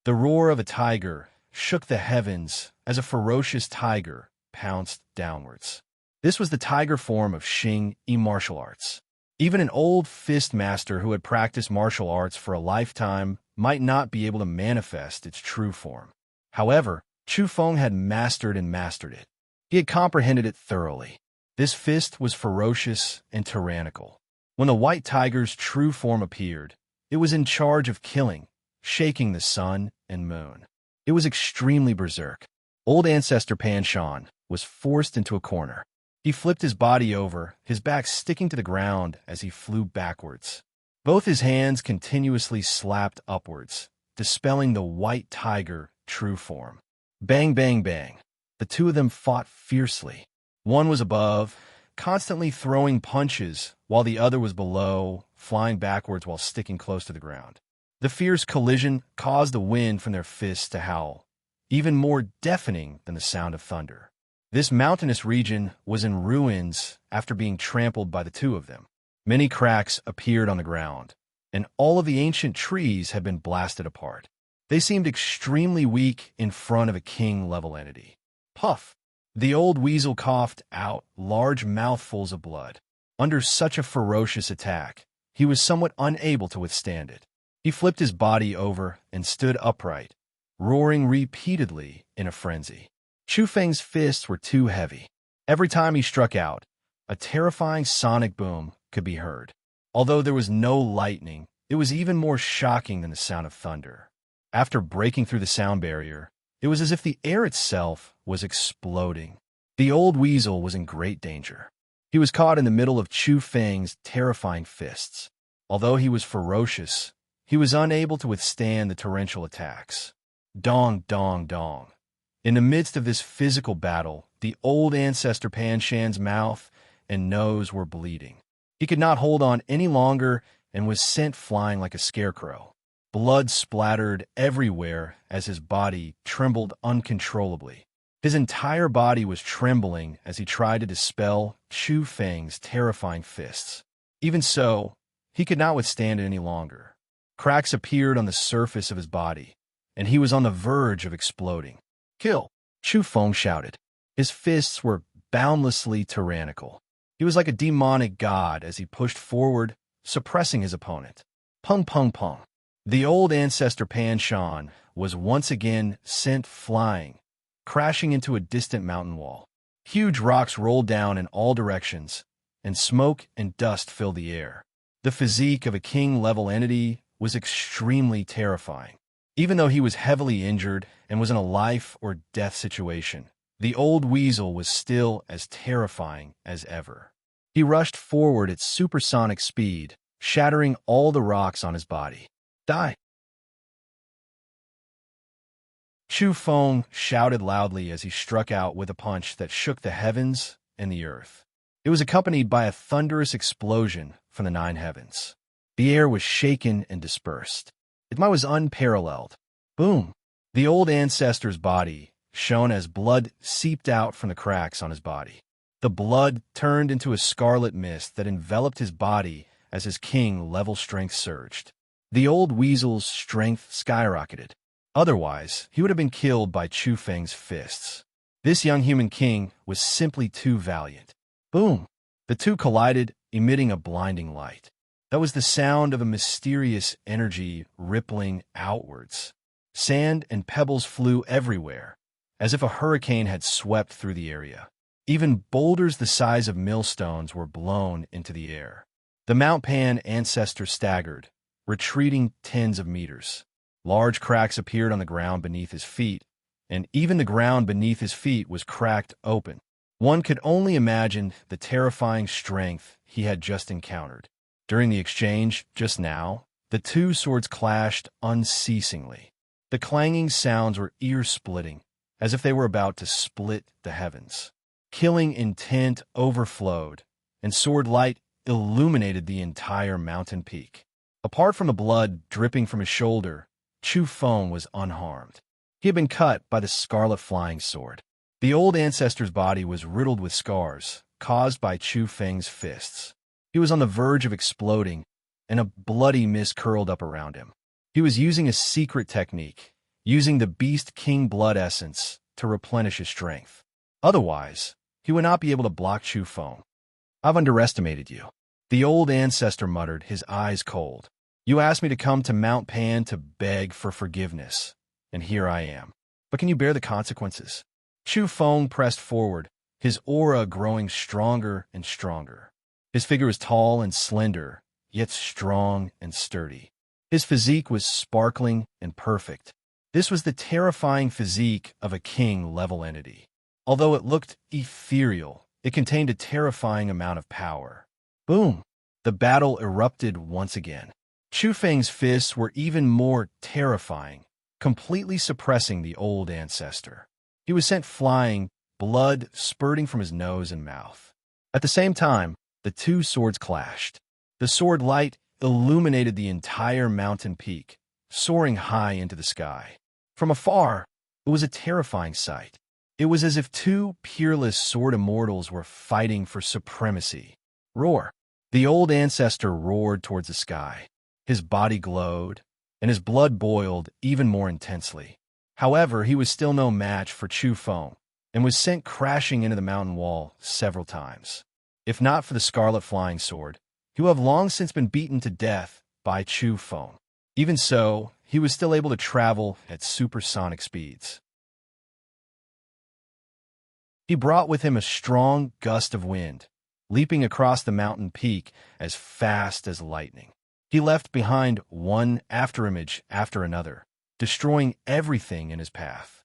The roar of a tiger shook the heavens as a ferocious tiger pounced downwards. This was the tiger form of Xing Yi martial arts. Even an old fist master who had practiced martial arts for a lifetime might not be able to manifest its true form. However, Chu Feng had mastered it. He had comprehended it thoroughly. This fist was ferocious and tyrannical. When the white tiger's true form appeared, it was in charge of killing, shaking the sun and moon. It was extremely berserk. Old ancestor Pan Shan was forced into a corner. He flipped his body over, his back sticking to the ground as he flew backwards. Both his hands continuously slapped upwards, dispelling the white tiger true form. Bang, bang, bang. The two of them fought fiercely. One was above, constantly throwing punches, while the other was below, flying backwards while sticking close to the ground. The fierce collision caused the wind from their fists to howl, even more deafening than the sound of thunder. This mountainous region was in ruins after being trampled by the two of them. Many cracks appeared on the ground, and all of the ancient trees had been blasted apart. They seemed extremely weak in front of a king-level entity. Puff! The old weasel coughed out large mouthfuls of blood. Under such a ferocious attack, he was somewhat unable to withstand it. He flipped his body over and stood upright, roaring repeatedly in a frenzy. Chu Feng's fists were too heavy. Every time he struck out, a terrifying sonic boom could be heard. Although there was no lightning, it was even more shocking than the sound of thunder. After breaking through the sound barrier, it was as if the air itself was exploding. The old weasel was in great danger. He was caught in the middle of Chu Feng's terrifying fists. Although he was ferocious, he was unable to withstand the torrential attacks. Dong, dong, dong. In the midst of this physical battle, the old ancestor Pan Shan's mouth and nose were bleeding. He could not hold on any longer and was sent flying like a scarecrow. Blood splattered everywhere as his body trembled uncontrollably. His entire body was trembling as he tried to dispel Chu Feng's terrifying fists. Even so, he could not withstand it any longer. Cracks appeared on the surface of his body, and he was on the verge of exploding. Kill! Chu Feng shouted. His fists were boundlessly tyrannical. He was like a demonic god as he pushed forward, suppressing his opponent. Pung, pung, pung. The old ancestor Pan Shan was once again sent flying, crashing into a distant mountain wall. Huge rocks rolled down in all directions, and smoke and dust filled the air. The physique of a king-level entity was extremely terrifying. Even though he was heavily injured and was in a life-or-death situation, the old weasel was still as terrifying as ever. He rushed forward at supersonic speed, shattering all the rocks on his body. Die! Chu Feng shouted loudly as he struck out with a punch that shook the heavens and the earth. It was accompanied by a thunderous explosion from the nine heavens. The air was shaken and dispersed. It was unparalleled. Boom! The old ancestor's body shone as blood seeped out from the cracks on his body. The blood turned into a scarlet mist that enveloped his body as his king-level strength surged. The old weasel's strength skyrocketed. Otherwise, he would have been killed by Chu Feng's fists. This young human king was simply too valiant. Boom! The two collided, emitting a blinding light. That was the sound of a mysterious energy rippling outwards. Sand and pebbles flew everywhere, as if a hurricane had swept through the area. Even boulders the size of millstones were blown into the air. The Mount Pan ancestor staggered, retreating tens of meters. Large cracks appeared on the ground beneath his feet, and even the ground beneath his feet was cracked open. One could only imagine the terrifying strength he had just encountered. During the exchange, just now, the two swords clashed unceasingly. The clanging sounds were ear-splitting, as if they were about to split the heavens. Killing intent overflowed, and sword light illuminated the entire mountain peak. Apart from the blood dripping from his shoulder, Chu Feng was unharmed. He had been cut by the scarlet flying sword. The old ancestor's body was riddled with scars, caused by Chu Feng's fists. He was on the verge of exploding, and a bloody mist curled up around him. He was using a secret technique, using the Beast King blood essence to replenish his strength. Otherwise, he would not be able to block Chu Feng. I've underestimated you, the old ancestor muttered, his eyes cold. You asked me to come to Mount Pan to beg for forgiveness, and here I am. But can you bear the consequences? Chu Feng pressed forward, his aura growing stronger and stronger. His figure was tall and slender, yet strong and sturdy. His physique was sparkling and perfect. This was the terrifying physique of a king-level entity. Although it looked ethereal, it contained a terrifying amount of power. Boom! The battle erupted once again. Chu Feng's fists were even more terrifying, completely suppressing the old ancestor. He was sent flying, blood spurting from his nose and mouth. At the same time, the two swords clashed. The sword light illuminated the entire mountain peak, soaring high into the sky. From afar, it was a terrifying sight. It was as if two peerless sword immortals were fighting for supremacy. Roar! The old ancestor roared towards the sky. His body glowed, and his blood boiled even more intensely. However, he was still no match for Chu Feng, and was sent crashing into the mountain wall several times. If not for the scarlet flying sword, he would have long since been beaten to death by Chu Feng. Even so, he was still able to travel at supersonic speeds. He brought with him a strong gust of wind, leaping across the mountain peak as fast as lightning. He left behind one afterimage after another, destroying everything in his path.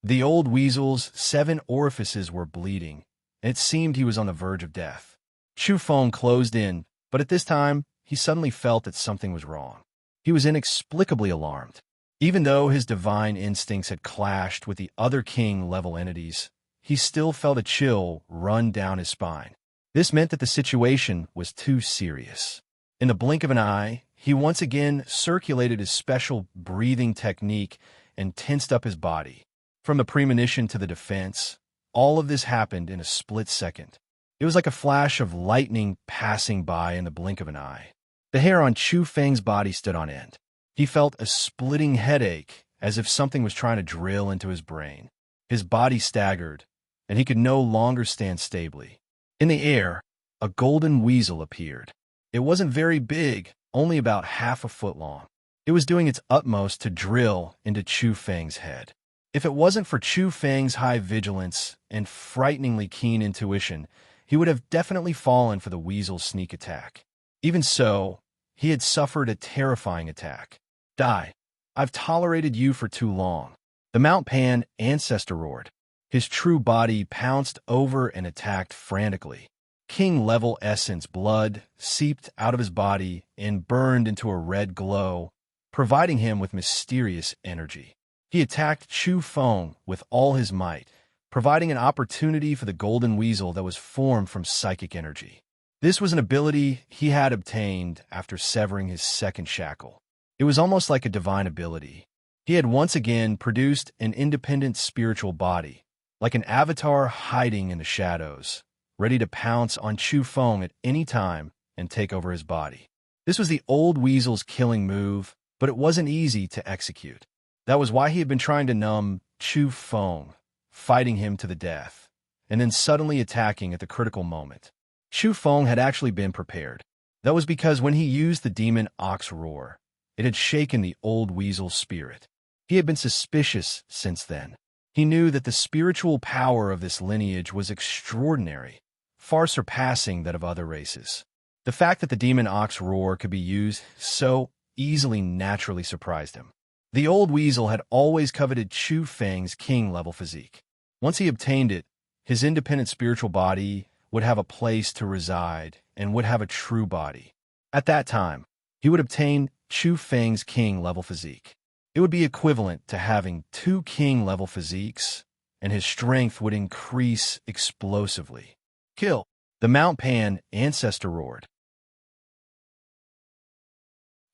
The old weasel's 7 orifices were bleeding, and it seemed he was on the verge of death. Chu Feng closed in, but at this time, he suddenly felt that something was wrong. He was inexplicably alarmed. Even though his divine instincts had clashed with the other king-level entities, he still felt a chill run down his spine. This meant that the situation was too serious. In the blink of an eye, he once again circulated his special breathing technique and tensed up his body. From the premonition to the defense, all of this happened in a split second. It was like a flash of lightning passing by in the blink of an eye. The hair on Chu Feng's body stood on end. He felt a splitting headache, as if something was trying to drill into his brain. His body staggered, and he could no longer stand stably. In the air, a golden weasel appeared. It wasn't very big, only about half a foot long. It was doing its utmost to drill into Chu Feng's head. If it wasn't for Chu Feng's high vigilance and frighteningly keen intuition, he would have definitely fallen for the weasel's sneak attack. Even so, he had suffered a terrifying attack. Die. I've tolerated you for too long. The Mount Pan ancestor roared. His true body pounced over and attacked frantically. King-level essence blood seeped out of his body and burned into a red glow, providing him with mysterious energy. He attacked Chu Feng with all his might, providing an opportunity for the golden weasel that was formed from psychic energy. This was an ability he had obtained after severing his second shackle. It was almost like a divine ability. He had once again produced an independent spiritual body, like an avatar hiding in the shadows, ready to pounce on Chu Feng at any time and take over his body. This was the old weasel's killing move, but it wasn't easy to execute. That was why he had been trying to numb Chu Feng, fighting him to the death, and then suddenly attacking at the critical moment. Chu Feng had actually been prepared. That was because when he used the demon ox roar, it had shaken the old weasel's spirit. He had been suspicious since then. He knew that the spiritual power of this lineage was extraordinary, far surpassing that of other races. The fact that the demon ox roar could be used so easily naturally surprised him. The old weasel had always coveted Chu Feng's king-level physique. Once he obtained it, his independent spiritual body would have a place to reside and would have a true body. At that time, he would obtain Chu Feng's king-level physique. It would be equivalent to having 2 king-level physiques, and his strength would increase explosively. Kill! The Mount Pan ancestor roared.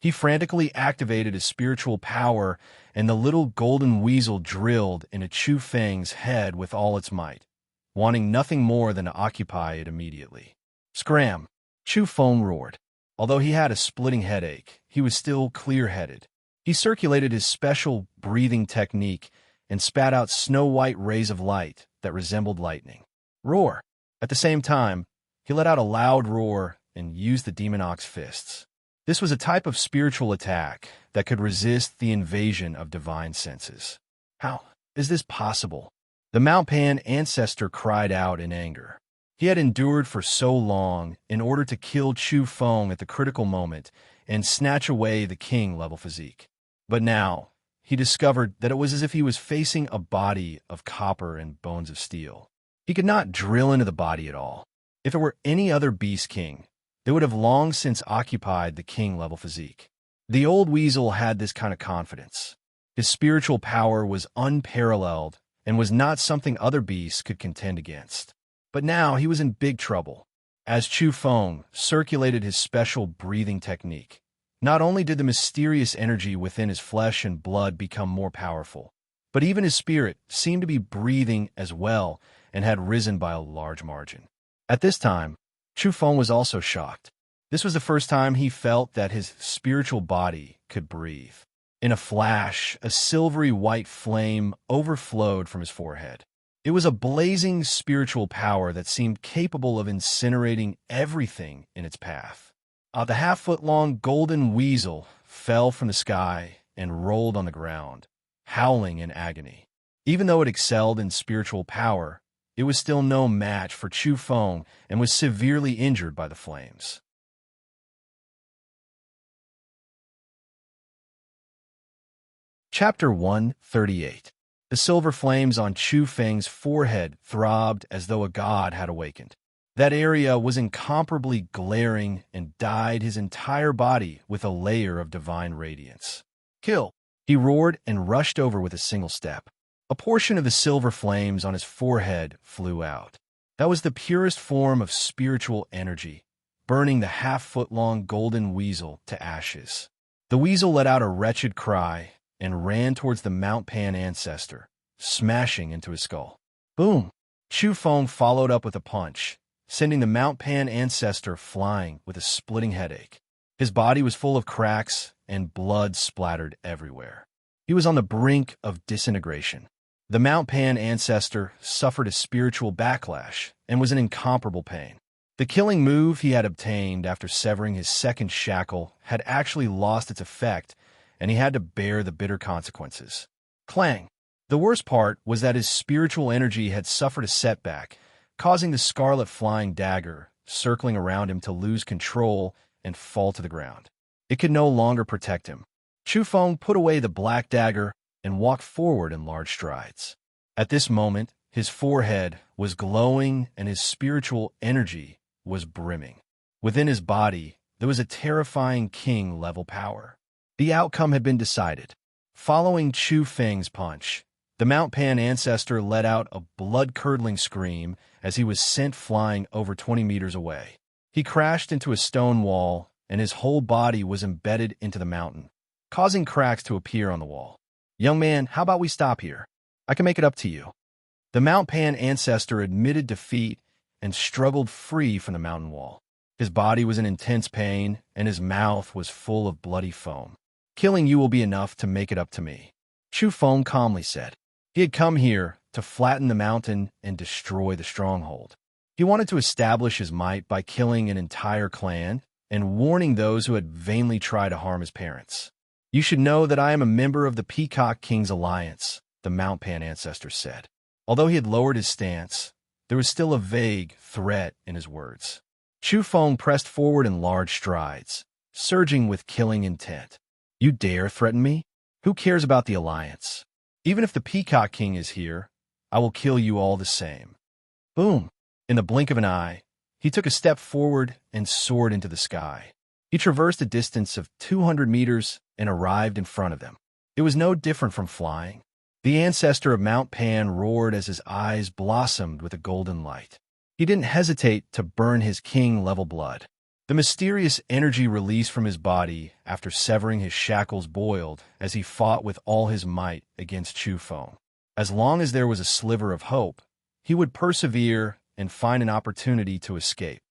He frantically activated his spiritual power, and the little golden weasel drilled into Chu Feng's head with all its might, wanting nothing more than to occupy it immediately. Scram! Chu Feng roared. Although he had a splitting headache, he was still clear-headed. He circulated his special breathing technique and spat out snow-white rays of light that resembled lightning. Roar! At the same time, he let out a loud roar and used the demon ox fists. This was a type of spiritual attack that could resist the invasion of divine senses. How is this possible? The Mount Pan ancestor cried out in anger. He had endured for so long in order to kill Chu Feng at the critical moment and snatch away the king-level physique. But now, he discovered that it was as if he was facing a body of copper and bones of steel. He could not drill into the body at all. If it were any other beast king, they would have long since occupied the king-level physique. The old weasel had this kind of confidence. His spiritual power was unparalleled and was not something other beasts could contend against. But now he was in big trouble. As Chu Feng circulated his special breathing technique, not only did the mysterious energy within his flesh and blood become more powerful, but even his spirit seemed to be breathing as well and had risen by a large margin. At this time, Chu Feng was also shocked. This was the first time he felt that his spiritual body could breathe. In a flash, a silvery white flame overflowed from his forehead. It was a blazing spiritual power that seemed capable of incinerating everything in its path. The half-foot-long golden weasel fell from the sky and rolled on the ground, howling in agony. Even though it excelled in spiritual power, it was still no match for Chu Feng and was severely injured by the flames. Chapter 138. The silver flames on Chu Feng's forehead throbbed as though a god had awakened. That area was incomparably glaring and dyed his entire body with a layer of divine radiance. Kill! He roared and rushed over with a single step. A portion of the silver flames on his forehead flew out. That was the purest form of spiritual energy, burning the half-foot-long golden weasel to ashes. The weasel let out a wretched cry and ran towards the Mount Pan ancestor, smashing into his skull. Boom! Chu Feng followed up with a punch, sending the Mount Pan ancestor flying with a splitting headache. His body was full of cracks and blood splattered everywhere. He was on the brink of disintegration. The Mount Pan ancestor suffered a spiritual backlash and was in incomparable pain. The killing move he had obtained after severing his second shackle had actually lost its effect, and he had to bear the bitter consequences. Clang! The worst part was that his spiritual energy had suffered a setback, causing the scarlet flying dagger circling around him to lose control and fall to the ground. It could no longer protect him. Chu Feng put away the black dagger and walked forward in large strides. At this moment, his forehead was glowing and his spiritual energy was brimming. Within his body, there was a terrifying king-level power. The outcome had been decided. Following Chu Feng's punch, the Mount Pan ancestor let out a blood-curdling scream as he was sent flying over 20 meters away. He crashed into a stone wall, and his whole body was embedded into the mountain, causing cracks to appear on the wall. Young man, how about we stop here? I can make it up to you. The Mount Pan ancestor admitted defeat and struggled free from the mountain wall. His body was in intense pain, and his mouth was full of bloody foam. Killing you will be enough to make it up to me, Chu Feng calmly said. He had come here to flatten the mountain and destroy the stronghold. He wanted to establish his might by killing an entire clan and warning those who had vainly tried to harm his parents. You should know that I am a member of the Peacock King's Alliance, the Mount Pan ancestor said. Although he had lowered his stance, there was still a vague threat in his words. Chu Feng pressed forward in large strides, surging with killing intent. You dare threaten me? Who cares about the Alliance? Even if the Peacock King is here, I will kill you all the same. Boom! In the blink of an eye, he took a step forward and soared into the sky. He traversed a distance of 200 meters and arrived in front of them. It was no different from flying. The ancestor of Mount Pan roared as his eyes blossomed with a golden light. He didn't hesitate to burn his king-level blood. The mysterious energy released from his body after severing his shackles boiled as he fought with all his might against Chu Feng. As long as there was a sliver of hope, he would persevere and find an opportunity to escape.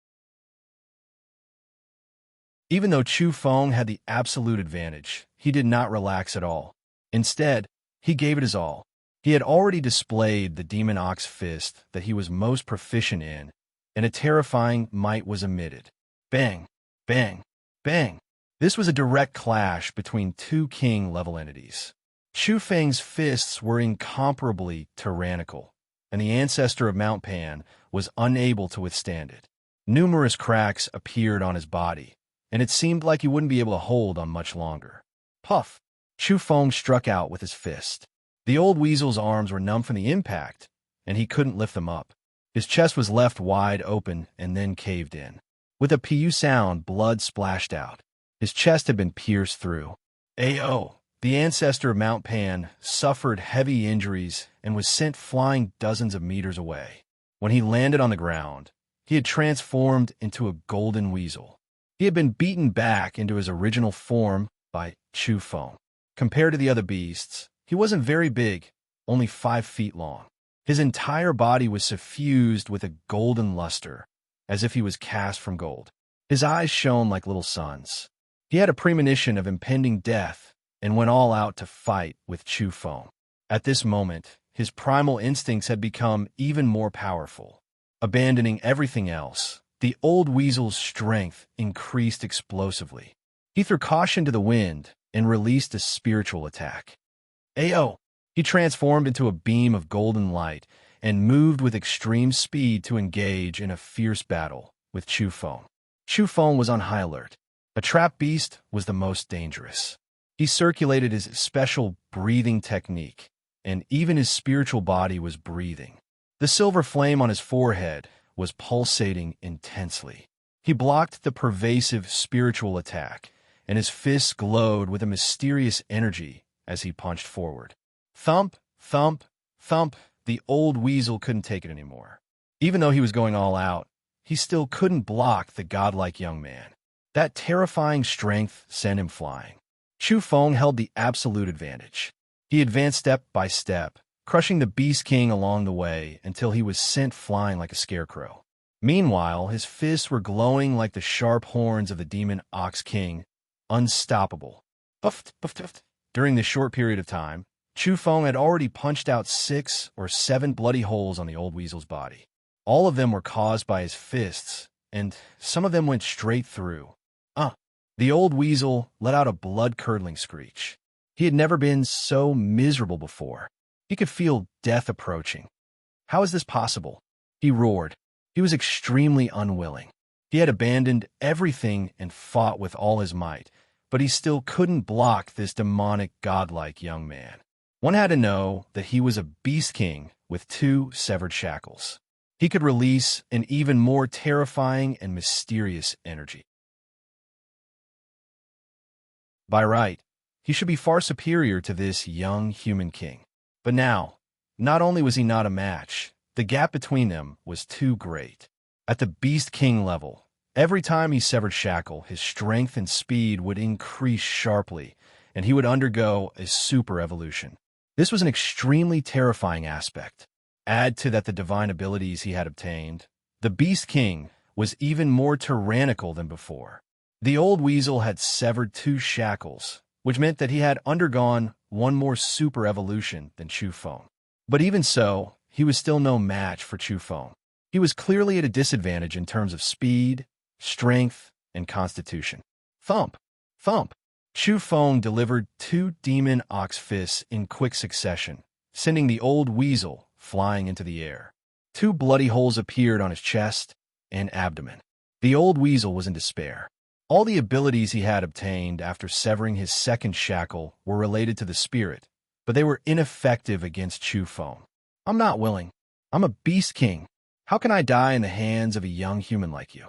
Even though Chu Feng had the absolute advantage, he did not relax at all. Instead, he gave it his all. He had already displayed the demon ox fist that he was most proficient in, and a terrifying might was emitted. Bang, bang, bang. This was a direct clash between two king-level entities. Chu Feng's fists were incomparably tyrannical, and the ancestor of Mount Pan was unable to withstand it. Numerous cracks appeared on his body, and it seemed like he wouldn't be able to hold on much longer. Puff! Chu Feng struck out with his fist. The old weasel's arms were numb from the impact, and he couldn't lift them up. His chest was left wide open and then caved in. With a pu sound, blood splashed out. His chest had been pierced through. Ao! The ancestor of Mount Pan suffered heavy injuries and was sent flying dozens of meters away. When he landed on the ground, he had transformed into a golden weasel. He had been beaten back into his original form by Chu Feng. Compared to the other beasts, he wasn't very big, only 5 feet long. His entire body was suffused with a golden luster, as if he was cast from gold. His eyes shone like little suns. He had a premonition of impending death and went all out to fight with Chu Feng. At this moment, his primal instincts had become even more powerful. Abandoning everything else, the old weasel's strength increased explosively. He threw caution to the wind and released a spiritual attack. Ao! He transformed into a beam of golden light and moved with extreme speed to engage in a fierce battle with Chu Feng. Chu Feng was on high alert. A trap beast was the most dangerous. He circulated his special breathing technique, and even his spiritual body was breathing. The silver flame on his forehead was pulsating intensely. He blocked the pervasive spiritual attack, and his fists glowed with a mysterious energy as he punched forward. Thump, thump, thump. The old weasel couldn't take it anymore. Even though he was going all out, he still couldn't block the godlike young man. That terrifying strength sent him flying. Chu Feng held the absolute advantage. He advanced step by step, crushing the Beast King along the way until he was sent flying like a scarecrow. Meanwhile, his fists were glowing like the sharp horns of the demon Ox King, unstoppable. Puffed, puffed, puffed. During this short period of time, Chu Feng had already punched out 6 or 7 bloody holes on the old weasel's body. All of them were caused by his fists, and some of them went straight through. The old weasel let out a blood-curdling screech. He had never been so miserable before. He could feel death approaching. How is this possible? He roared. He was extremely unwilling. He had abandoned everything and fought with all his might, but he still couldn't block this demonic, godlike young man. One had to know that he was a Beast King with 2 severed shackles. He could release an even more terrifying and mysterious energy. By right, he should be far superior to this young human king. But now, not only was he not a match, the gap between them was too great. At the Beast King level, every time he severed shackle, his strength and speed would increase sharply, and he would undergo a super evolution. This was an extremely terrifying aspect. Add to that the divine abilities he had obtained, the Beast King was even more tyrannical than before. The old weasel had severed 2 shackles, which meant that he had undergone one more super evolution than Chu Feng. But even so, he was still no match for Chu Feng. He was clearly at a disadvantage in terms of speed, strength, and constitution. Thump! Thump! Chu Feng delivered 2 demon ox fists in quick succession, sending the old weasel flying into the air. 2 bloody holes appeared on his chest and abdomen. The old weasel was in despair. All the abilities he had obtained after severing his second shackle were related to the spirit, but they were ineffective against Chu Feng. I'm not willing. I'm a Beast King. How can I die in the hands of a young human like you?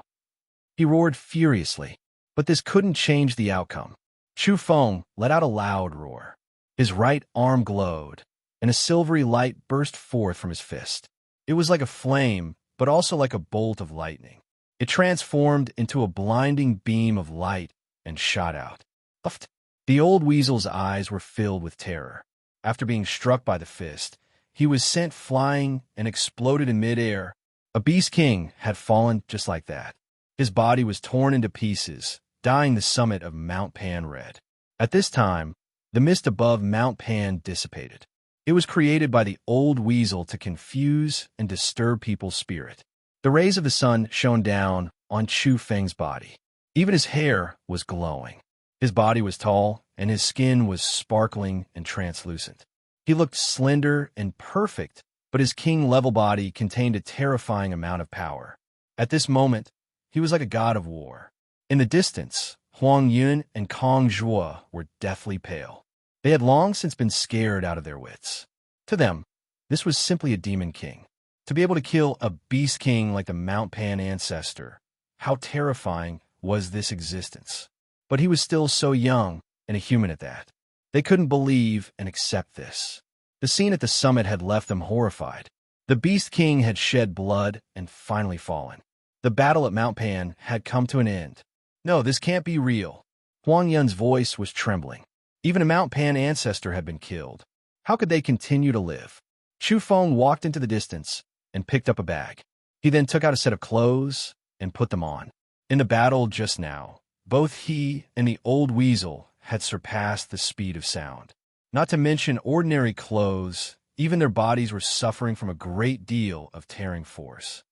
He roared furiously, but this couldn't change the outcome. Chu Feng let out a loud roar. His right arm glowed, and a silvery light burst forth from his fist. It was like a flame, but also like a bolt of lightning. It transformed into a blinding beam of light and shot out. Puffed. The old weasel's eyes were filled with terror. After being struck by the fist, he was sent flying and exploded in midair. A Beast King had fallen just like that. His body was torn into pieces, dyeing the summit of Mount Pan red. At this time, the mist above Mount Pan dissipated. It was created by the old weasel to confuse and disturb people's spirit. The rays of the sun shone down on Chu Feng's body. Even his hair was glowing. His body was tall, and his skin was sparkling and translucent. He looked slender and perfect, but his king-level body contained a terrifying amount of power. At this moment, he was like a god of war. In the distance, Huang Yun and Kong Zhuo were deathly pale. They had long since been scared out of their wits. To them, this was simply a demon king. To be able to kill a beast king like the Mount Pan ancestor, how terrifying was this existence? But he was still so young, and a human at that. They couldn't believe and accept this. The scene at the summit had left them horrified. The beast king had shed blood and finally fallen. The battle at Mount Pan had come to an end. No, this can't be real. Huang Yun's voice was trembling. Even a Mount Pan ancestor had been killed. How could they continue to live? Chu Feng walked into the distance and picked up a bag. He then took out a set of clothes and put them on. In the battle just now, both he and the old weasel had surpassed the speed of sound. Not to mention ordinary clothes, even their bodies were suffering from a great deal of tearing force.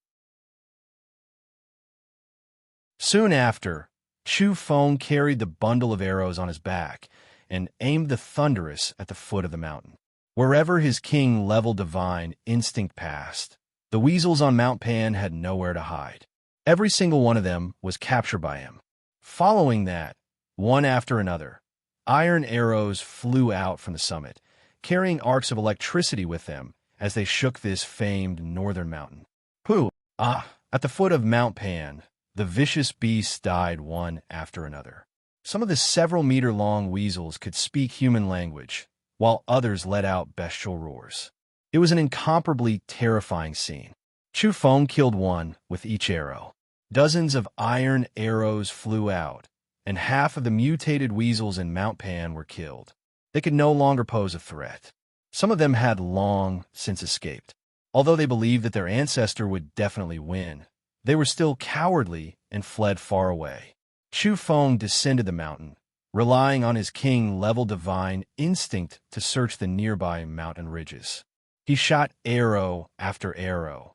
Soon after, Chu Feng carried the bundle of arrows on his back and aimed the thunderous at the foot of the mountain. Wherever his king-level divine instinct passed, the weasels on Mount Pan had nowhere to hide. Every single one of them was captured by him. Following that, one after another, iron arrows flew out from the summit, carrying arcs of electricity with them as they shook this famed northern mountain. At the foot of Mount Pan, the vicious beasts died one after another. Some of the several-meter-long weasels could speak human language, while others let out bestial roars. It was an incomparably terrifying scene. Chu Feng killed one with each arrow. Dozens of iron arrows flew out, and half of the mutated weasels in Mount Pan were killed. They could no longer pose a threat. Some of them had long since escaped. Although they believed that their ancestor would definitely win, they were still cowardly and fled far away. Chu Feng descended the mountain, relying on his king-level divine instinct to search the nearby mountain ridges. He shot arrow after arrow,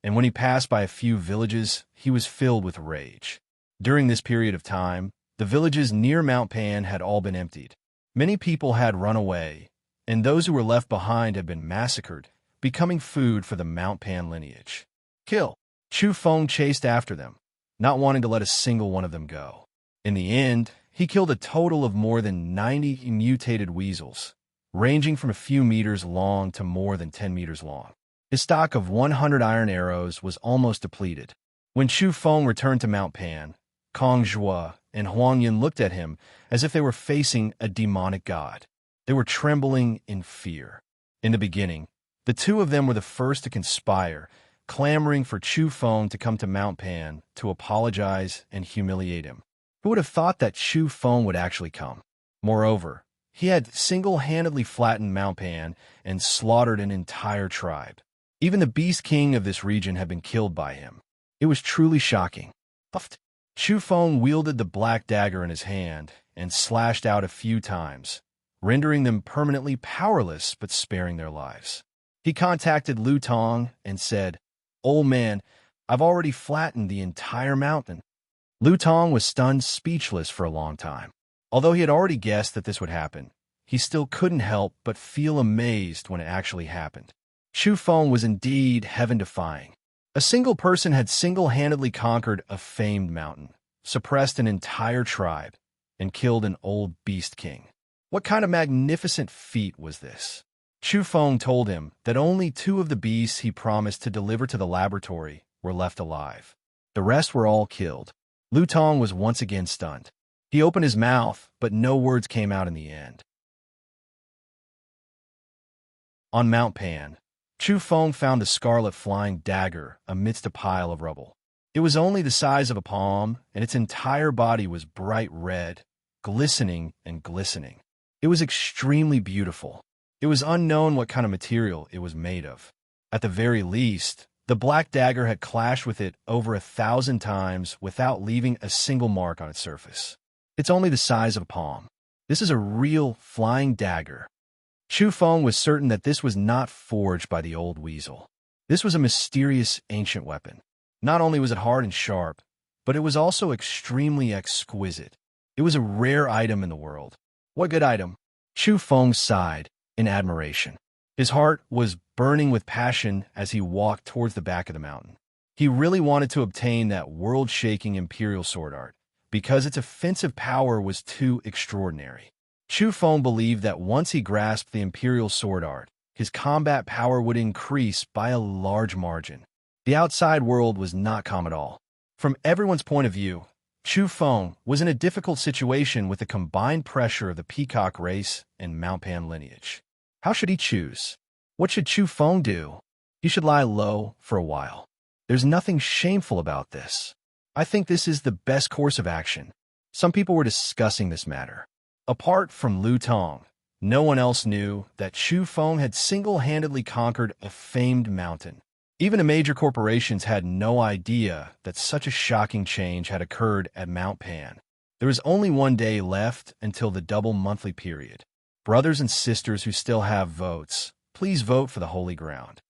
and when he passed by a few villages, he was filled with rage. During this period of time, the villages near Mount Pan had all been emptied. Many people had run away, and those who were left behind had been massacred, becoming food for the Mount Pan lineage. Kill! Chu Feng chased after them, not wanting to let a single one of them go. In the end, he killed a total of more than 90 mutated weasels, ranging from a few meters long to more than 10 meters long. His stock of 100 iron arrows was almost depleted. When Chu Feng returned to Mount Pan, Kong Zhuo and Huang Yun looked at him as if they were facing a demonic god. They were trembling in fear. In the beginning, the two of them were the first to conspire, clamoring for Chu Feng to come to Mount Pan to apologize and humiliate him. Who would have thought that Chu Feng would actually come? Moreover, he had single-handedly flattened Mount Pan and slaughtered an entire tribe. Even the beast king of this region had been killed by him. It was truly shocking. Chu Feng wielded the black dagger in his hand and slashed out a few times, rendering them permanently powerless but sparing their lives. He contacted Lu Tong and said, "Old man, I've already flattened the entire mountain." Lu Tong was stunned speechless for a long time. Although he had already guessed that this would happen, he still couldn't help but feel amazed when it actually happened. Chu Feng was indeed heaven-defying. A single person had single-handedly conquered a famed mountain, suppressed an entire tribe, and killed an old beast king. What kind of magnificent feat was this? Chu Feng told him that only 2 of the beasts he promised to deliver to the laboratory were left alive. The rest were all killed. Lu Tong was once again stunned. He opened his mouth, but no words came out in the end. On Mount Pan, Chu Feng found the scarlet flying dagger amidst a pile of rubble. It was only the size of a palm, and its entire body was bright red, glistening and glistening. It was extremely beautiful. It was unknown what kind of material it was made of. At the very least, the black dagger had clashed with it over 1,000 times without leaving a single mark on its surface. It's only the size of a palm. This is a real flying dagger. Chu Feng was certain that this was not forged by the old weasel. This was a mysterious ancient weapon. Not only was it hard and sharp, but it was also extremely exquisite. It was a rare item in the world. What good item? Chu Feng sighed in admiration. His heart was burning with passion as he walked towards the back of the mountain. He really wanted to obtain that world-shaking imperial sword art, because its offensive power was too extraordinary. Chu Feng believed that once he grasped the imperial sword art, his combat power would increase by a large margin. The outside world was not calm at all. From everyone's point of view, Chu Feng was in a difficult situation with the combined pressure of the peacock race and Mount Pan lineage. How should he choose? What should Chu Feng do? He should lie low for a while. There's nothing shameful about this. I think this is the best course of action. Some people were discussing this matter. Apart from Lu Tong, no one else knew that Chu Feng had single-handedly conquered a famed mountain. Even the major corporations had no idea that such a shocking change had occurred at Mount Pan. There was only one day left until the double monthly period. Brothers and sisters who still have votes, please vote for the holy ground.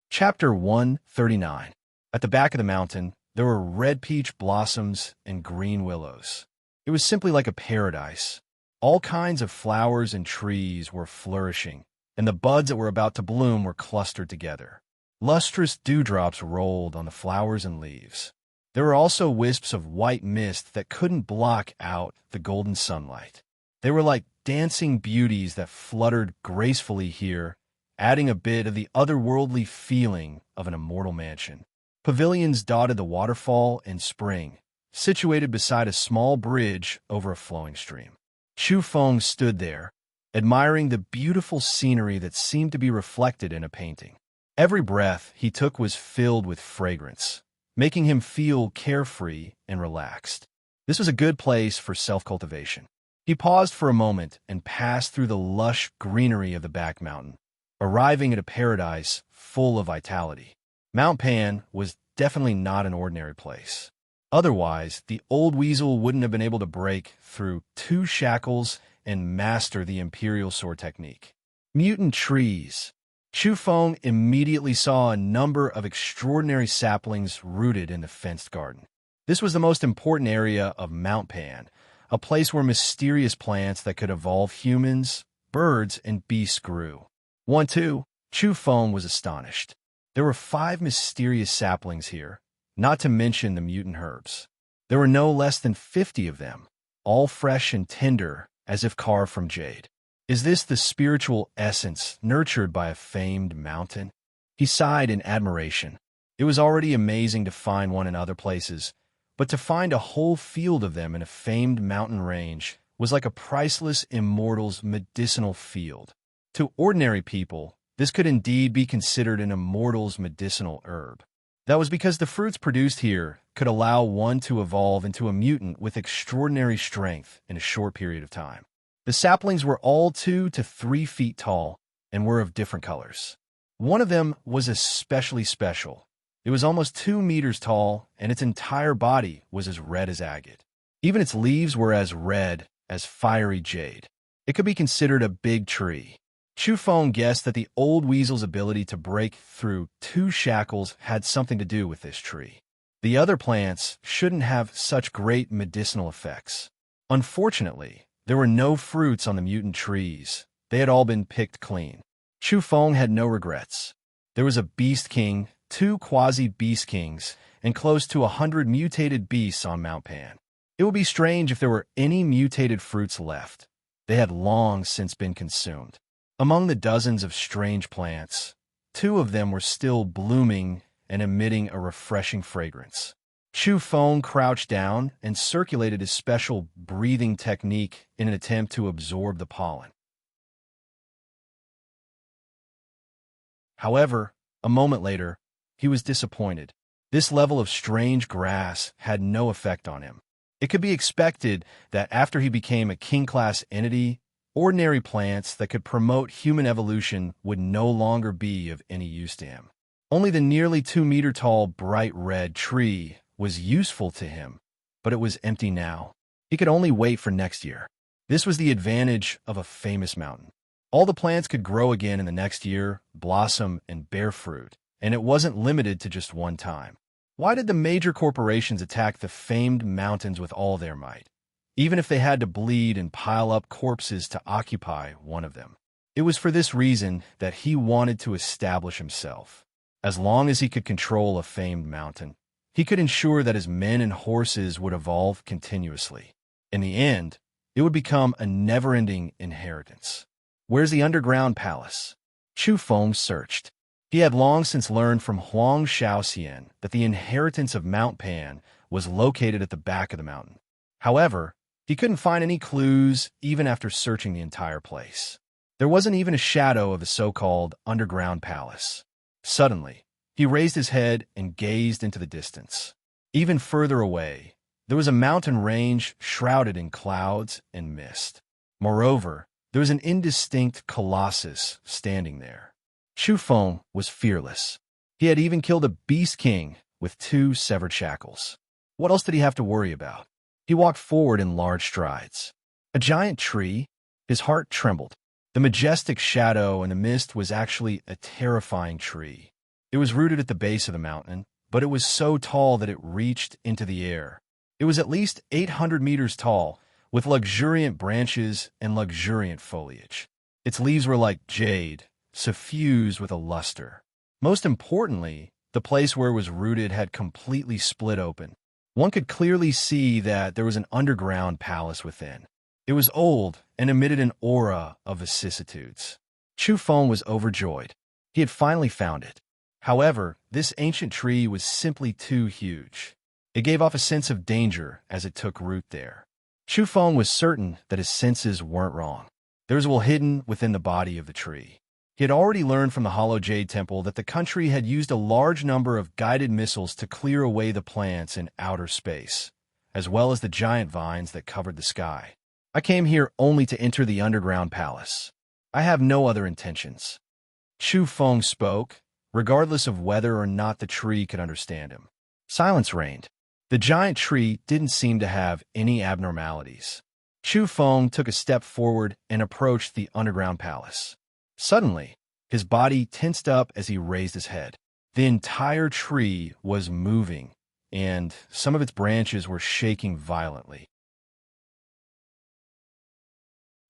Chapter 139. At the back of the mountain, there were red peach blossoms and green willows. It was simply like a paradise. All kinds of flowers and trees were flourishing, and the buds that were about to bloom were clustered together. Lustrous dewdrops rolled on the flowers and leaves. There were also wisps of white mist that couldn't block out the golden sunlight. They were like dancing beauties that fluttered gracefully here, adding a bit of the otherworldly feeling of an immortal mansion. Pavilions dotted the waterfall and spring, situated beside a small bridge over a flowing stream. Chu Feng stood there, admiring the beautiful scenery that seemed to be reflected in a painting. Every breath he took was filled with fragrance, making him feel carefree and relaxed. This was a good place for self-cultivation. He paused for a moment and passed through the lush greenery of the back mountain, arriving at a paradise full of vitality. Mount Pan was definitely not an ordinary place. Otherwise, the old weasel wouldn't have been able to break through 2 shackles and master the imperial sword technique. Mutant trees. Chu Feng immediately saw a number of extraordinary saplings rooted in the fenced garden. This was the most important area of Mount Pan, a place where mysterious plants that could evolve humans, birds, and beasts grew. Chu Feng was astonished. There were 5 mysterious saplings here, not to mention the mutant herbs. There were no less than 50 of them, all fresh and tender, as if carved from jade. Is this the spiritual essence nurtured by a famed mountain? He sighed in admiration. It was already amazing to find one in other places, but to find a whole field of them in a famed mountain range was like a priceless immortal's medicinal field. To ordinary people, this could indeed be considered an immortal's medicinal herb. That was because the fruits produced here could allow one to evolve into a mutant with extraordinary strength in a short period of time. The saplings were all 2 to 3 feet tall and were of different colors. One of them was especially special. It was almost 2 meters tall, and its entire body was as red as agate. Even its leaves were as red as fiery jade. It could be considered a big tree. Chu Feng guessed that the old weasel's ability to break through 2 shackles had something to do with this tree. The other plants shouldn't have such great medicinal effects. Unfortunately, there were no fruits on the mutant trees. They had all been picked clean. Chu Feng had no regrets. There was a beast king, 2 quasi-beast kings, and close to 100 mutated beasts on Mount Pan. It would be strange if there were any mutated fruits left. They had long since been consumed. Among the dozens of strange plants, 2 of them were still blooming and emitting a refreshing fragrance. Chu Feng crouched down and circulated his special breathing technique in an attempt to absorb the pollen. However, a moment later, he was disappointed. This level of strange grass had no effect on him. It could be expected that after he became a king-class entity, ordinary plants that could promote human evolution would no longer be of any use to him. Only the nearly 2-meter-tall bright red tree was useful to him, but it was empty now. He could only wait for next year. This was the advantage of a famous mountain. All the plants could grow again in the next year, blossom, and bear fruit, and it wasn't limited to just one time. Why did the major corporations attack the famed mountains with all their might, even if they had to bleed and pile up corpses to occupy one of them? It was for this reason that he wanted to establish himself. As long as he could control a famed mountain, he could ensure that his men and horses would evolve continuously. In the end, it would become a never-ending inheritance. Where's the underground palace? Chu Feng searched. He had long since learned from Huang Shaoxian that the inheritance of Mount Pan was located at the back of the mountain. However, he couldn't find any clues even after searching the entire place. There wasn't even a shadow of the so-called underground palace. Suddenly, he raised his head and gazed into the distance. Even further away, there was a mountain range shrouded in clouds and mist. Moreover, there was an indistinct colossus standing there. Chu Feng was fearless. He had even killed a beast king with 2 severed shackles. What else did he have to worry about? He walked forward in large strides. A giant tree? His heart trembled. The majestic shadow in the mist was actually a terrifying tree. It was rooted at the base of the mountain, but it was so tall that it reached into the air. It was at least 800 meters tall, with luxuriant branches and luxuriant foliage. Its leaves were like jade, suffused with a luster. Most importantly, the place where it was rooted had completely split open. One could clearly see that there was an underground palace within. It was old and emitted an aura of vicissitudes. Chu Feng was overjoyed. He had finally found it. However, this ancient tree was simply too huge. It gave off a sense of danger as it took root there. Chu Feng was certain that his senses weren't wrong. There was a will hidden within the body of the tree. He had already learned from the Hollow Jade Temple that the country had used a large number of guided missiles to clear away the plants in outer space, as well as the giant vines that covered the sky. I came here only to enter the underground palace. I have no other intentions. Chu Feng spoke, regardless of whether or not the tree could understand him. Silence reigned. The giant tree didn't seem to have any abnormalities. Chu Feng took a step forward and approached the underground palace. Suddenly, his body tensed up as he raised his head. The entire tree was moving, and some of its branches were shaking violently.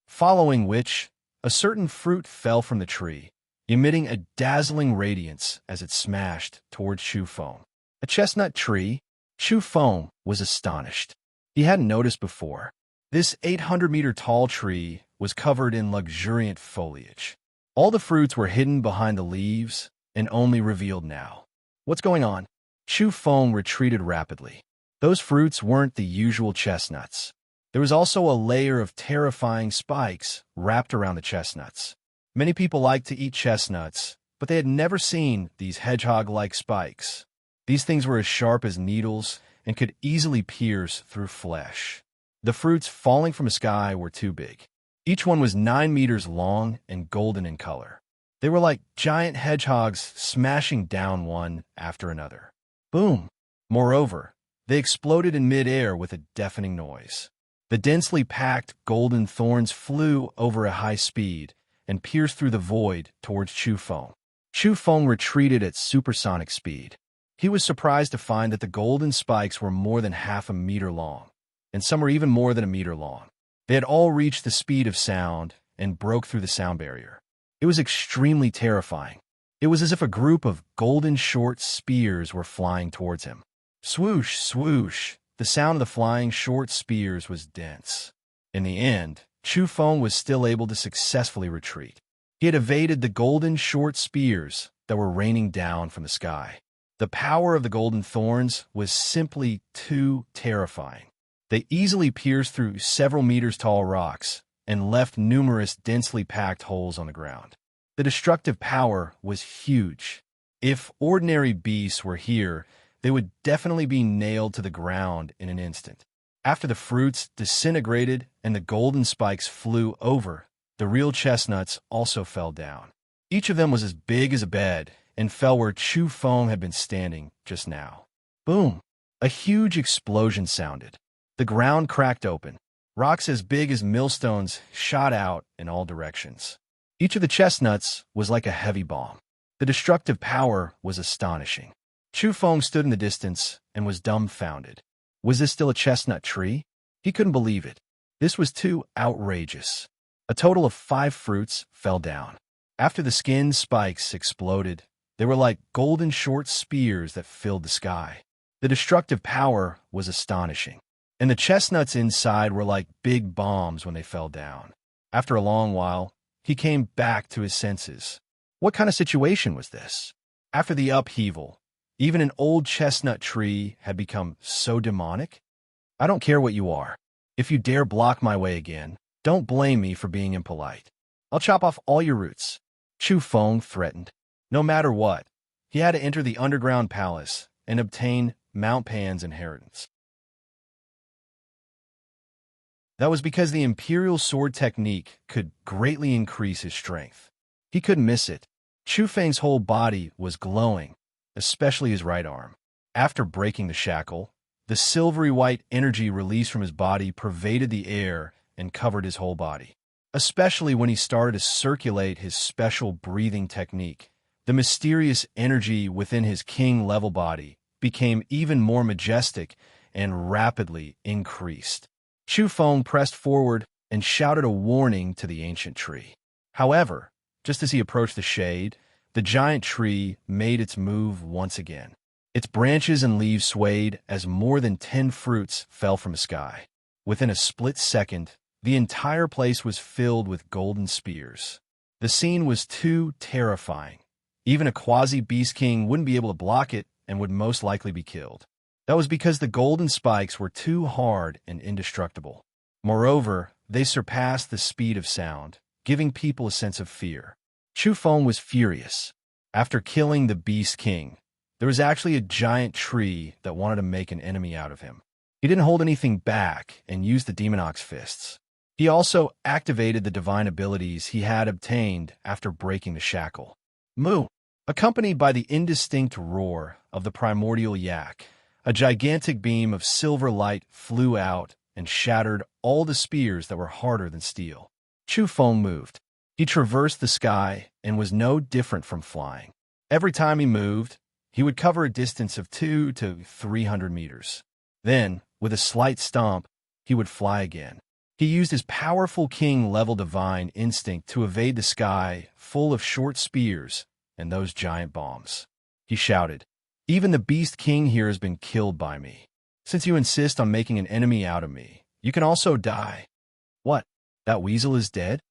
Following which, a certain fruit fell from the tree, emitting a dazzling radiance as it smashed towards Chu Feng. A chestnut tree? Chu Feng was astonished. He hadn't noticed before. This 800-meter-tall tree was covered in luxuriant foliage. All the fruits were hidden behind the leaves and only revealed now. What's going on? Chu Feng retreated rapidly. Those fruits weren't the usual chestnuts. There was also a layer of terrifying spikes wrapped around the chestnuts. Many people liked to eat chestnuts, but they had never seen these hedgehog-like spikes. These things were as sharp as needles and could easily pierce through flesh. The fruits falling from the sky were too big. Each one was 9 meters long and golden in color. They were like giant hedgehogs smashing down one after another. Boom! Moreover, they exploded in mid-air with a deafening noise. The densely packed golden thorns flew over a high speed and pierced through the void towards Chu Feng. Chu Feng retreated at supersonic speed. He was surprised to find that the golden spikes were more than half a meter long, and some were even more than a meter long. They had all reached the speed of sound and broke through the sound barrier. It was extremely terrifying. It was as if a group of golden short spears were flying towards him. Swoosh, swoosh. The sound of the flying short spears was dense. In the end, Chu Feng was still able to successfully retreat. He had evaded the golden short spears that were raining down from the sky. The power of the golden thorns was simply too terrifying. They easily pierced through several meters tall rocks and left numerous densely packed holes on the ground. The destructive power was huge. If ordinary beasts were here, they would definitely be nailed to the ground in an instant. After the fruits disintegrated and the golden spikes flew over, the real chestnuts also fell down. Each of them was as big as a bed and fell where Chu Feng had been standing just now. Boom! A huge explosion sounded. The ground cracked open. Rocks as big as millstones shot out in all directions. Each of the chestnuts was like a heavy bomb. The destructive power was astonishing. Chu Feng stood in the distance and was dumbfounded. Was this still a chestnut tree? He couldn't believe it. This was too outrageous. A total of 5 fruits fell down. After the skin spikes exploded, they were like golden short spears that filled the sky. The destructive power was astonishing, and the chestnuts inside were like big bombs when they fell down. After a long while, he came back to his senses. What kind of situation was this? After the upheaval, even an old chestnut tree had become so demonic? I don't care what you are. If you dare block my way again, don't blame me for being impolite. I'll chop off all your roots. Chu Feng threatened. No matter what, he had to enter the underground palace and obtain Mount Pan's inheritance. That was because the imperial sword technique could greatly increase his strength. He couldn't miss it. Chu Feng's whole body was glowing, especially his right arm. After breaking the shackle, the silvery white energy released from his body pervaded the air and covered his whole body. Especially when he started to circulate his special breathing technique, the mysterious energy within his king-level body became even more majestic and rapidly increased. Chu Feng pressed forward and shouted a warning to the ancient tree. However, just as he approached the shade, the giant tree made its move once again. Its branches and leaves swayed as more than 10 fruits fell from the sky. Within a split second, the entire place was filled with golden spears. The scene was too terrifying. Even a quasi-beast king wouldn't be able to block it and would most likely be killed. That was because the golden spikes were too hard and indestructible. Moreover, they surpassed the speed of sound, giving people a sense of fear. Chu Feng was furious. After killing the Beast King, there was actually a giant tree that wanted to make an enemy out of him. He didn't hold anything back and used the Demon Ox fists. He also activated the divine abilities he had obtained after breaking the shackle. Moo! Accompanied by the indistinct roar of the primordial yak, a gigantic beam of silver light flew out and shattered all the spears that were harder than steel. Chu Feng moved. He traversed the sky and was no different from flying. Every time he moved, he would cover a distance of 200 to 300 meters. Then, with a slight stomp, he would fly again. He used his powerful king-level divine instinct to evade the sky full of short spears and those giant bombs. He shouted, "Even the Beast King here has been killed by me. Since you insist on making an enemy out of me, you can also die." What? That weasel is dead?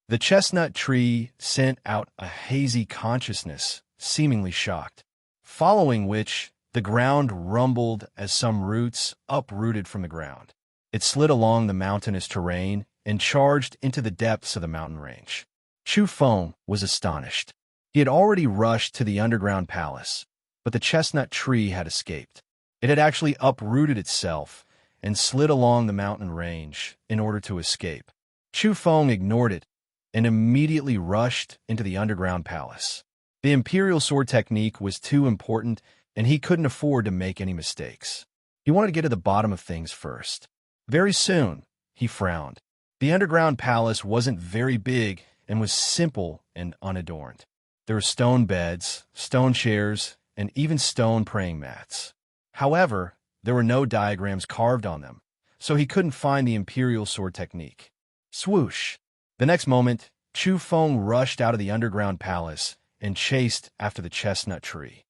The chestnut tree sent out a hazy consciousness, seemingly shocked, following which the ground rumbled as some roots uprooted from the ground. It slid along the mountainous terrain and charged into the depths of the mountain range. Chu Feng was astonished. He had already rushed to the underground palace, but the chestnut tree had escaped. It had actually uprooted itself and slid along the mountain range in order to escape. Chu Feng ignored it and immediately rushed into the underground palace. The imperial sword technique was too important, and he couldn't afford to make any mistakes. He wanted to get to the bottom of things first. Very soon, he frowned. The underground palace wasn't very big and was simple and unadorned. There were stone beds, stone chairs, and even stone praying mats. However, there were no diagrams carved on them, so he couldn't find the imperial sword technique. Swoosh! The next moment, Chu Feng rushed out of the underground palace and chased after the chestnut tree.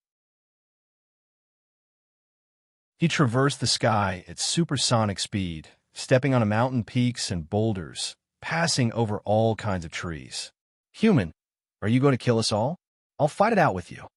He traversed the sky at supersonic speed, stepping on mountain peaks and boulders, passing over all kinds of trees. "Human, are you going to kill us all? I'll fight it out with you."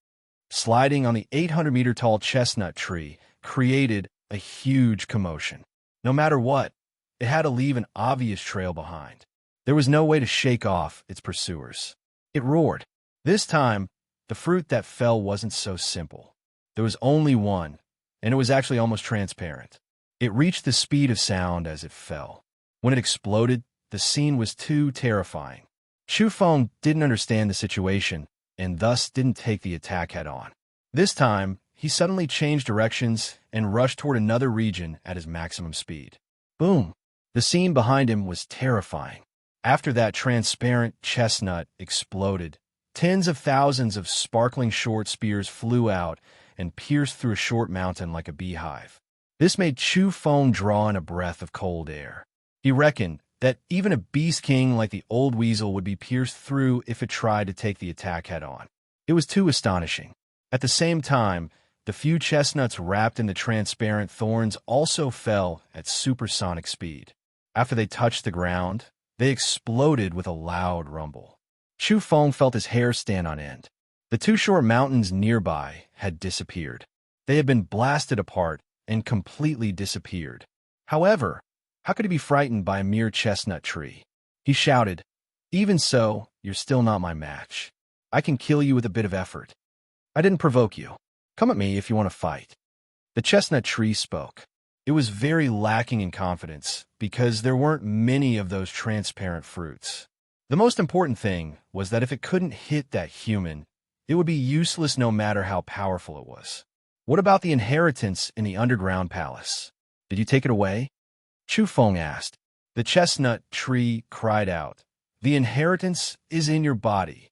Sliding on the 800-meter-tall chestnut tree created a huge commotion. No matter what, it had to leave an obvious trail behind. There was no way to shake off its pursuers. It roared. This time, the fruit that fell wasn't so simple. There was only one, and it was actually almost transparent. It reached the speed of sound as it fell. When it exploded, the scene was too terrifying. Chu Feng didn't understand the situation, and thus didn't take the attack head-on. This time, he suddenly changed directions and rushed toward another region at his maximum speed. Boom! The scene behind him was terrifying. After that transparent chestnut exploded, tens of thousands of sparkling short spears flew out and pierced through a short mountain like a beehive. This made Chu Feng draw in a breath of cold air. He reckoned that even a beast king like the old weasel would be pierced through if it tried to take the attack head-on. It was too astonishing. At the same time, the few chestnuts wrapped in the transparent thorns also fell at supersonic speed. After they touched the ground, they exploded with a loud rumble. Chu Feng felt his hair stand on end. The two short mountains nearby had disappeared. They had been blasted apart and completely disappeared. However, how could he be frightened by a mere chestnut tree? He shouted, "Even so, you're still not my match. I can kill you with a bit of effort. I didn't provoke you. Come at me if you want to fight." The chestnut tree spoke. It was very lacking in confidence because there weren't many of those transparent fruits. The most important thing was that if it couldn't hit that human, it would be useless no matter how powerful it was. What about the inheritance in the underground palace? Did you take it away? Chu Feng asked. The chestnut tree cried out, "The inheritance is in your body."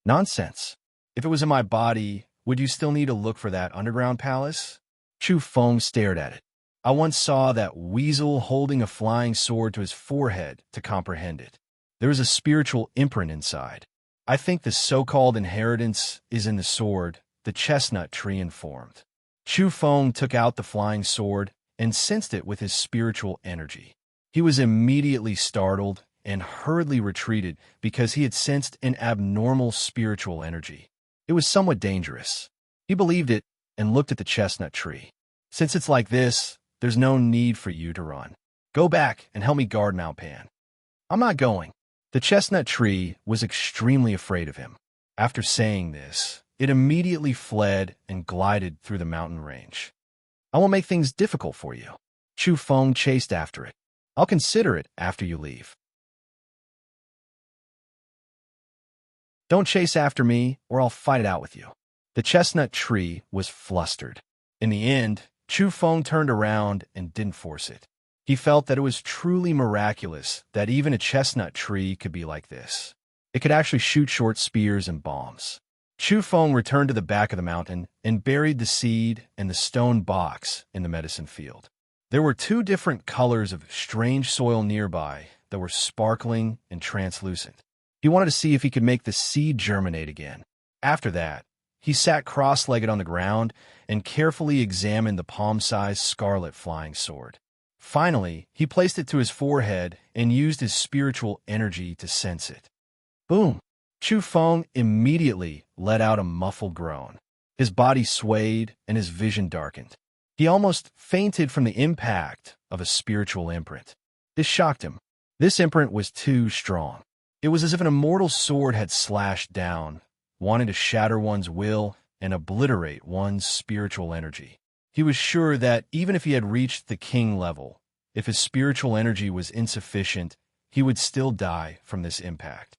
Nonsense. If it was in my body, would you still need to look for that underground palace? Chu Feng stared at it. I once saw that weasel holding a flying sword to his forehead to comprehend it. There is a spiritual imprint inside. I think the so-called inheritance is in the sword, the chestnut tree informed. Chu Feng took out the flying sword and sensed it with his spiritual energy. He was immediately startled and hurriedly retreated because he had sensed an abnormal spiritual energy. It was somewhat dangerous. He believed it and looked at the chestnut tree. Since it's like this, there's no need for you to run. Go back and help me guard Mount Pan. I'm not going. The chestnut tree was extremely afraid of him. After saying this, it immediately fled and glided through the mountain range. I won't make things difficult for you. Chu Feng chased after it. I'll consider it after you leave. Don't chase after me, or I'll fight it out with you. The chestnut tree was flustered. In the end, Chu Feng turned around and didn't force it. He felt that it was truly miraculous that even a chestnut tree could be like this. It could actually shoot short spears and bombs. Chu Feng returned to the back of the mountain and buried the seed and the stone box in the medicine field. There were two different colors of strange soil nearby that were sparkling and translucent. He wanted to see if he could make the seed germinate again. After that, he sat cross-legged on the ground and carefully examined the palm-sized scarlet flying sword. Finally, he placed it to his forehead and used his spiritual energy to sense it. Boom! Chu Feng immediately let out a muffled groan. His body swayed and his vision darkened. He almost fainted from the impact of a spiritual imprint. This shocked him. This imprint was too strong. It was as if an immortal sword had slashed down, wanting to shatter one's will and obliterate one's spiritual energy. He was sure that even if he had reached the king level, if his spiritual energy was insufficient, he would still die from this impact.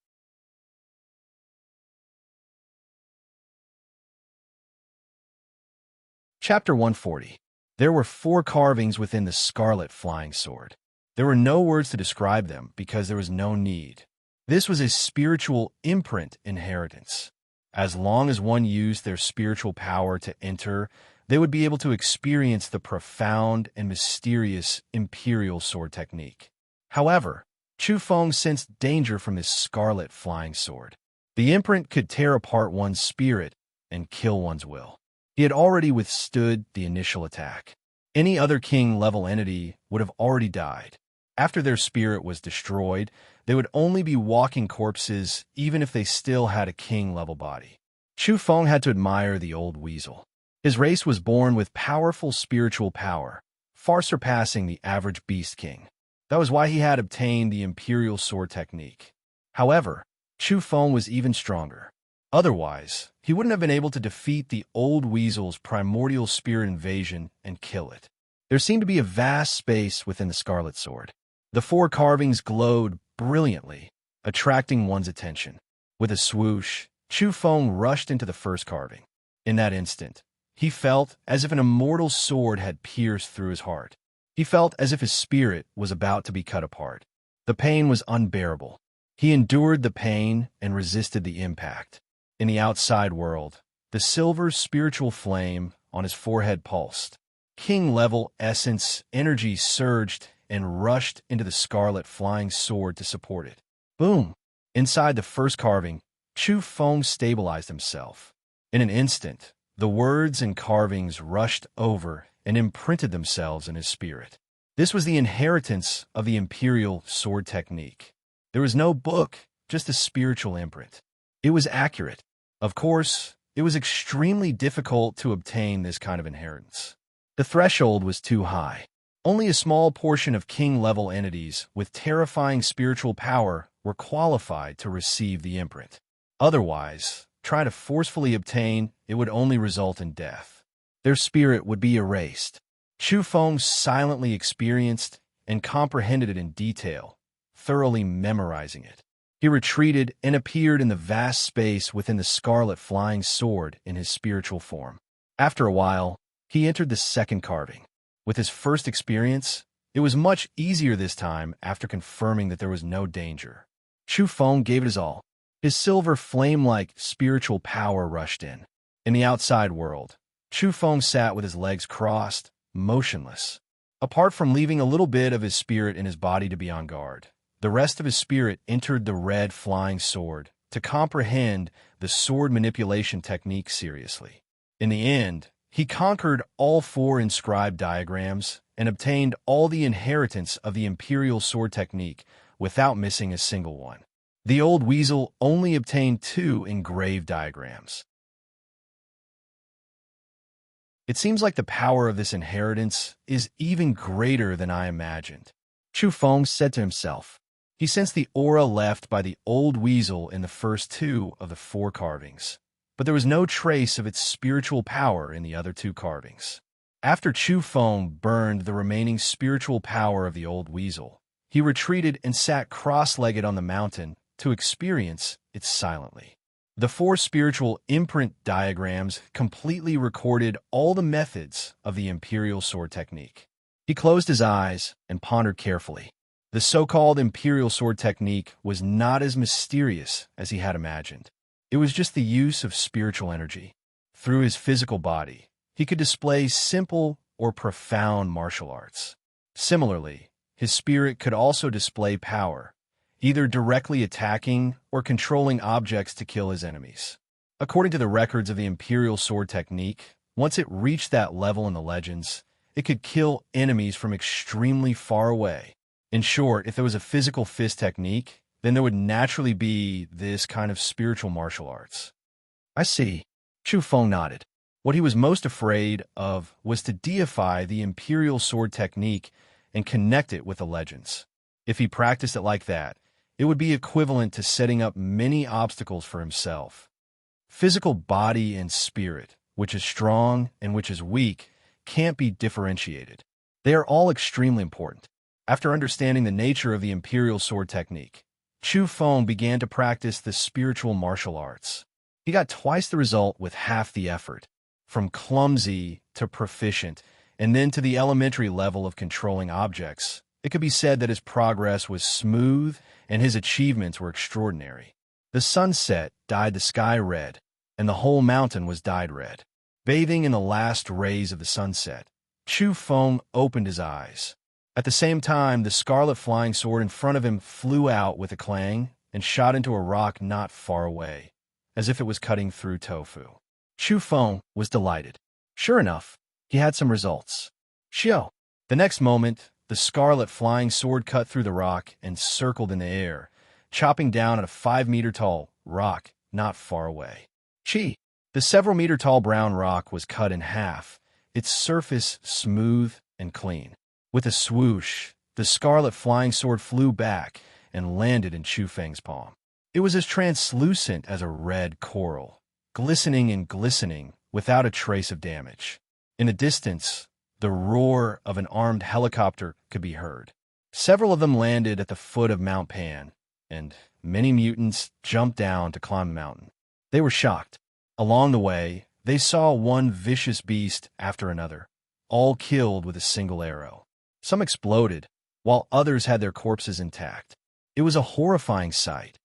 Chapter 140. There were 4 carvings within the scarlet flying sword. There were no words to describe them because there was no need. This was a spiritual imprint inheritance. As long as one used their spiritual power to enter, they would be able to experience the profound and mysterious imperial sword technique. However, Chu Feng sensed danger from this scarlet flying sword. The imprint could tear apart one's spirit and kill one's will. He had already withstood the initial attack. Any other king-level entity would have already died. After their spirit was destroyed, they would only be walking corpses even if they still had a king-level body. Chu Feng had to admire the old weasel. His race was born with powerful spiritual power, far surpassing the average beast king. That was why he had obtained the imperial sword technique. However, Chu Feng was even stronger. Otherwise, he wouldn't have been able to defeat the old weasel's primordial spirit invasion and kill it. There seemed to be a vast space within the scarlet sword. The 4 carvings glowed brilliantly, attracting one's attention. With a swoosh, Chu Feng rushed into the first carving. In that instant, He felt as if an immortal sword had pierced through his heart. He felt as if his spirit was about to be cut apart. The pain was unbearable. He endured the pain and resisted the impact. In the outside world, the silver spiritual flame on his forehead pulsed. King-level essence energy surged and rushed into the scarlet flying sword to support it. Boom! Inside the first carving, Chu Feng stabilized himself. In an instant, the words and carvings rushed over and imprinted themselves in his spirit. This was the inheritance of the imperial sword technique. There was no book, just a spiritual imprint. It was accurate. Of course, it was extremely difficult to obtain this kind of inheritance. The threshold was too high. Only a small portion of king-level entities with terrifying spiritual power were qualified to receive the imprint. Otherwise, trying to forcefully obtain it would only result in death. Their spirit would be erased. Chu Feng silently experienced and comprehended it in detail, thoroughly memorizing it. He retreated and appeared in the vast space within the scarlet flying sword in his spiritual form. After a while, he entered the second carving. With his first experience, it was much easier this time after confirming that there was no danger. Chu Feng gave it his all. His silver flame-like spiritual power rushed in. In the outside world, Chu Feng sat with his legs crossed, motionless. Apart from leaving a little bit of his spirit in his body to be on guard, the rest of his spirit entered the red flying sword to comprehend the sword manipulation technique seriously. In the end, he conquered all 4 inscribed diagrams and obtained all the inheritance of the imperial sword technique without missing a single one. The old weasel only obtained 2 engraved diagrams. It seems like the power of this inheritance is even greater than I imagined, Chu Feng said to himself. He sensed the aura left by the old weasel in the first 2 of the 4 carvings, but there was no trace of its spiritual power in the other 2 carvings. After Chu Feng burned the remaining spiritual power of the old weasel, he retreated and sat cross-legged on the mountain to experience it silently. The 4 spiritual imprint diagrams completely recorded all the methods of the imperial sword technique. He closed his eyes and pondered carefully. The so-called imperial sword technique was not as mysterious as he had imagined. It was just the use of spiritual energy. Through his physical body, he could display simple or profound martial arts. Similarly, his spirit could also display power, either directly attacking or controlling objects to kill his enemies. According to the records of the imperial sword technique, once it reached that level in the legends, it could kill enemies from extremely far away. In short, if there was a physical fist technique, then there would naturally be this kind of spiritual martial arts. I see. Chu Feng nodded. What he was most afraid of was to deify the imperial sword technique and connect it with the legends. If he practiced it like that, it would be equivalent to setting up many obstacles for himself. Physical body and spirit, which is strong and which is weak, can't be differentiated. They are all extremely important. After understanding the nature of the imperial sword technique, Chu Feng began to practice the spiritual martial arts. He got twice the result with half the effort, from clumsy to proficient, and then to the elementary level of controlling objects. It could be said that his progress was smooth and his achievements were extraordinary. The sunset dyed the sky red, and the whole mountain was dyed red. Bathing in the last rays of the sunset, Chu Feng opened his eyes. At the same time, the scarlet flying sword in front of him flew out with a clang and shot into a rock not far away, as if it was cutting through tofu. Chu Feng was delighted. Sure enough, he had some results. Shio! The next moment, the scarlet flying sword cut through the rock and circled in the air, chopping down at a 5-meter-tall rock not far away. Chi! The several-meter-tall brown rock was cut in half, its surface smooth and clean. With a swoosh, the scarlet flying sword flew back and landed in Chu Feng's palm. It was as translucent as a red coral, glistening and glistening without a trace of damage. In the distance, the roar of an armed helicopter could be heard. Several of them landed at the foot of Mount Pan, and many mutants jumped down to climb the mountain. They were shocked. Along the way, They saw one vicious beast after another, all killed with a single arrow. Some exploded, while others had their corpses intact. It was a horrifying sight.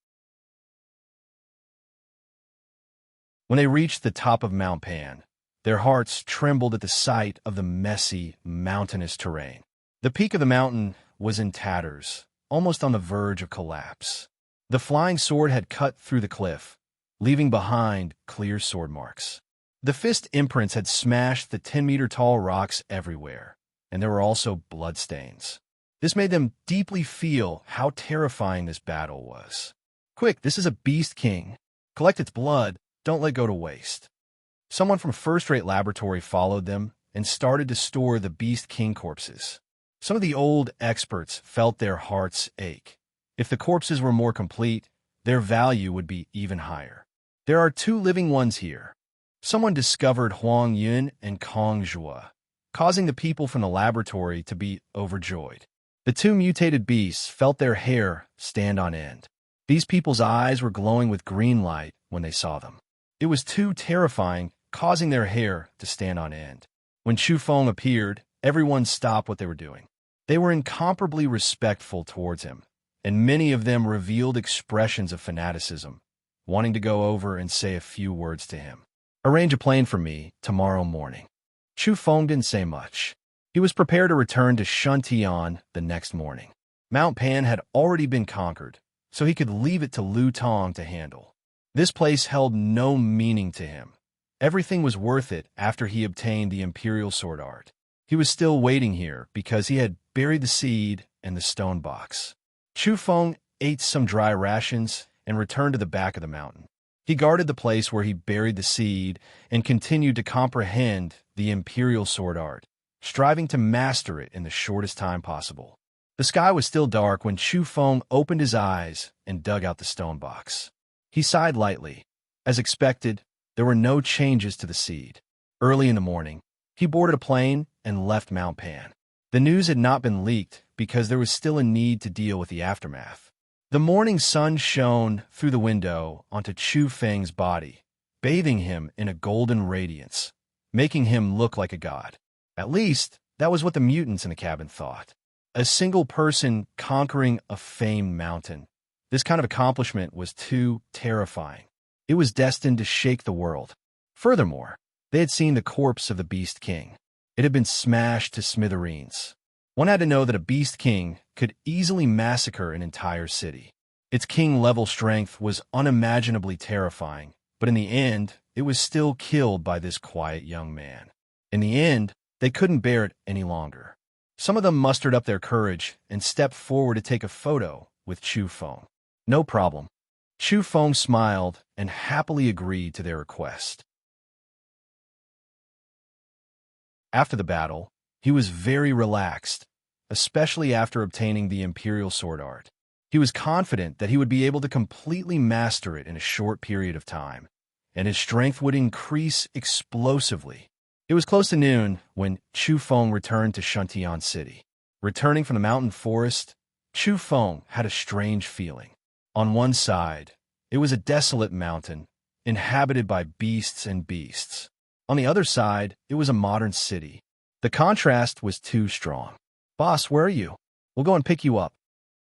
When they reached the top of Mount Pan, their hearts trembled at the sight of the messy, mountainous terrain. The peak of the mountain was in tatters, almost on the verge of collapse. The flying sword had cut through the cliff, leaving behind clear sword marks. The fist imprints had smashed the 10-meter-tall rocks everywhere, and there were also bloodstains. This made them deeply feel how terrifying this battle was. Quick, this is a beast king. Collect its blood, don't let go to waste. Someone from a first-rate laboratory followed them and started to store the beast king corpses. Some of the old experts felt their hearts ache. If the corpses were more complete, their value would be even higher. There are 2 living ones here. Someone discovered Huang Yun and Kong Zhua, causing the people from the laboratory to be overjoyed. The 2 mutated beasts felt their hair stand on end. These people's eyes were glowing with green light when they saw them. It was too terrifying, causing their hair to stand on end. When Chu Feng appeared, everyone stopped what they were doing. They were incomparably respectful towards him, and many of them revealed expressions of fanaticism, wanting to go over and say a few words to him. Arrange a plane for me tomorrow morning. Chu Feng didn't say much. He was prepared to return to Shuntian the next morning. Mount Pan had already been conquered, so he could leave it to Lu Tong to handle. This place held no meaning to him. Everything was worth it after he obtained the Imperial Sword Art. He was still waiting here because he had buried the seed and the stone box. Chu Feng ate some dry rations and returned to the back of the mountain. He guarded the place where he buried the seed and continued to comprehend the Imperial Sword Art, striving to master it in the shortest time possible. The sky was still dark when Chu Feng opened his eyes and dug out the stone box. He sighed lightly. As expected, there were no changes to the seed. Early in the morning, he boarded a plane and left Mount Pan. The news had not been leaked because there was still a need to deal with the aftermath. The morning sun shone through the window onto Chu Feng's body, bathing him in a golden radiance, making him look like a god. At least, that was what the mutants in the cabin thought. A single person conquering a famed mountain. This kind of accomplishment was too terrifying. It was destined to shake the world. Furthermore, they had seen the corpse of the Beast King. It had been smashed to smithereens. One had to know that a Beast King could easily massacre an entire city. Its king-level strength was unimaginably terrifying, but in the end, it was still killed by this quiet young man. In the end, they couldn't bear it any longer. Some of them mustered up their courage and stepped forward to take a photo with Chu Feng. No problem. Chu Feng smiled and happily agreed to their request. After the battle, he was very relaxed, especially after obtaining the Imperial Sword Art. He was confident that he would be able to completely master it in a short period of time, and his strength would increase explosively. It was close to noon when Chu Feng returned to Shuntian City. Returning from the mountain forest, Chu Feng had a strange feeling. On one side, it was a desolate mountain, inhabited by beasts and beasts. On the other side, it was a modern city. The contrast was too strong. "Boss, where are you? We'll go and pick you up."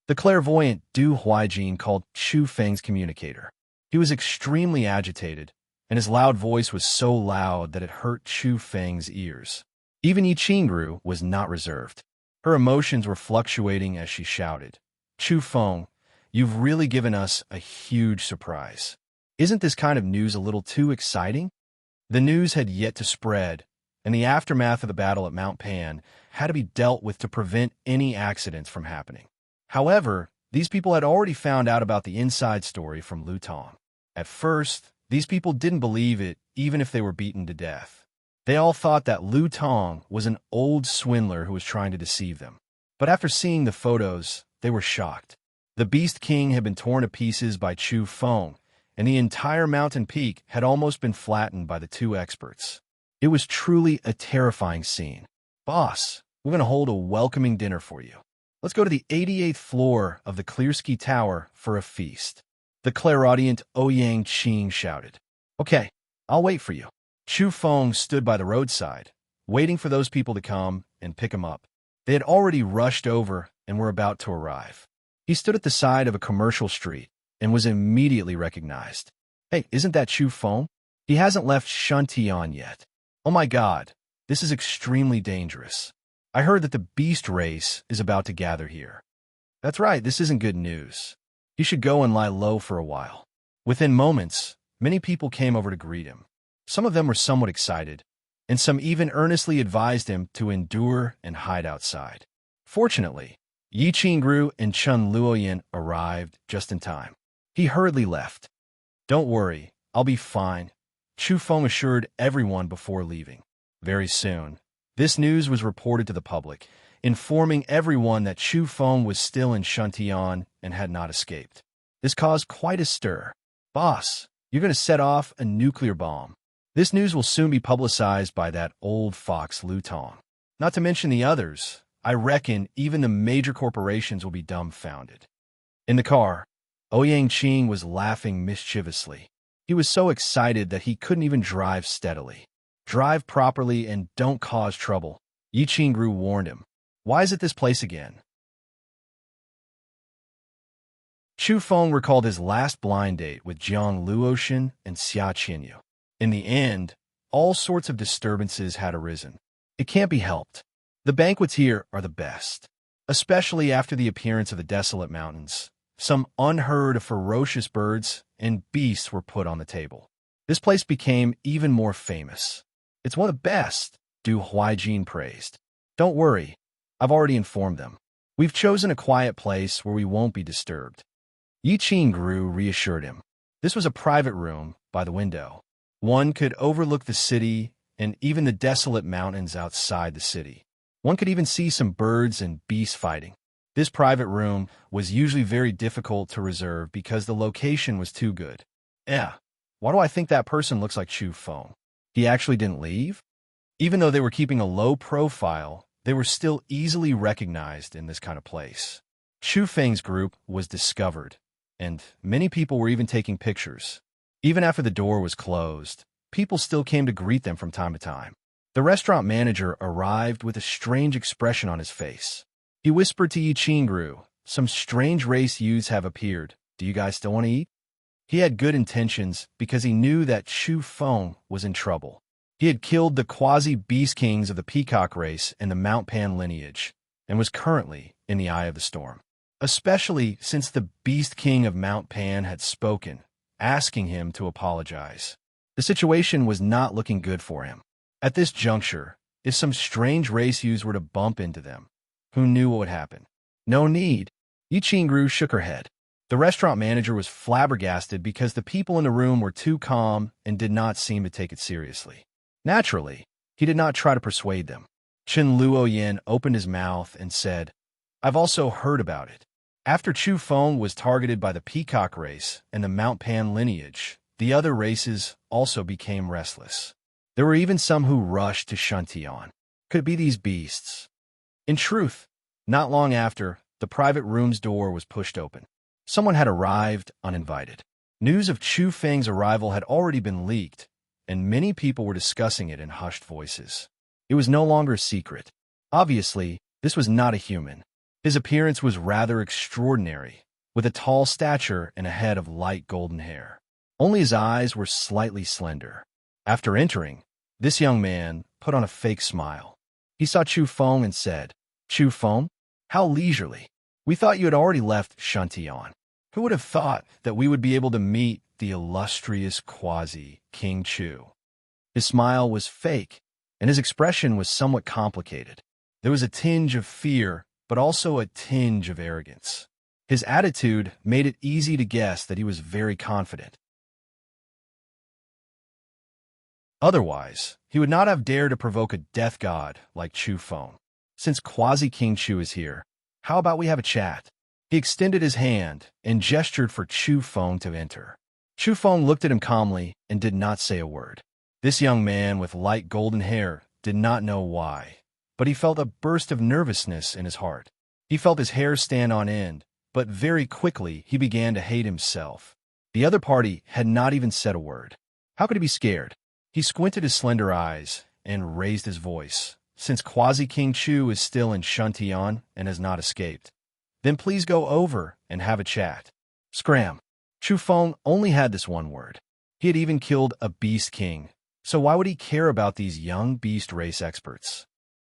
The clairvoyant Du Huijin called Chu Feng's communicator. He was extremely agitated, and his loud voice was so loud that it hurt Chu Feng's ears. Even Yi Qingru was not reserved. Her emotions were fluctuating as she shouted, "Chu Feng, you've really given us a huge surprise. Isn't this kind of news a little too exciting?" The news had yet to spread, and the aftermath of the battle at Mount Pan had to be dealt with to prevent any accidents from happening. However, these people had already found out about the inside story from Lu Tong. At first, these people didn't believe it, even if they were beaten to death. They all thought that Lu Tong was an old swindler who was trying to deceive them. But after seeing the photos, they were shocked. The Beast King had been torn to pieces by Chu Feng, and the entire mountain peak had almost been flattened by the 2 experts. It was truly a terrifying scene. "Boss, we're going to hold a welcoming dinner for you. Let's go to the 88th floor of the Clearsky Tower for a feast." The clairaudient Ouyang Qing shouted. "Okay, I'll wait for you." Chu Feng stood by the roadside, waiting for those people to come and pick him up. They had already rushed over and were about to arrive. He stood at the side of a commercial street and was immediately recognized. Hey, isn't that Chu Feng? He hasn't left Shantian yet. Oh my God, this is extremely dangerous. I heard that the beast race is about to gather here. That's right, this isn't good news. He should go and lie low for a while. Within moments, many people came over to greet him. Some of them were somewhat excited, and some even earnestly advised him to endure and hide outside. Fortunately, Yi Qingru and Chen Luoyan arrived just in time. He hurriedly left. Don't worry, I'll be fine, Chu Feng assured everyone before leaving. Very soon, this news was reported to the public, informing everyone that Chu Feng was still in Shantian and had not escaped. This caused quite a stir. Boss, you're going to set off a nuclear bomb. This news will soon be publicized by that old fox Lu Tong. Not to mention the others, I reckon even the major corporations will be dumbfounded. In the car, Ouyang Qing was laughing mischievously. He was so excited that he couldn't even drive steadily. Drive properly and don't cause trouble, Yi Qingru warned him. Why is it this place again? Chu Feng recalled his last blind date with Jiang Luoshan and Xia Qinyu. In the end, all sorts of disturbances had arisen. It can't be helped. The banquets here are the best, especially after the appearance of the desolate mountains. Some unheard of ferocious birds and beasts were put on the table. This place became even more famous. It's one of the best, Du Huaijin praised. Don't worry, I've already informed them. We've chosen a quiet place where we won't be disturbed. Yi Qingru reassured him. This was a private room by the window. One could overlook the city and even the desolate mountains outside the city. One could even see some birds and beasts fighting. This private room was usually very difficult to reserve because the location was too good. Why do I think that person looks like Chu Feng? He actually didn't leave? Even though they were keeping a low profile, they were still easily recognized in this kind of place. Chu Feng's group was discovered, and many people were even taking pictures. Even after the door was closed, people still came to greet them from time to time. The restaurant manager arrived with a strange expression on his face. He whispered to Yi Qingru, "Some strange race youths have appeared. Do you guys still want to eat?" He had good intentions because he knew that Chu Feng was in trouble. He had killed the quasi-beast kings of the peacock race and the Mount Pan lineage, and was currently in the eye of the storm. Especially since the beast king of Mount Pan had spoken, asking him to apologize. The situation was not looking good for him. At this juncture, if some strange race youths were to bump into them, who knew what would happen? No need. Yi Qingru shook her head. The restaurant manager was flabbergasted because the people in the room were too calm and did not seem to take it seriously. Naturally, he did not try to persuade them. Chen Luoyan opened his mouth and said, "I've also heard about it. After Chu Feng was targeted by the peacock race and the Mount Pan lineage, the other races also became restless. There were even some who rushed to Shantian. Could it be these beasts?" In truth, not long after, the private room's door was pushed open. Someone had arrived uninvited. News of Chu Feng's arrival had already been leaked, and many people were discussing it in hushed voices. It was no longer a secret. Obviously, this was not a human. His appearance was rather extraordinary, with a tall stature and a head of light golden hair. Only his eyes were slightly slender. After entering, this young man put on a fake smile. He saw Chu Feng and said, "Chu Feng, how leisurely. We thought you had already left Shantian. Who would have thought that we would be able to meet the illustrious quasi-King Chu?" His smile was fake, and his expression was somewhat complicated. There was a tinge of fear, but also a tinge of arrogance. His attitude made it easy to guess that he was very confident. Otherwise, he would not have dared to provoke a death god like Chu Feng. Since Quasi-King Chu is here, how about we have a chat? He extended his hand and gestured for Chu Feng to enter. Chu Feng looked at him calmly and did not say a word. This young man with light golden hair did not know why, but he felt a burst of nervousness in his heart. He felt his hair stand on end, but very quickly he began to hate himself. The other party had not even said a word. How could he be scared? He squinted his slender eyes and raised his voice. Since Quasi-King Chu is still in Shuntian and has not escaped, then please go over and have a chat. Scram. Chu Feng only had this one word. He had even killed a beast king, so why would he care about these young beast race experts?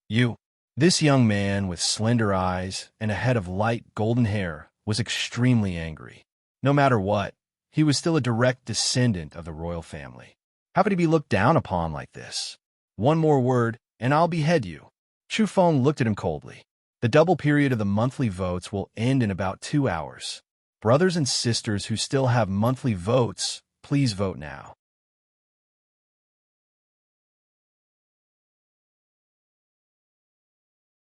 You. This young man with slender eyes and a head of light golden hair was extremely angry. No matter what, he was still a direct descendant of the royal family. How could he be looked down upon like this? One more word, and I'll behead you. Chu Feng looked at him coldly. The double period of the monthly votes will end in about 2 hours. Brothers and sisters who still have monthly votes, please vote now.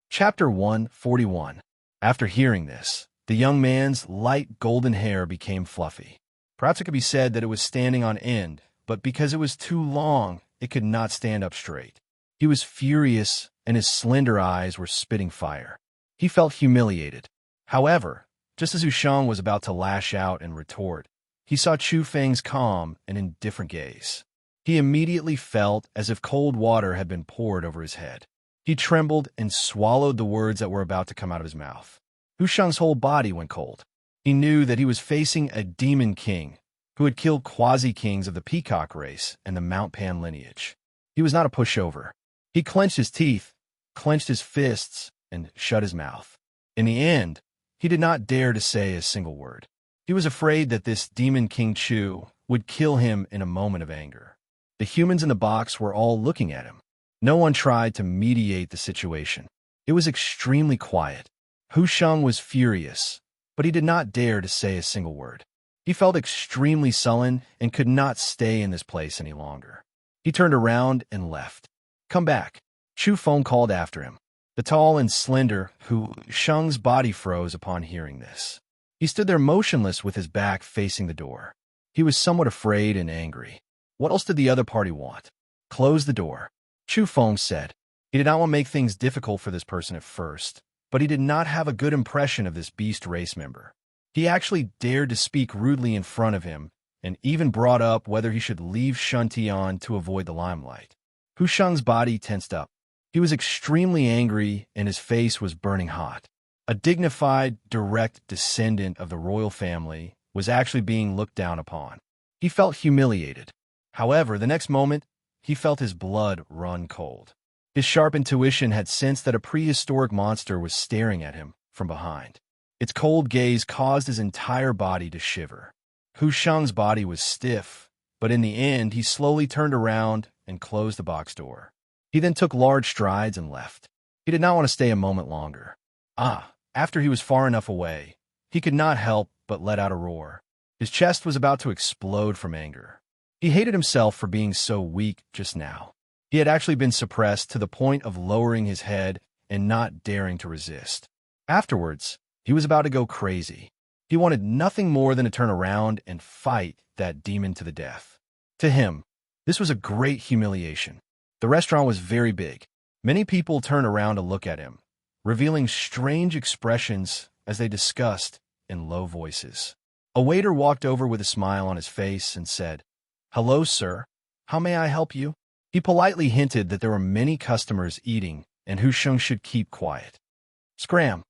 Chapter 141. After hearing this, the young man's light golden hair became fluffy. Perhaps it could be said that it was standing on end, but because it was too long, it could not stand up straight. He was furious, and his slender eyes were spitting fire. He felt humiliated. However, just as Wushang was about to lash out and retort, he saw Chu Feng's calm and indifferent gaze. He immediately felt as if cold water had been poured over his head. He trembled and swallowed the words that were about to come out of his mouth. Wushang's whole body went cold. He knew that he was facing a demon king who had killed quasi-kings of the peacock race and the Mount Pan lineage. He was not a pushover. He clenched his teeth, clenched his fists, and shut his mouth. In the end, he did not dare to say a single word. He was afraid that this demon King Chu would kill him in a moment of anger. The humans in the box were all looking at him. No one tried to mediate the situation. It was extremely quiet. Wushang was furious, but he did not dare to say a single word. He felt extremely sullen and could not stay in this place any longer. He turned around and left. Come back. Chu Feng called after him. The tall and slender Wushang's body froze upon hearing this. He stood there motionless with his back facing the door. He was somewhat afraid and angry. What else did the other party want? Close the door. Chu Feng said. He did not want to make things difficult for this person at first, but he did not have a good impression of this beast race member. He actually dared to speak rudely in front of him, and even brought up whether he should leave Shuntian to avoid the limelight. Wushang's body tensed up. He was extremely angry, and his face was burning hot. A dignified, direct descendant of the royal family was actually being looked down upon. He felt humiliated. However, the next moment, he felt his blood run cold. His sharp intuition had sensed that a prehistoric monster was staring at him from behind. Its cold gaze caused his entire body to shiver. Wushang's body was stiff, but in the end, he slowly turned around and closed the box door. He then took large strides and left. He did not want to stay a moment longer. After he was far enough away, he could not help but let out a roar. His chest was about to explode from anger. He hated himself for being so weak just now. He had actually been suppressed to the point of lowering his head and not daring to resist. Afterwards, he was about to go crazy. He wanted nothing more than to turn around and fight that demon to the death. To him, this was a great humiliation. The restaurant was very big. Many people turned around to look at him, revealing strange expressions as they discussed in low voices. A waiter walked over with a smile on his face and said, "Hello, sir. How may I help you?" He politely hinted that there were many customers eating and Wushang should keep quiet. Scram.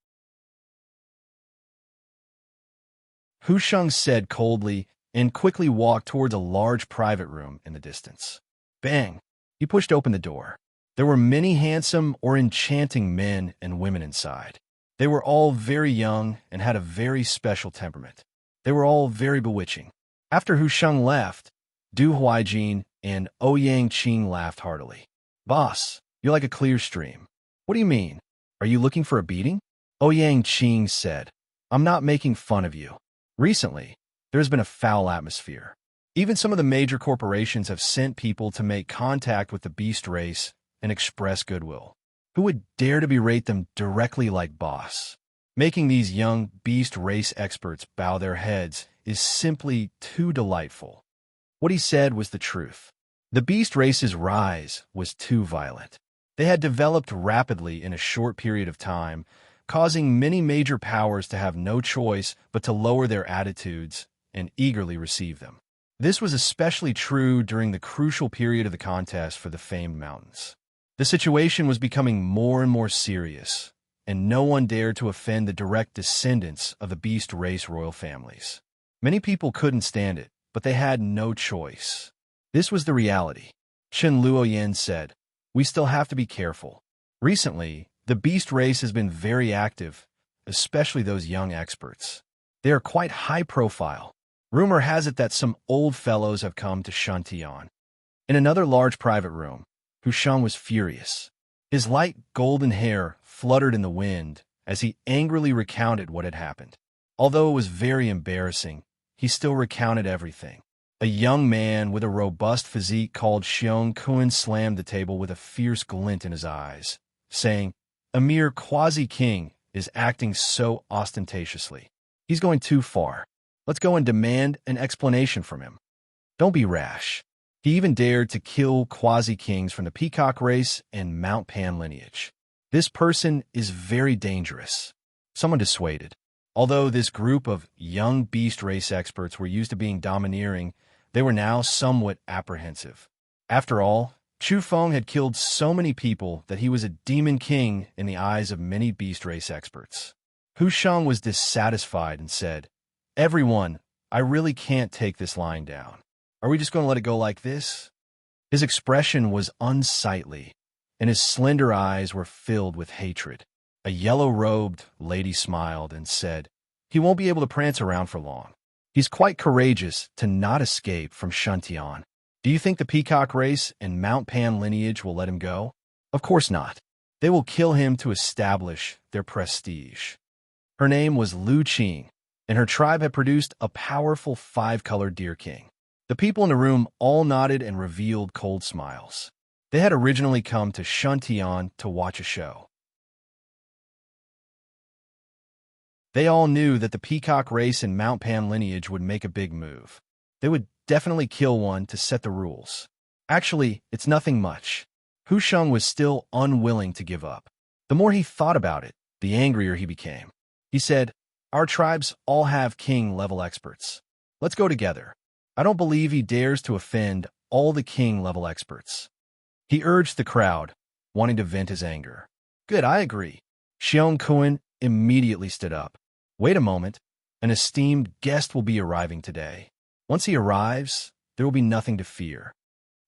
Wushang said coldly and quickly walked towards a large private room in the distance. Bang! He pushed open the door. There were many handsome or enchanting men and women inside. They were all very young and had a very special temperament. They were all very bewitching. After Wushang left, Du Huaijin and Ouyang Qing laughed heartily. Boss, you're like a clear stream. What do you mean? Are you looking for a beating? Ouyang Qing said. I'm not making fun of you. Recently, there has been a foul atmosphere. Even some of the major corporations have sent people to make contact with the beast race and express goodwill. Who would dare to berate them directly like boss? Making these young beast race experts bow their heads is simply too delightful. What he said was the truth. The beast race's rise was too violent. They had developed rapidly in a short period of time, causing many major powers to have no choice but to lower their attitudes and eagerly receive them. This was especially true during the crucial period of the contest for the famed mountains. The situation was becoming more and more serious, and no one dared to offend the direct descendants of the beast race royal families. Many people couldn't stand it, but they had no choice. This was the reality. Chen Luoyan said, "We still have to be careful. Recently, the beast race has been very active, especially those young experts. They are quite high profile. Rumor has it that some old fellows have come to Shantian." In another large private room, Hu Sheng was furious. His light golden hair fluttered in the wind as he angrily recounted what had happened. Although it was very embarrassing, he still recounted everything. A young man with a robust physique called Xiong Kun slammed the table with a fierce glint in his eyes, saying, "A mere quasi-king is acting so ostentatiously. He's going too far. Let's go and demand an explanation from him. Don't be rash." He even dared to kill quasi-kings from the peacock race and Mount Pan lineage. This person is very dangerous. Someone dissuaded. Although this group of young beast race experts were used to being domineering, they were now somewhat apprehensive. After all, Chu Feng had killed so many people that he was a demon king in the eyes of many beast race experts. Hu Sheng was dissatisfied and said, "Everyone, I really can't take this lying down. Are we just going to let it go like this?" His expression was unsightly, and his slender eyes were filled with hatred. A yellow-robed lady smiled and said, "He won't be able to prance around for long. He's quite courageous to not escape from Shantian. Do you think the peacock race and Mount Pan lineage will let him go? Of course not. They will kill him to establish their prestige." Her name was Lu Qing, and her tribe had produced a powerful 5-colored deer king. The people in the room all nodded and revealed cold smiles. They had originally come to Shantian to watch a show. They all knew that the peacock race and Mount Pan lineage would make a big move. They would definitely kill one to set the rules. Actually, it's nothing much. Hu Sheng was still unwilling to give up. The more he thought about it, the angrier he became. He said, "Our tribes all have king-level experts. Let's go together." I don't believe he dares to offend all the king-level experts. He urged the crowd, wanting to vent his anger. "Good, I agree." Xiong Kun immediately stood up. "Wait a moment. An esteemed guest will be arriving today. Once he arrives, there will be nothing to fear."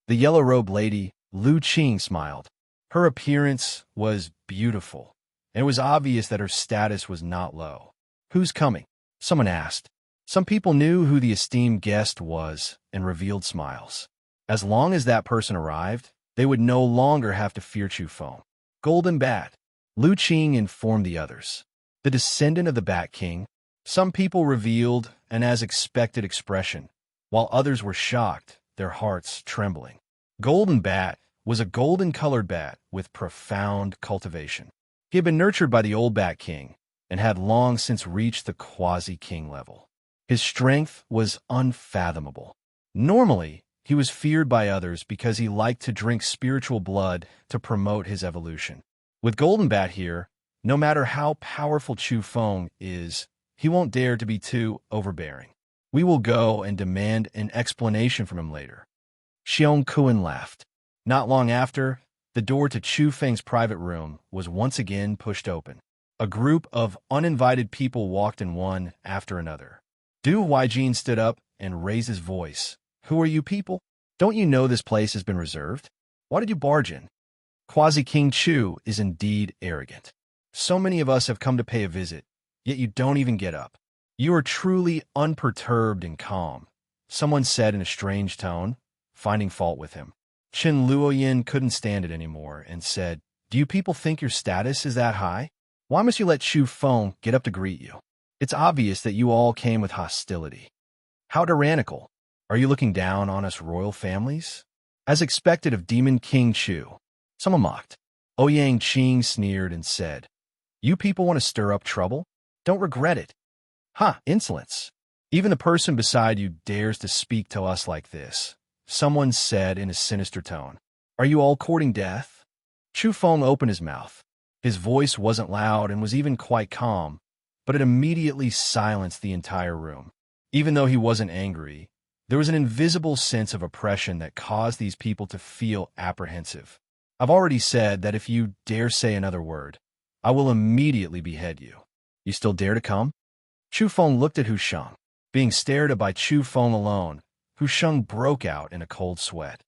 The yellow-robed lady, Lu Qing, smiled. Her appearance was beautiful, and it was obvious that her status was not low. "Who's coming?" someone asked. Some people knew who the esteemed guest was and revealed smiles. As long as that person arrived, they would no longer have to fear Chu Feng. "Golden Bat," Lu Qing informed the others. The descendant of the Bat King. Some people revealed an as expected expression, while others were shocked, their hearts trembling. Golden Bat was a golden-colored bat with profound cultivation. He had been nurtured by the old Bat King and had long since reached the quasi-king level. His strength was unfathomable. Normally, he was feared by others because he liked to drink spiritual blood to promote his evolution. With Golden Bat here, no matter how powerful Chu Feng is, he won't dare to be too overbearing. "We will go and demand an explanation from him later." Xiong Kun laughed. Not long after, the door to Chu Feng's private room was once again pushed open. A group of uninvited people walked in one after another. Du Huijin stood up and raised his voice. "Who are you people? Don't you know this place has been reserved? Why did you barge in? Quasi-King Chu is indeed arrogant. So many of us have come to pay a visit, yet you don't even get up. You are truly unperturbed and calm," someone said in a strange tone, finding fault with him. Chen Luoyan couldn't stand it anymore and said, "Do you people think your status is that high? Why must you let Chu Feng get up to greet you? It's obvious that you all came with hostility. How tyrannical. Are you looking down on us royal families? As expected of Demon King Chu." Someone mocked. Ouyang Qing sneered and said, "You people want to stir up trouble? Don't regret it." "Ha, insolence. Even the person beside you dares to speak to us like this," someone said in a sinister tone. "Are you all courting death?" Chu Feng opened his mouth. His voice wasn't loud and was even quite calm, but it immediately silenced the entire room. Even though he wasn't angry, There was an invisible sense of oppression that caused these people to feel apprehensive. I've already said that if you dare say another word, I will immediately behead you. You still dare to come? Chu Feng looked at Hu Sheng. Being stared at by Chu Feng alone, Hu Sheng broke out in a cold sweat.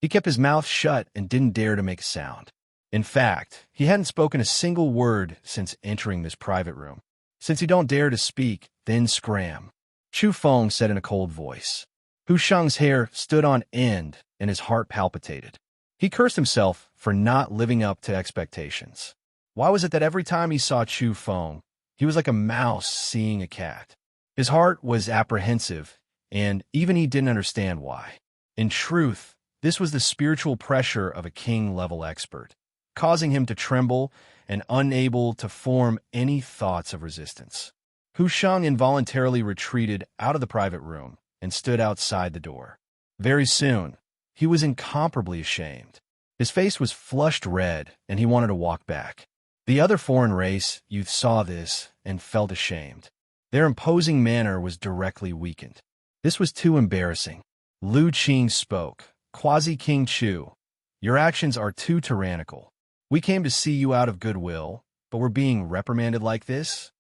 He kept his mouth shut and didn't dare to make a sound. In fact, he hadn't spoken a single word since entering this private room. Since you don't dare to speak, then scram, Chu Feng said in a cold voice. Hu Sheng's hair stood on end and his heart palpitated. He cursed himself for not living up to expectations. Why was it that every time he saw Chu Feng, he was like a mouse seeing a cat? His heart was apprehensive, and even he didn't understand why. In truth, this was the spiritual pressure of a king-level expert, causing him to tremble and unable to form any thoughts of resistance. Hu Sheng involuntarily retreated out of the private room and stood outside the door. Very soon, he was incomparably ashamed. His face was flushed red, and he wanted to walk back. The other foreign race youth saw this and felt ashamed. Their imposing manner was directly weakened. This was too embarrassing. Lu Qing spoke. Quasi-King Chu, your actions are too tyrannical. We came to see you out of goodwill, but we're being reprimanded like this?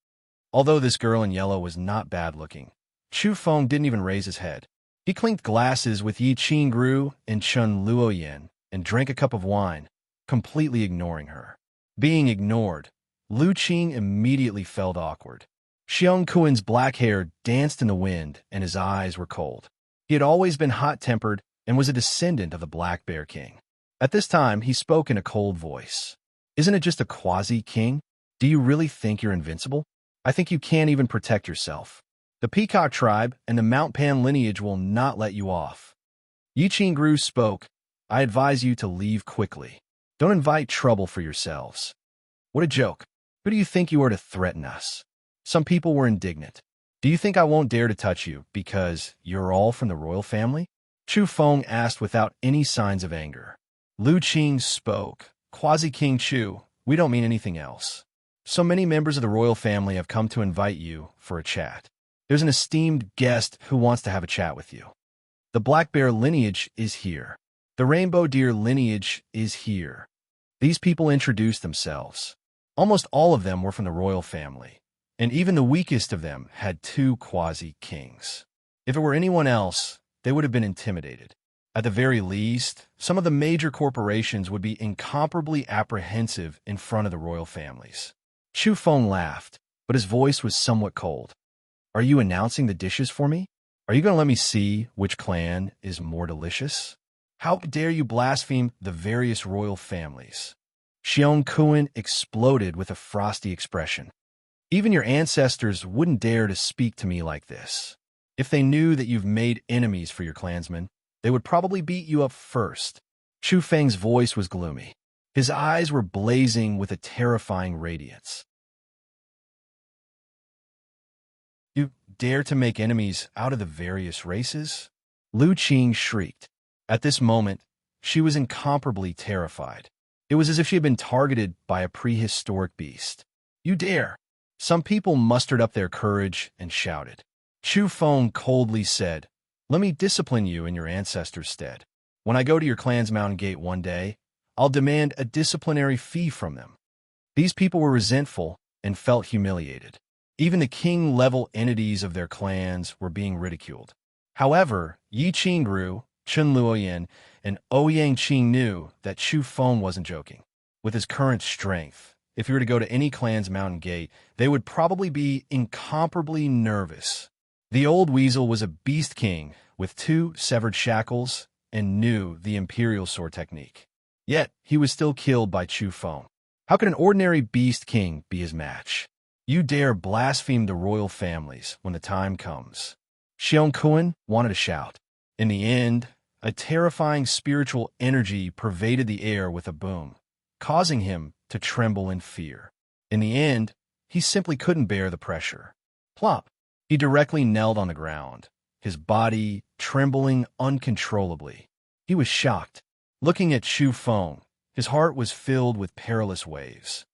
Although this girl in yellow was not bad-looking, Chu Feng didn't even raise his head. He clinked glasses with Yi Qingru and Chen Luoyan and drank a cup of wine, completely ignoring her. Being ignored, Lu Qing immediately felt awkward. Xiong Kuan's black hair danced in the wind, and his eyes were cold. He had always been hot-tempered and was a descendant of the Black Bear King. At this time, he spoke in a cold voice. Isn't it just a quasi-king? Do you really think you're invincible? I think you can't even protect yourself. The Peacock tribe and the Mount Pan lineage will not let you off. Yi Qingru spoke. I advise you to leave quickly. Don't invite trouble for yourselves. What a joke. Who do you think you are to threaten us? Some people were indignant. Do you think I won't dare to touch you because you're all from the royal family? Chu Feng asked without any signs of anger. Lu Qing spoke. Quasi-King Chu, we don't mean anything else. So many members of the royal family have come to invite you for a chat. There's an esteemed guest who wants to have a chat with you. The black bear lineage is here. The rainbow deer lineage is here. These people introduced themselves. Almost all of them were from the royal family, and even the weakest of them had 2 quasi-kings. If it were anyone else, they would have been intimidated. At the very least, some of the major corporations would be incomparably apprehensive in front of the royal families. Chu Feng laughed, but his voice was somewhat cold. Are you announcing the dishes for me? Are you going to let me see which clan is more delicious? How dare you blaspheme the various royal families? Xiong Kuan exploded with a frosty expression. Even your ancestors wouldn't dare to speak to me like this. If they knew that you've made enemies for your clansmen, they would probably beat you up first. Chu Feng's voice was gloomy. His eyes were blazing with a terrifying radiance. You dare to make enemies out of the various races? Lu Qing shrieked. At this moment, she was incomparably terrified. It was as if she had been targeted by a prehistoric beast. You dare! Some people mustered up their courage and shouted. Chu Feng coldly said, let me discipline you in your ancestors' stead. When I go to your clan's mountain gate one day, I'll demand a disciplinary fee from them. These people were resentful and felt humiliated. Even the king-level entities of their clans were being ridiculed. However, Yi Qingru, Chen Luoyan, and Ouyang Qing knew that Chu Feng wasn't joking. With his current strength, if he were to go to any clan's mountain gate, they would probably be incomparably nervous. The old weasel was a beast king with 2 severed shackles and knew the imperial sword technique. Yet, he was still killed by Chu Feng. How could an ordinary beast king be his match? You dare blaspheme the royal families when the time comes. Xiong Kuan wanted to shout. In the end, a terrifying spiritual energy pervaded the air with a boom, causing him to tremble in fear. In the end, he simply couldn't bear the pressure. Plop! He directly knelt on the ground, his body trembling uncontrollably. He was shocked. Looking at Chu Feng, his heart was filled with perilous waves.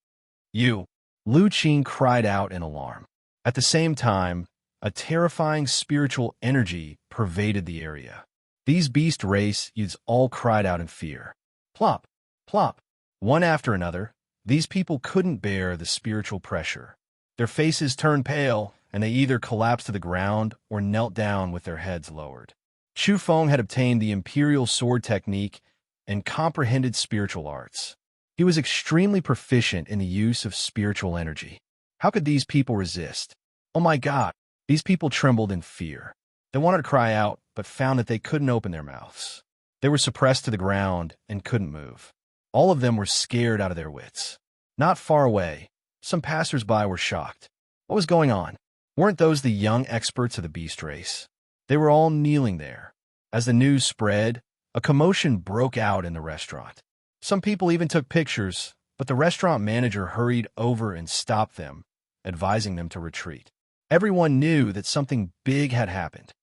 You! Lu Qing cried out in alarm. At the same time, A terrifying spiritual energy pervaded the area. These beast race youths all cried out in fear. Plop, plop. One after another, these people couldn't bear the spiritual pressure. Their faces turned pale, and they either collapsed to the ground or knelt down with their heads lowered. Chu Feng had obtained the imperial sword technique and comprehended spiritual arts. He was extremely proficient in the use of spiritual energy. How could these people resist? Oh my God! These people trembled in fear. They wanted to cry out, but found that they couldn't open their mouths. They were suppressed to the ground and couldn't move. All of them were scared out of their wits. Not far away, some passers-by were shocked. What was going on? Weren't those the young experts of the beast race? They were all kneeling there. As the news spread, a commotion broke out in the restaurant. Some people even took pictures, but the restaurant manager hurried over and stopped them, advising them to retreat. Everyone knew that something big had happened.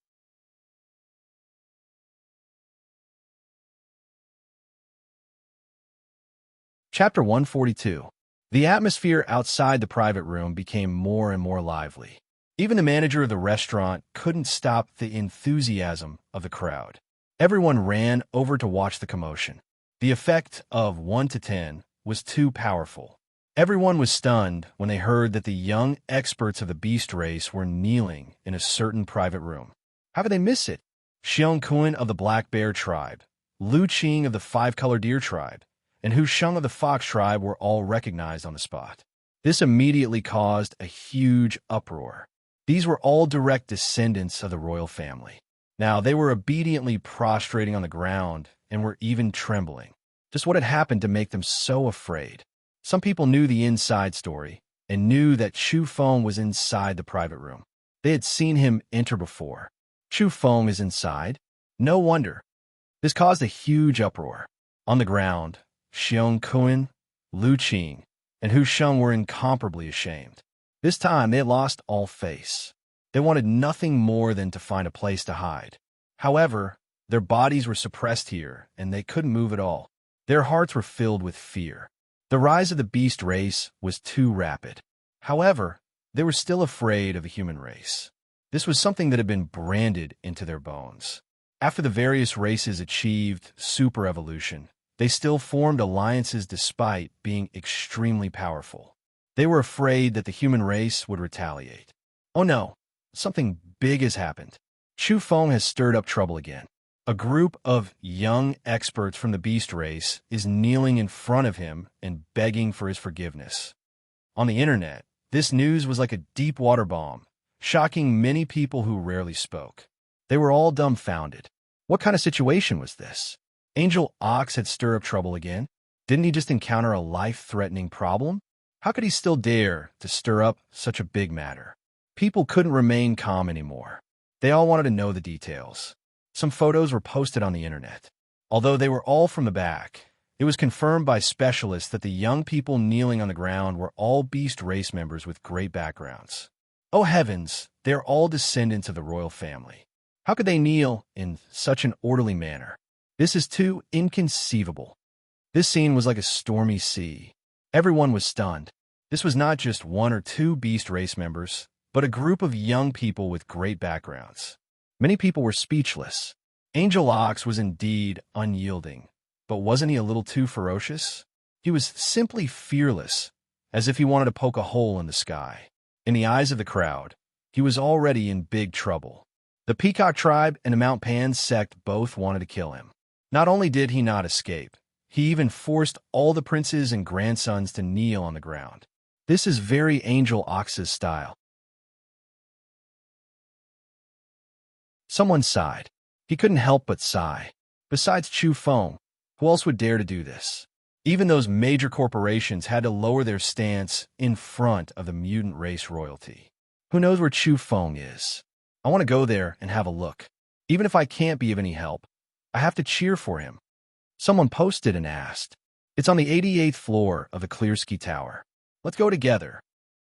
Chapter 142. The atmosphere outside the private room became more and more lively. Even the manager of the restaurant couldn't stop the enthusiasm of the crowd. Everyone ran over to watch the commotion. The effect of 1 to 10 was too powerful. Everyone was stunned when they heard that the young experts of the beast race were kneeling in a certain private room. How could they miss it? Xiong Kun of the Black Bear tribe, Lu Qing of the Five-Color Deer tribe, and Hu Sheng of the Fox tribe were all recognized on the spot. This immediately caused a huge uproar. These were all direct descendants of the royal family. Now, they were obediently prostrating on the ground and were even trembling. Just what had happened to make them so afraid? Some people knew the inside story and knew that Chu Feng was inside the private room. They had seen him enter before. Chu Feng is inside? No wonder. This caused a huge uproar. On the ground, Xiong Kun, Lu Qing, and Hu Sheng were incomparably ashamed. This time, they had lost all face. They wanted nothing more than to find a place to hide. However, their bodies were suppressed here, and they couldn't move at all. Their hearts were filled with fear. The rise of the beast race was too rapid. However, they were still afraid of the human race. This was something that had been branded into their bones. After the various races achieved super evolution, they still formed alliances despite being extremely powerful. They were afraid that the human race would retaliate. Oh no, something big has happened. Chu Feng has stirred up trouble again. A group of young experts from the beast race is kneeling in front of him and begging for his forgiveness. On the internet, this news was like a deep water bomb, shocking many people who rarely spoke. They were all dumbfounded. What kind of situation was this? Angel Ox had stirred up trouble again? Didn't he just encounter a life-threatening problem? How could he still dare to stir up such a big matter? People couldn't remain calm anymore. They all wanted to know the details. Some photos were posted on the internet. Although they were all from the back, it was confirmed by specialists that the young people kneeling on the ground were all beast race members with great backgrounds. Oh heavens, they are all descendants of the royal family. How could they kneel in such an orderly manner? This is too inconceivable. This scene was like a stormy sea. Everyone was stunned. This was not just 1 or 2 beast race members, but a group of young people with great backgrounds. Many people were speechless. Angel Ox was indeed unyielding, but wasn't he a little too ferocious? He was simply fearless, as if he wanted to poke a hole in the sky. In the eyes of the crowd, he was already in big trouble. The Peacock tribe and the Mount Pan sect both wanted to kill him. Not only did he not escape, he even forced all the princes and grandsons to kneel on the ground. This is very Angel Ox's style. Someone sighed. He couldn't help but sigh. Besides Chu Feng, who else would dare to do this? Even those major corporations had to lower their stance in front of the mutant race royalty. Who knows where Chu Feng is? I want to go there and have a look. Even if I can't be of any help, I have to cheer for him. Someone posted and asked. It's on the 88th floor of the Clearsky Tower. Let's go together.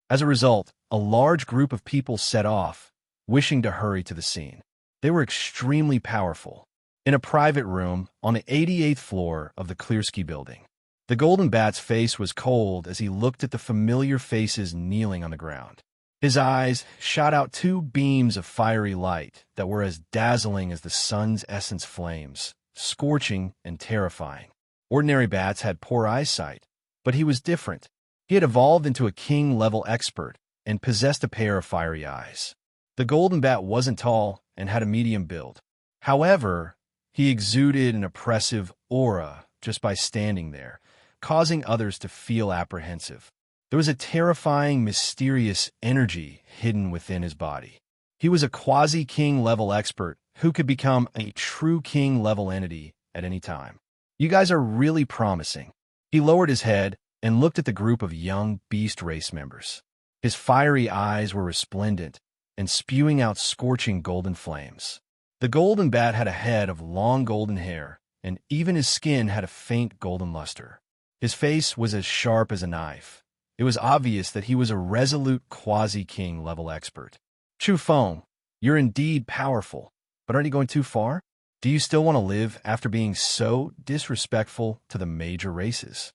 As a result, a large group of people set off, wishing to hurry to the scene. They were extremely powerful. In a private room on the 88th floor of the Clearsky building, the Golden Bat's face was cold as he looked at the familiar faces kneeling on the ground. His eyes shot out two beams of fiery light that were as dazzling as the sun's essence flames, scorching and terrifying. Ordinary bats had poor eyesight, but he was different. He had evolved into a king-level expert and possessed a pair of fiery eyes. The golden bat wasn't tall and had a medium build. However, he exuded an oppressive aura just by standing there, causing others to feel apprehensive. There was a terrifying, mysterious energy hidden within his body. He was a quasi-king-level expert who could become a true king-level entity at any time. You guys are really promising. He lowered his head and looked at the group of young beast race members. His fiery eyes were resplendent and spewing out scorching golden flames. The golden bat had a head of long golden hair, and even his skin had a faint golden luster. His face was as sharp as a knife. It was obvious that he was a resolute quasi-king level expert. Chu Feng, you're indeed powerful, but aren't you going too far? Do you still want to live after being so disrespectful to the major races?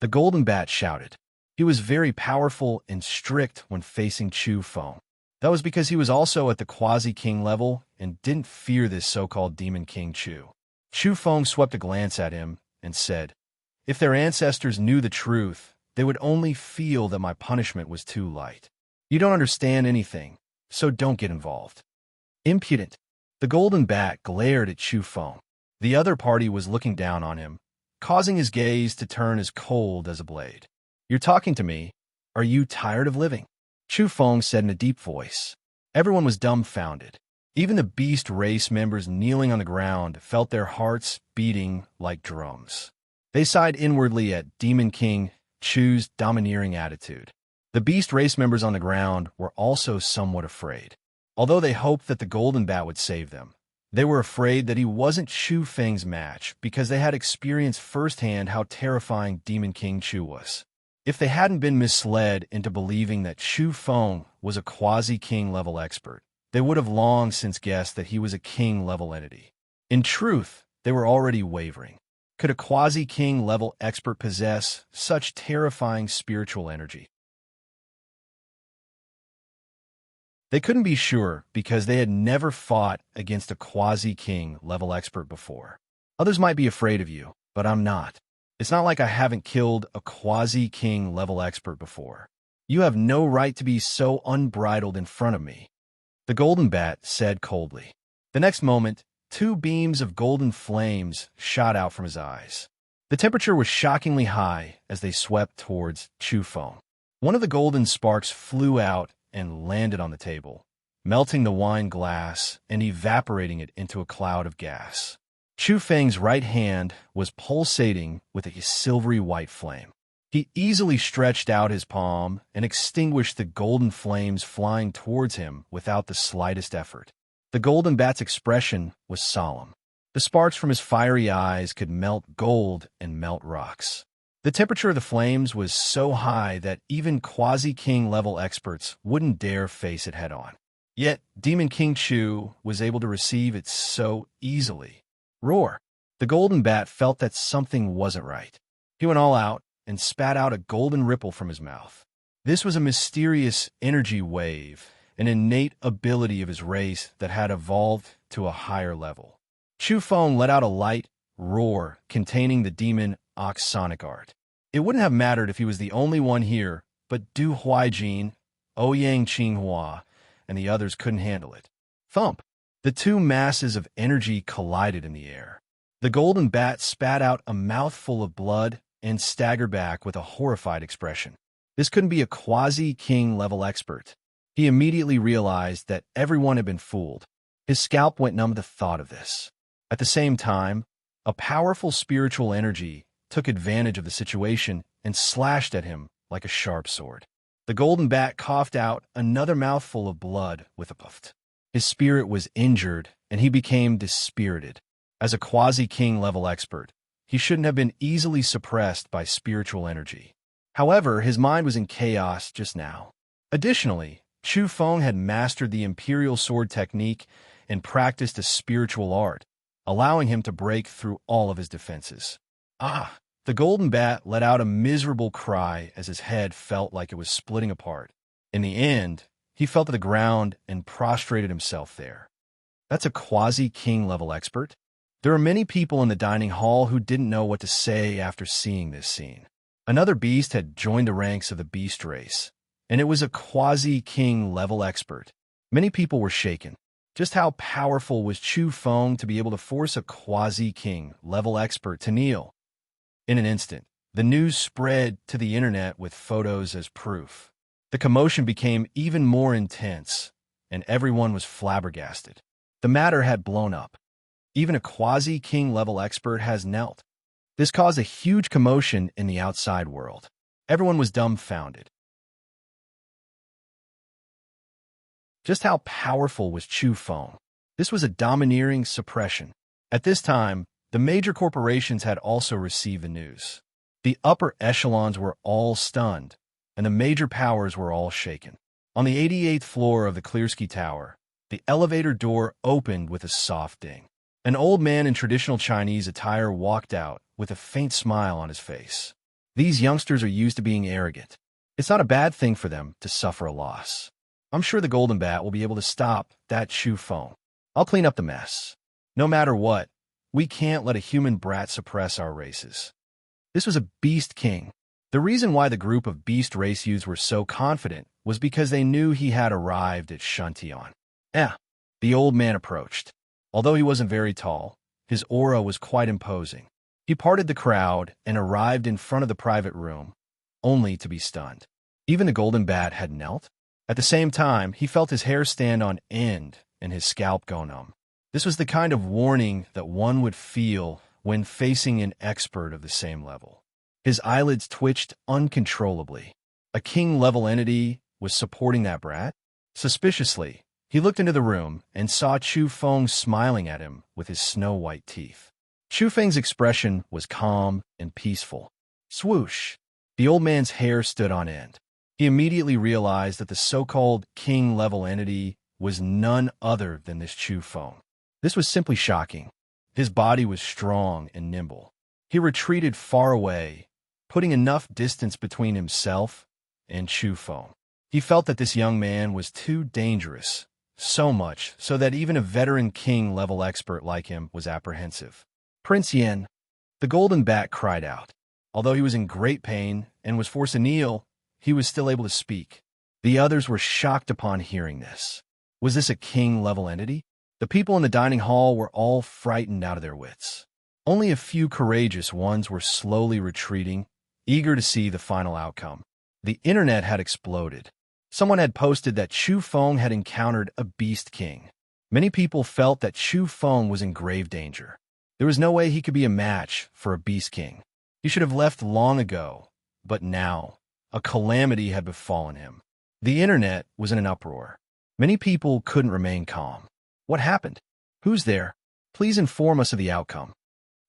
The golden bat shouted. He was very powerful and strict when facing Chu Feng. That was because he was also at the quasi-king level and didn't fear this so-called demon king Chu. Chu Feng swept a glance at him and said, "If their ancestors knew the truth, they would only feel that my punishment was too light. You don't understand anything, so don't get involved." Impudent. The golden bat glared at Chu Feng. The other party was looking down on him, causing his gaze to turn as cold as a blade. "You're talking to me. Are you tired of living?" Chu Feng said in a deep voice. Everyone was dumbfounded. Even the beast race members kneeling on the ground felt their hearts beating like drums. They sighed inwardly at Demon King Chu's domineering attitude. The beast race members on the ground were also somewhat afraid. Although they hoped that the golden bat would save them, they were afraid that he wasn't Chu Feng's match because they had experienced firsthand how terrifying Demon King Chu was. If they hadn't been misled into believing that Chu Feng was a quasi-king level expert, they would have long since guessed that he was a king level entity. In truth, they were already wavering. Could a quasi-king level expert possess such terrifying spiritual energy? They couldn't be sure because they had never fought against a quasi-king level expert before. Others might be afraid of you, but I'm not. It's not like I haven't killed a quasi-king level expert before. You have no right to be so unbridled in front of me, the golden bat said coldly. The next moment, two beams of golden flames shot out from his eyes. The temperature was shockingly high as they swept towards Chu Feng. One of the golden sparks flew out and landed on the table, melting the wine glass and evaporating it into a cloud of gas. Chu Feng's right hand was pulsating with a silvery white flame. He easily stretched out his palm and extinguished the golden flames flying towards him without the slightest effort. The golden bat's expression was solemn. The sparks from his fiery eyes could melt gold and melt rocks. The temperature of the flames was so high that even quasi-king level experts wouldn't dare face it head-on. Yet, Demon King Chu was able to receive it so easily. Roar! The golden bat felt that something wasn't right. He went all out and spat out a golden ripple from his mouth. This was a mysterious energy wave, an innate ability of his race that had evolved to a higher level. Chu Feng let out a light roar containing the demon Ox sonic art. It wouldn't have mattered if he was the only one here, but Du Huaijin, Ouyang Qinghua, and the others couldn't handle it. Thump! The two masses of energy collided in the air. The golden bat spat out a mouthful of blood and staggered back with a horrified expression. This couldn't be a quasi-king level expert. He immediately realized that everyone had been fooled. His scalp went numb at the thought of this. At the same time, a powerful spiritual energy took advantage of the situation and slashed at him like a sharp sword. The golden bat coughed out another mouthful of blood with a puff. His spirit was injured, and he became dispirited. As a quasi-king level expert, he shouldn't have been easily suppressed by spiritual energy. However, his mind was in chaos just now. Additionally, Chu Feng had mastered the imperial sword technique and practiced a spiritual art, allowing him to break through all of his defenses. Ah! The golden bat let out a miserable cry as his head felt like it was splitting apart. In the end, He fell to the ground and prostrated himself there. That's a quasi-king level expert? There are many people in the dining hall who didn't know what to say after seeing this scene. Another beast had joined the ranks of the beast race, and it was a quasi-king level expert. Many people were shaken. Just how powerful was Chu Feng to be able to force a quasi-king level expert to kneel? In an instant, the news spread to the internet with photos as proof. The commotion became even more intense, and everyone was flabbergasted. The matter had blown up. Even a quasi-king level expert has knelt. This caused a huge commotion in the outside world. Everyone was dumbfounded. Just how powerful was Chu Feng? This was a domineering suppression. At this time, the major corporations had also received the news. The upper echelons were all stunned, and the major powers were all shaken. On the 88th floor of the Klersky Tower, the elevator door opened with a soft ding. An old man in traditional Chinese attire walked out with a faint smile on his face. These youngsters are used to being arrogant. It's not a bad thing for them to suffer a loss. I'm sure the Golden Bat will be able to stop that Chu Feng. I'll clean up the mess. No matter what, we can't let a human brat suppress our races. This was a beast king. The reason why the group of beast race youths were so confident was because they knew he had arrived at Shantian. The old man approached. Although he wasn't very tall, his aura was quite imposing. He parted the crowd and arrived in front of the private room, only to be stunned. Even the Golden Bat had knelt. At the same time, he felt his hair stand on end and his scalp go numb. This was the kind of warning that one would feel when facing an expert of the same level. His eyelids twitched uncontrollably. A king-level entity was supporting that brat? Suspiciously, he looked into the room and saw Chu Feng smiling at him with his snow-white teeth. Chu Feng's expression was calm and peaceful. Swoosh! The old man's hair stood on end. He immediately realized that the so-called king-level entity was none other than this Chu Feng. This was simply shocking. His body was strong and nimble. He retreated far away, putting enough distance between himself and Chu Feng. He felt that this young man was too dangerous, so much so that even a veteran king-level expert like him was apprehensive. Prince Yen, the Golden Bat cried out. Although he was in great pain and was forced to kneel, he was still able to speak. The others were shocked upon hearing this. Was this a king-level entity? The people in the dining hall were all frightened out of their wits. Only a few courageous ones were slowly retreating, eager to see the final outcome. The internet had exploded. Someone had posted that Chu Feng had encountered a beast king. Many people felt that Chu Feng was in grave danger. There was no way he could be a match for a beast king. He should have left long ago, but now, a calamity had befallen him. The internet was in an uproar. Many people couldn't remain calm. What happened? Who's there? Please inform us of the outcome.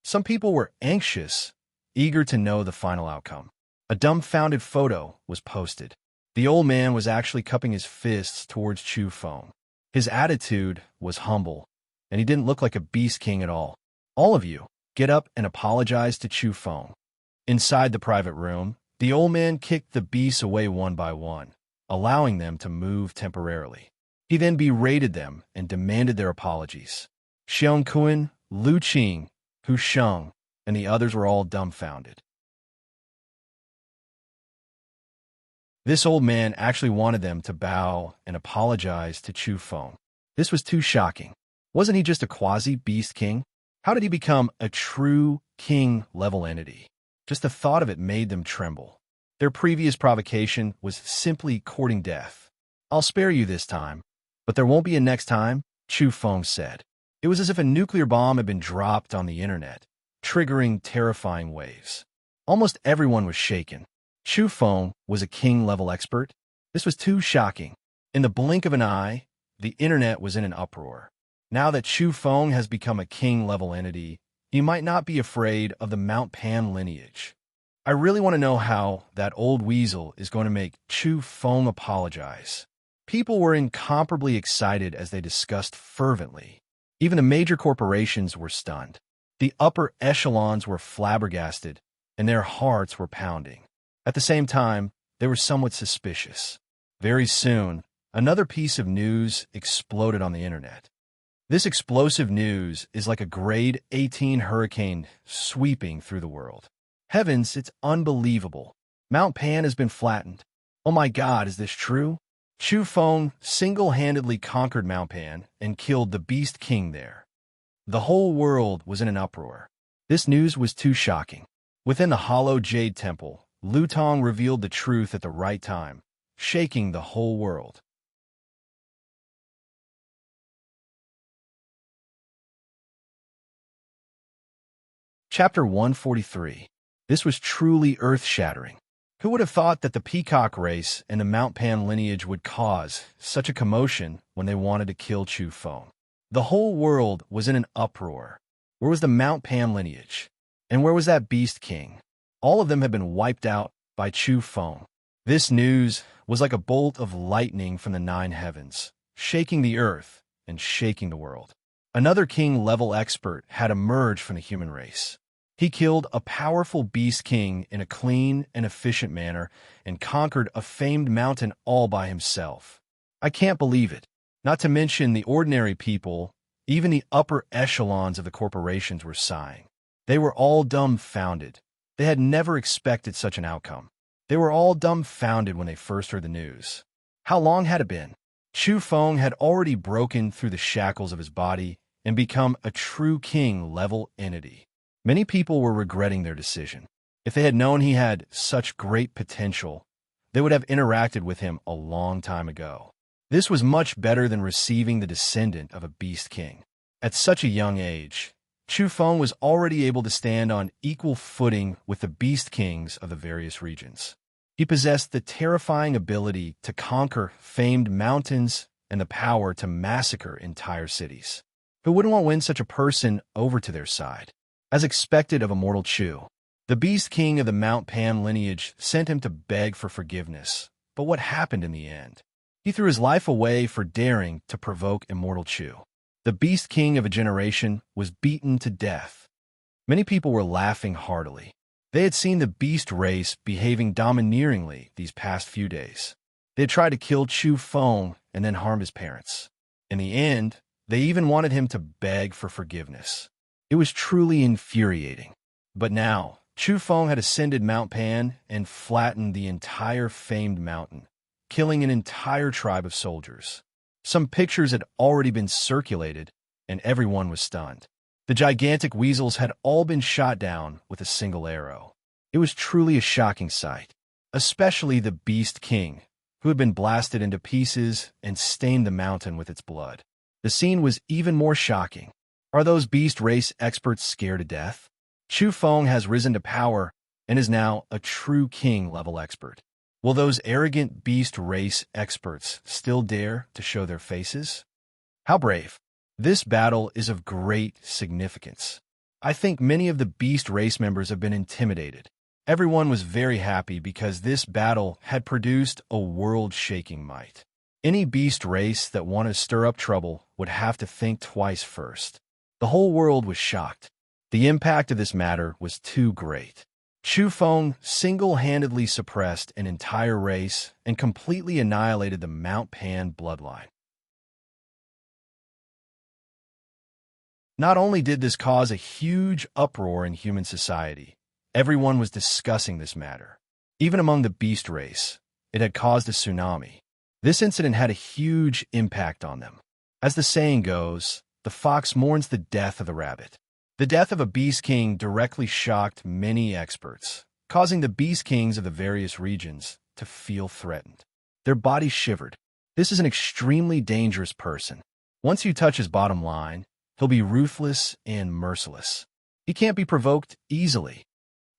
Some people were anxious, eager to know the final outcome. A dumbfounded photo was posted. The old man was actually cupping his fists towards Chu Feng. His attitude was humble, and he didn't look like a beast king at all. All of you, get up and apologize to Chu Feng. Inside the private room, the old man kicked the beasts away one by one, allowing them to move temporarily. He then berated them and demanded their apologies. Xiang Kun, Lu Qing, Hu Sheng, and the others were all dumbfounded. This old man actually wanted them to bow and apologize to Chu Feng. This was too shocking. Wasn't he just a quasi-beast king? How did he become a true king-level entity? Just the thought of it made them tremble. Their previous provocation was simply courting death. I'll spare you this time, but there won't be a next time, Chu Feng said. It was as if a nuclear bomb had been dropped on the internet, triggering terrifying waves. Almost everyone was shaken. Chu Feng was a king-level expert. This was too shocking. In the blink of an eye, the internet was in an uproar. Now that Chu Feng has become a king-level entity, he might not be afraid of the Mount Pan lineage. I really want to know how that old weasel is going to make Chu Feng apologize. People were incomparably excited as they discussed fervently. Even the major corporations were stunned. The upper echelons were flabbergasted, and their hearts were pounding. At the same time, they were somewhat suspicious. Very soon, Another piece of news exploded on the internet. This explosive news is like a grade 18 hurricane sweeping through the world. Heavens, it's unbelievable. Mount Pan has been flattened. Oh my God, is this true? Chu Feng single-handedly conquered Mount Pan and killed the Beast King there. The whole world was in an uproar. This news was too shocking. Within the hollow jade temple, Lu Tong revealed the truth at the right time, shaking the whole world. Chapter 143. This was truly earth-shattering. Who would have thought that the peacock race and the Mount Pan lineage would cause such a commotion when they wanted to kill Chu Feng? The whole world was in an uproar. Where was the Mount Pan lineage? And where was that Beast King? All of them had been wiped out by Chu Feng. This news was like a bolt of lightning from the 9 heavens, shaking the earth and shaking the world. Another king-level expert had emerged from the human race. He killed a powerful Beast King in a clean and efficient manner and conquered a famed mountain all by himself. I can't believe it. Not to mention the ordinary people, even the upper echelons of the corporations were sighing. They were all dumbfounded. They had never expected such an outcome. They were all dumbfounded when they first heard the news. How long had it been? Chu Feng had already broken through the shackles of his body and become a true king-level entity. Many people were regretting their decision. If they had known he had such great potential, they would have interacted with him a long time ago. This was much better than receiving the descendant of a Beast King. At such a young age, Chu Feng was already able to stand on equal footing with the Beast Kings of the various regions. He possessed the terrifying ability to conquer famed mountains and the power to massacre entire cities. Who wouldn't want to win such a person over to their side? As expected of immortal Chu, the Beast King of the Mount Pan lineage sent him to beg for forgiveness. But what happened in the end? He threw his life away for daring to provoke immortal Chu. The Beast King of a generation was beaten to death. Many people were laughing heartily. They had seen the beast race behaving domineeringly these past few days. They had tried to kill Chu Feng and then harm his parents. In the end, they even wanted him to beg for forgiveness. It was truly infuriating. But now, Chu Feng had ascended Mount Pan and flattened the entire famed mountain, killing an entire tribe of soldiers. Some pictures had already been circulated, and everyone was stunned. The gigantic weasels had all been shot down with a single arrow. It was truly a shocking sight, especially the Beast King, who had been blasted into pieces and stained the mountain with its blood. The scene was even more shocking. Are those beast race experts scared to death? Chu Feng has risen to power and is now a true king-level expert. Will those arrogant beast race experts still dare to show their faces? How brave. This battle is of great significance. I think many of the beast race members have been intimidated. Everyone was very happy because this battle had produced a world-shaking might. Any beast race that wanted to stir up trouble would have to think twice first. The whole world was shocked. The impact of this matter was too great. Chu Feng single-handedly suppressed an entire race and completely annihilated the Mount Pan bloodline. Not only did this cause a huge uproar in human society, everyone was discussing this matter. Even among the beast race, it had caused a tsunami. This incident had a huge impact on them. As the saying goes, the fox mourns the death of the rabbit. The death of a Beast King directly shocked many experts, causing the Beast Kings of the various regions to feel threatened. Their bodies shivered. This is an extremely dangerous person. Once you touch his bottom line, he'll be ruthless and merciless. He can't be provoked easily.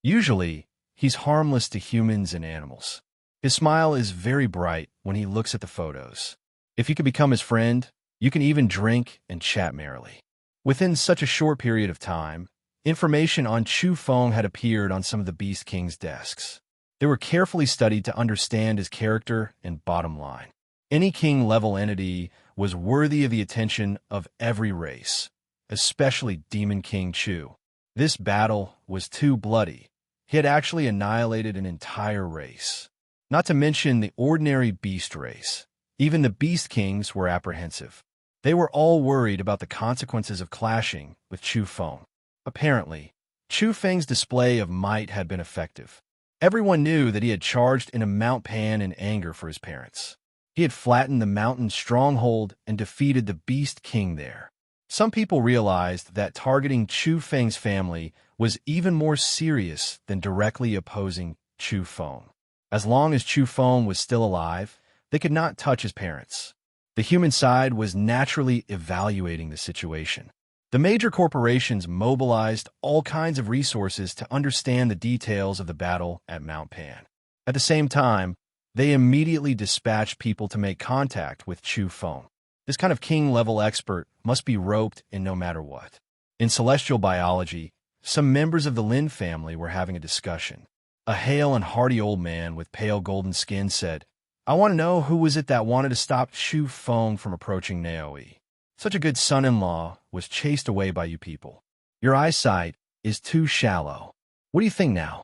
Usually, he's harmless to humans and animals. His smile is very bright when he looks at the photos. If you could become his friend, you can even drink and chat merrily. Within such a short period of time, information on Chu Feng had appeared on some of the Beast King's desks. They were carefully studied to understand his character and bottom line. Any king-level entity was worthy of the attention of every race, especially Demon King Chu. This battle was too bloody. He had actually annihilated an entire race. Not to mention the ordinary beast race. Even the Beast Kings were apprehensive. They were all worried about the consequences of clashing with Chu Feng. Apparently, Chu Feng's display of might had been effective. Everyone knew that he had charged into Mount Pan in anger for his parents. He had flattened the mountain stronghold and defeated the Beast King there. Some people realized that targeting Chu Feng's family was even more serious than directly opposing Chu Feng. As long as Chu Feng was still alive, they could not touch his parents. The human side was naturally evaluating the situation. The major corporations mobilized all kinds of resources to understand the details of the battle at Mount Pan. At the same time, they immediately dispatched people to make contact with Chu Feng. This kind of king-level expert must be roped in no matter what. In celestial biology, some members of the Lin family were having a discussion. A hale and hearty old man with pale golden skin said, "I want to know who was it that wanted to stop Chu Feng from approaching Naoi. Such a good son-in-law was chased away by you people. Your eyesight is too shallow. What do you think now?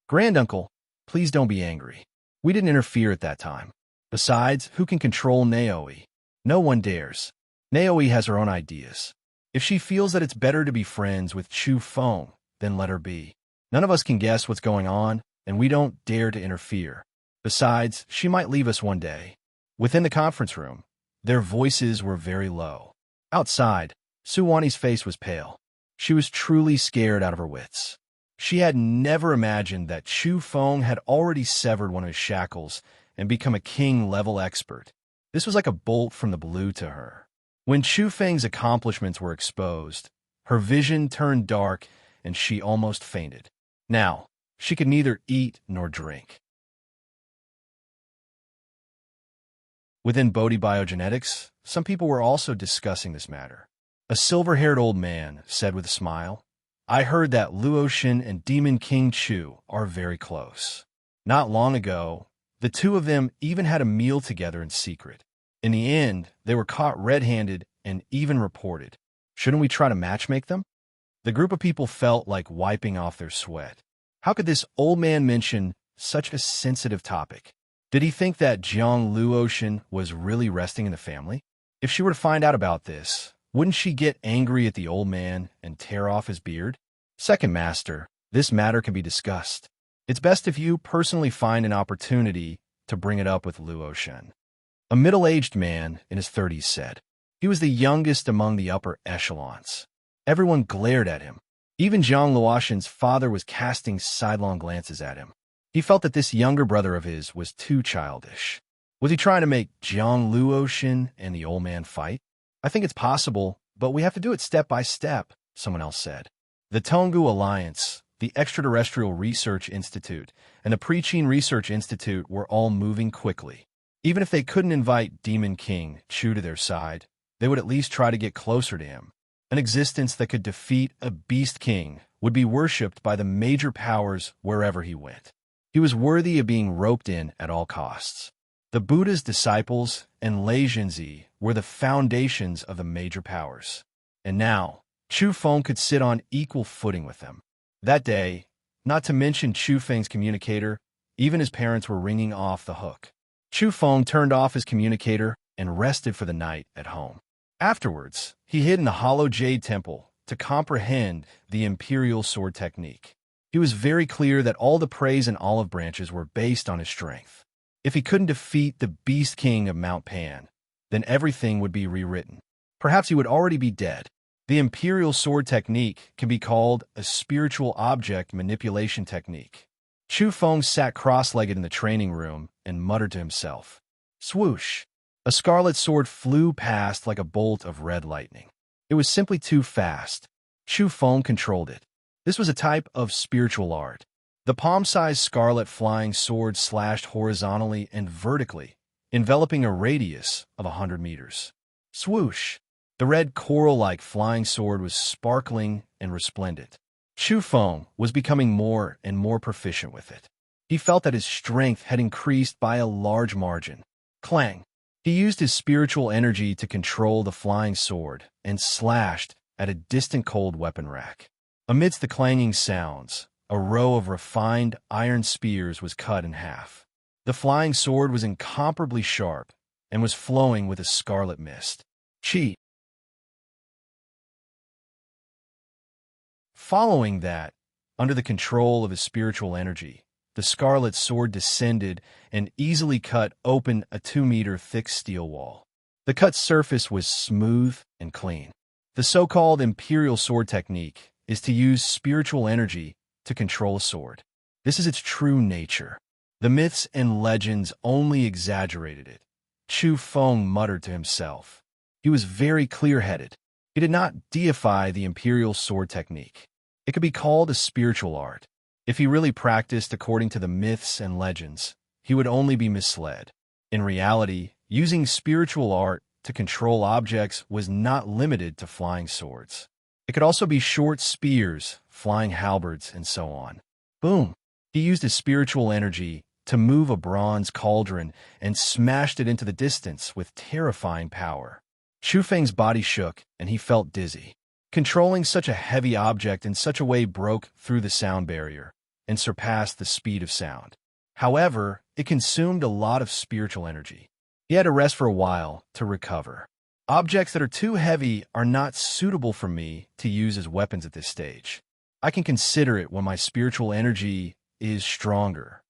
Granduncle, please don't be angry. We didn't interfere at that time. Besides, who can control Naoi? No one dares. Naoi has her own ideas. If she feels that it's better to be friends with Chu Feng, then let her be. None of us can guess what's going on, and we don't dare to interfere. Besides, she might leave us one day." Within the conference room, their voices were very low. Outside, Suwani's face was pale. She was truly scared out of her wits. She had never imagined that Chu Feng had already severed one of his shackles and become a king-level expert. This was like a bolt from the blue to her. When Chu Feng's accomplishments were exposed, her vision turned dark and she almost fainted. Now, she could neither eat nor drink. Within Bodhi biogenetics, some people were also discussing this matter. A silver-haired old man said with a smile, "I heard that Luotian and Demon King Chu are very close. Not long ago, the two of them even had a meal together in secret. In the end, they were caught red-handed and even reported. Shouldn't we try to matchmake them?" The group of people felt like wiping off their sweat. How could this old man mention such a sensitive topic? Did he think that Jiang Luotian was really resting in the family? If she were to find out about this, wouldn't she get angry at the old man and tear off his beard? Second Master, this matter can be discussed. It's best if you personally find an opportunity to bring it up with Luotian. A middle-aged man in his 30s said. He was the youngest among the upper echelons. Everyone glared at him. Even Jiang Luotian's father was casting sidelong glances at him. He felt that this younger brother of his was too childish. Was he trying to make Jiang Luotian and the old man fight? "I think it's possible, but we have to do it step by step," someone else said. The Tonggu Alliance, the Extraterrestrial Research Institute, and the Preaching Research Institute were all moving quickly. Even if they couldn't invite Demon King Chu to their side, they would at least try to get closer to him. An existence that could defeat a Beast King would be worshipped by the major powers wherever he went. He was worthy of being roped in at all costs. The Buddha's disciples and Lei Jinzi were the foundations of the major powers. And now, Chu Feng could sit on equal footing with them. That day, not to mention Chu Feng's communicator, even his parents were ringing off the hook. Chu Feng turned off his communicator and rested for the night at home. Afterwards, he hid in the hollow jade temple to comprehend the imperial sword technique. He was very clear that all the praise and olive branches were based on his strength. If he couldn't defeat the Beast King of Mount Pan, then everything would be rewritten. Perhaps he would already be dead. The imperial sword technique can be called a spiritual object manipulation technique. Chu Feng sat cross-legged in the training room and muttered to himself. Swoosh! A scarlet sword flew past like a bolt of red lightning. It was simply too fast. Chu Feng controlled it. This was a type of spiritual art. The palm-sized scarlet flying sword slashed horizontally and vertically, enveloping a radius of 100 meters. Swoosh! The red coral-like flying sword was sparkling and resplendent. Chu Feng was becoming more and more proficient with it. He felt that his strength had increased by a large margin. Clang! He used his spiritual energy to control the flying sword and slashed at a distant cold weapon rack. Amidst the clanging sounds, a row of refined iron spears was cut in half. The flying sword was incomparably sharp, and was flowing with a scarlet mist. Chi. Following that, under the control of his spiritual energy, the scarlet sword descended and easily cut open a 2-meter thick steel wall. The cut surface was smooth and clean. The so-called imperial sword technique is to use spiritual energy to control a sword. This is its true nature. The myths and legends only exaggerated it. Chu Feng muttered to himself. He was very clear-headed. He did not deify the imperial sword technique. It could be called a spiritual art. If he really practiced according to the myths and legends, he would only be misled. In reality, using spiritual art to control objects was not limited to flying swords. It could also be short spears, flying halberds, and so on. Boom! He used his spiritual energy to move a bronze cauldron and smashed it into the distance with terrifying power. Chu Feng's body shook, and he felt dizzy. Controlling such a heavy object in such a way broke through the sound barrier and surpassed the speed of sound. However, it consumed a lot of spiritual energy. He had to rest for a while to recover. Objects that are too heavy are not suitable for me to use as weapons at this stage. I can consider it when my spiritual energy is stronger.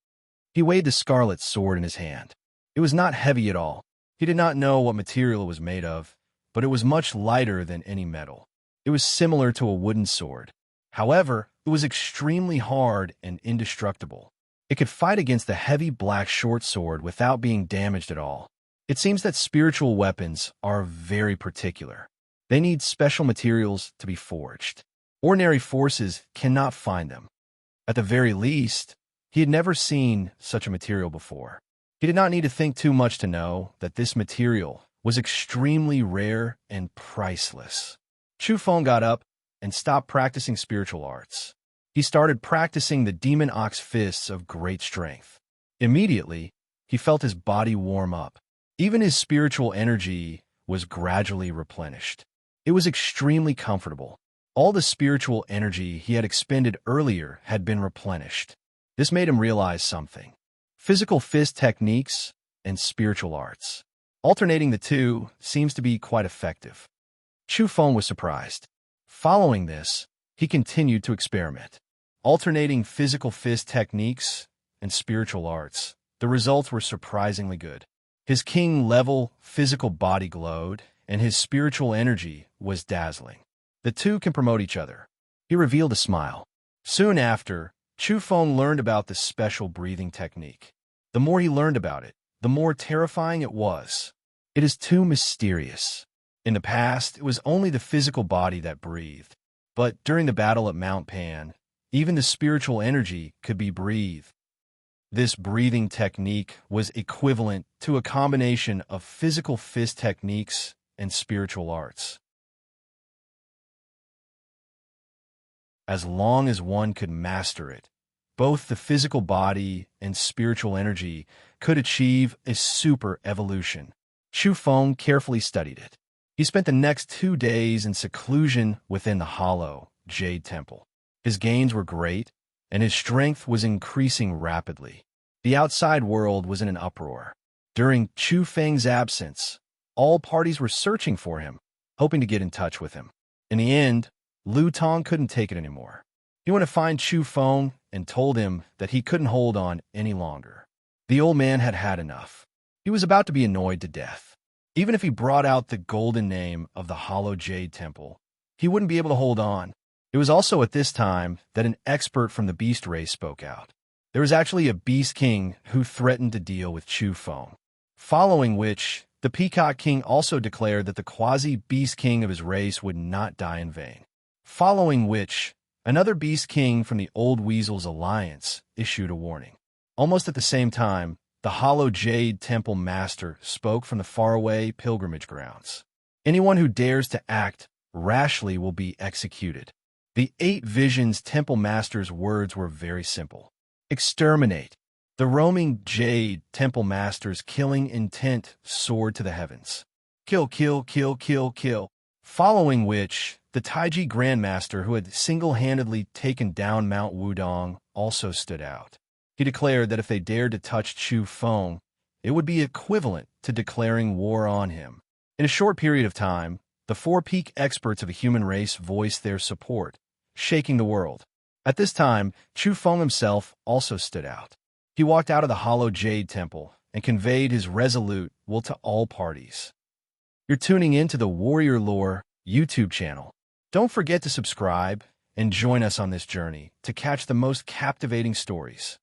He weighed the scarlet sword in his hand. It was not heavy at all. He did not know what material it was made of, but it was much lighter than any metal. It was similar to a wooden sword. However, it was extremely hard and indestructible. It could fight against the heavy black short sword without being damaged at all. It seems that spiritual weapons are very particular. They need special materials to be forged. Ordinary forces cannot find them. At the very least, he had never seen such a material before. He did not need to think too much to know that this material was extremely rare and priceless. Chu Feng got up and stopped practicing spiritual arts. He started practicing the demon ox fists of great strength. Immediately, he felt his body warm up. Even his spiritual energy was gradually replenished. It was extremely comfortable. All the spiritual energy he had expended earlier had been replenished. This made him realize something. Physical fist techniques and spiritual arts. Alternating the two seems to be quite effective. Chu Feng was surprised. Following this, he continued to experiment. Alternating physical fist techniques and spiritual arts, the results were surprisingly good. His king-level physical body glowed, and his spiritual energy was dazzling. The two can promote each other. He revealed a smile. Soon after, Chu Feng learned about the special breathing technique. The more he learned about it, the more terrifying it was. It is too mysterious. In the past, it was only the physical body that breathed. But during the battle at Mount Pan, even the spiritual energy could be breathed. This breathing technique was equivalent to a combination of physical fist techniques and spiritual arts. As long as one could master it, both the physical body and spiritual energy could achieve a super evolution. Chu Feng carefully studied it. He spent the next 2 days in seclusion within the hollow Jade Temple. His gains were great, and his strength was increasing rapidly. The outside world was in an uproar. During Chu Feng's absence, all parties were searching for him, hoping to get in touch with him. In the end, Lu Tong couldn't take it anymore. He went to find Chu Feng and told him that he couldn't hold on any longer. The old man had had enough. He was about to be annoyed to death. Even if he brought out the golden name of the Hollow Jade Temple, he wouldn't be able to hold on. It was also at this time that an expert from the beast race spoke out. There was actually a beast king who threatened to deal with Chu Feng. Following which, the Peacock King also declared that the quasi-beast king of his race would not die in vain. Following which, another beast king from the Old Weasel's alliance issued a warning. Almost at the same time, the Hollow Jade Temple Master spoke from the faraway pilgrimage grounds. Anyone who dares to act rashly will be executed. The 8 Visions Temple Master's words were very simple. Exterminate. The roaming Jade Temple Master's killing intent soared to the heavens. Kill, kill, kill, kill, kill. Following which, the Taiji Grandmaster who had single-handedly taken down Mount Wudong also stood out. He declared that if they dared to touch Chu Feng, it would be equivalent to declaring war on him. In a short period of time, the four peak experts of the human race voiced their support, shaking the world. At this time, Chu Feng himself also stood out. He walked out of the hollow jade temple and conveyed his resolute will to all parties. You're tuning in to the Warrior Lore YouTube channel. Don't forget to subscribe and join us on this journey to catch the most captivating stories.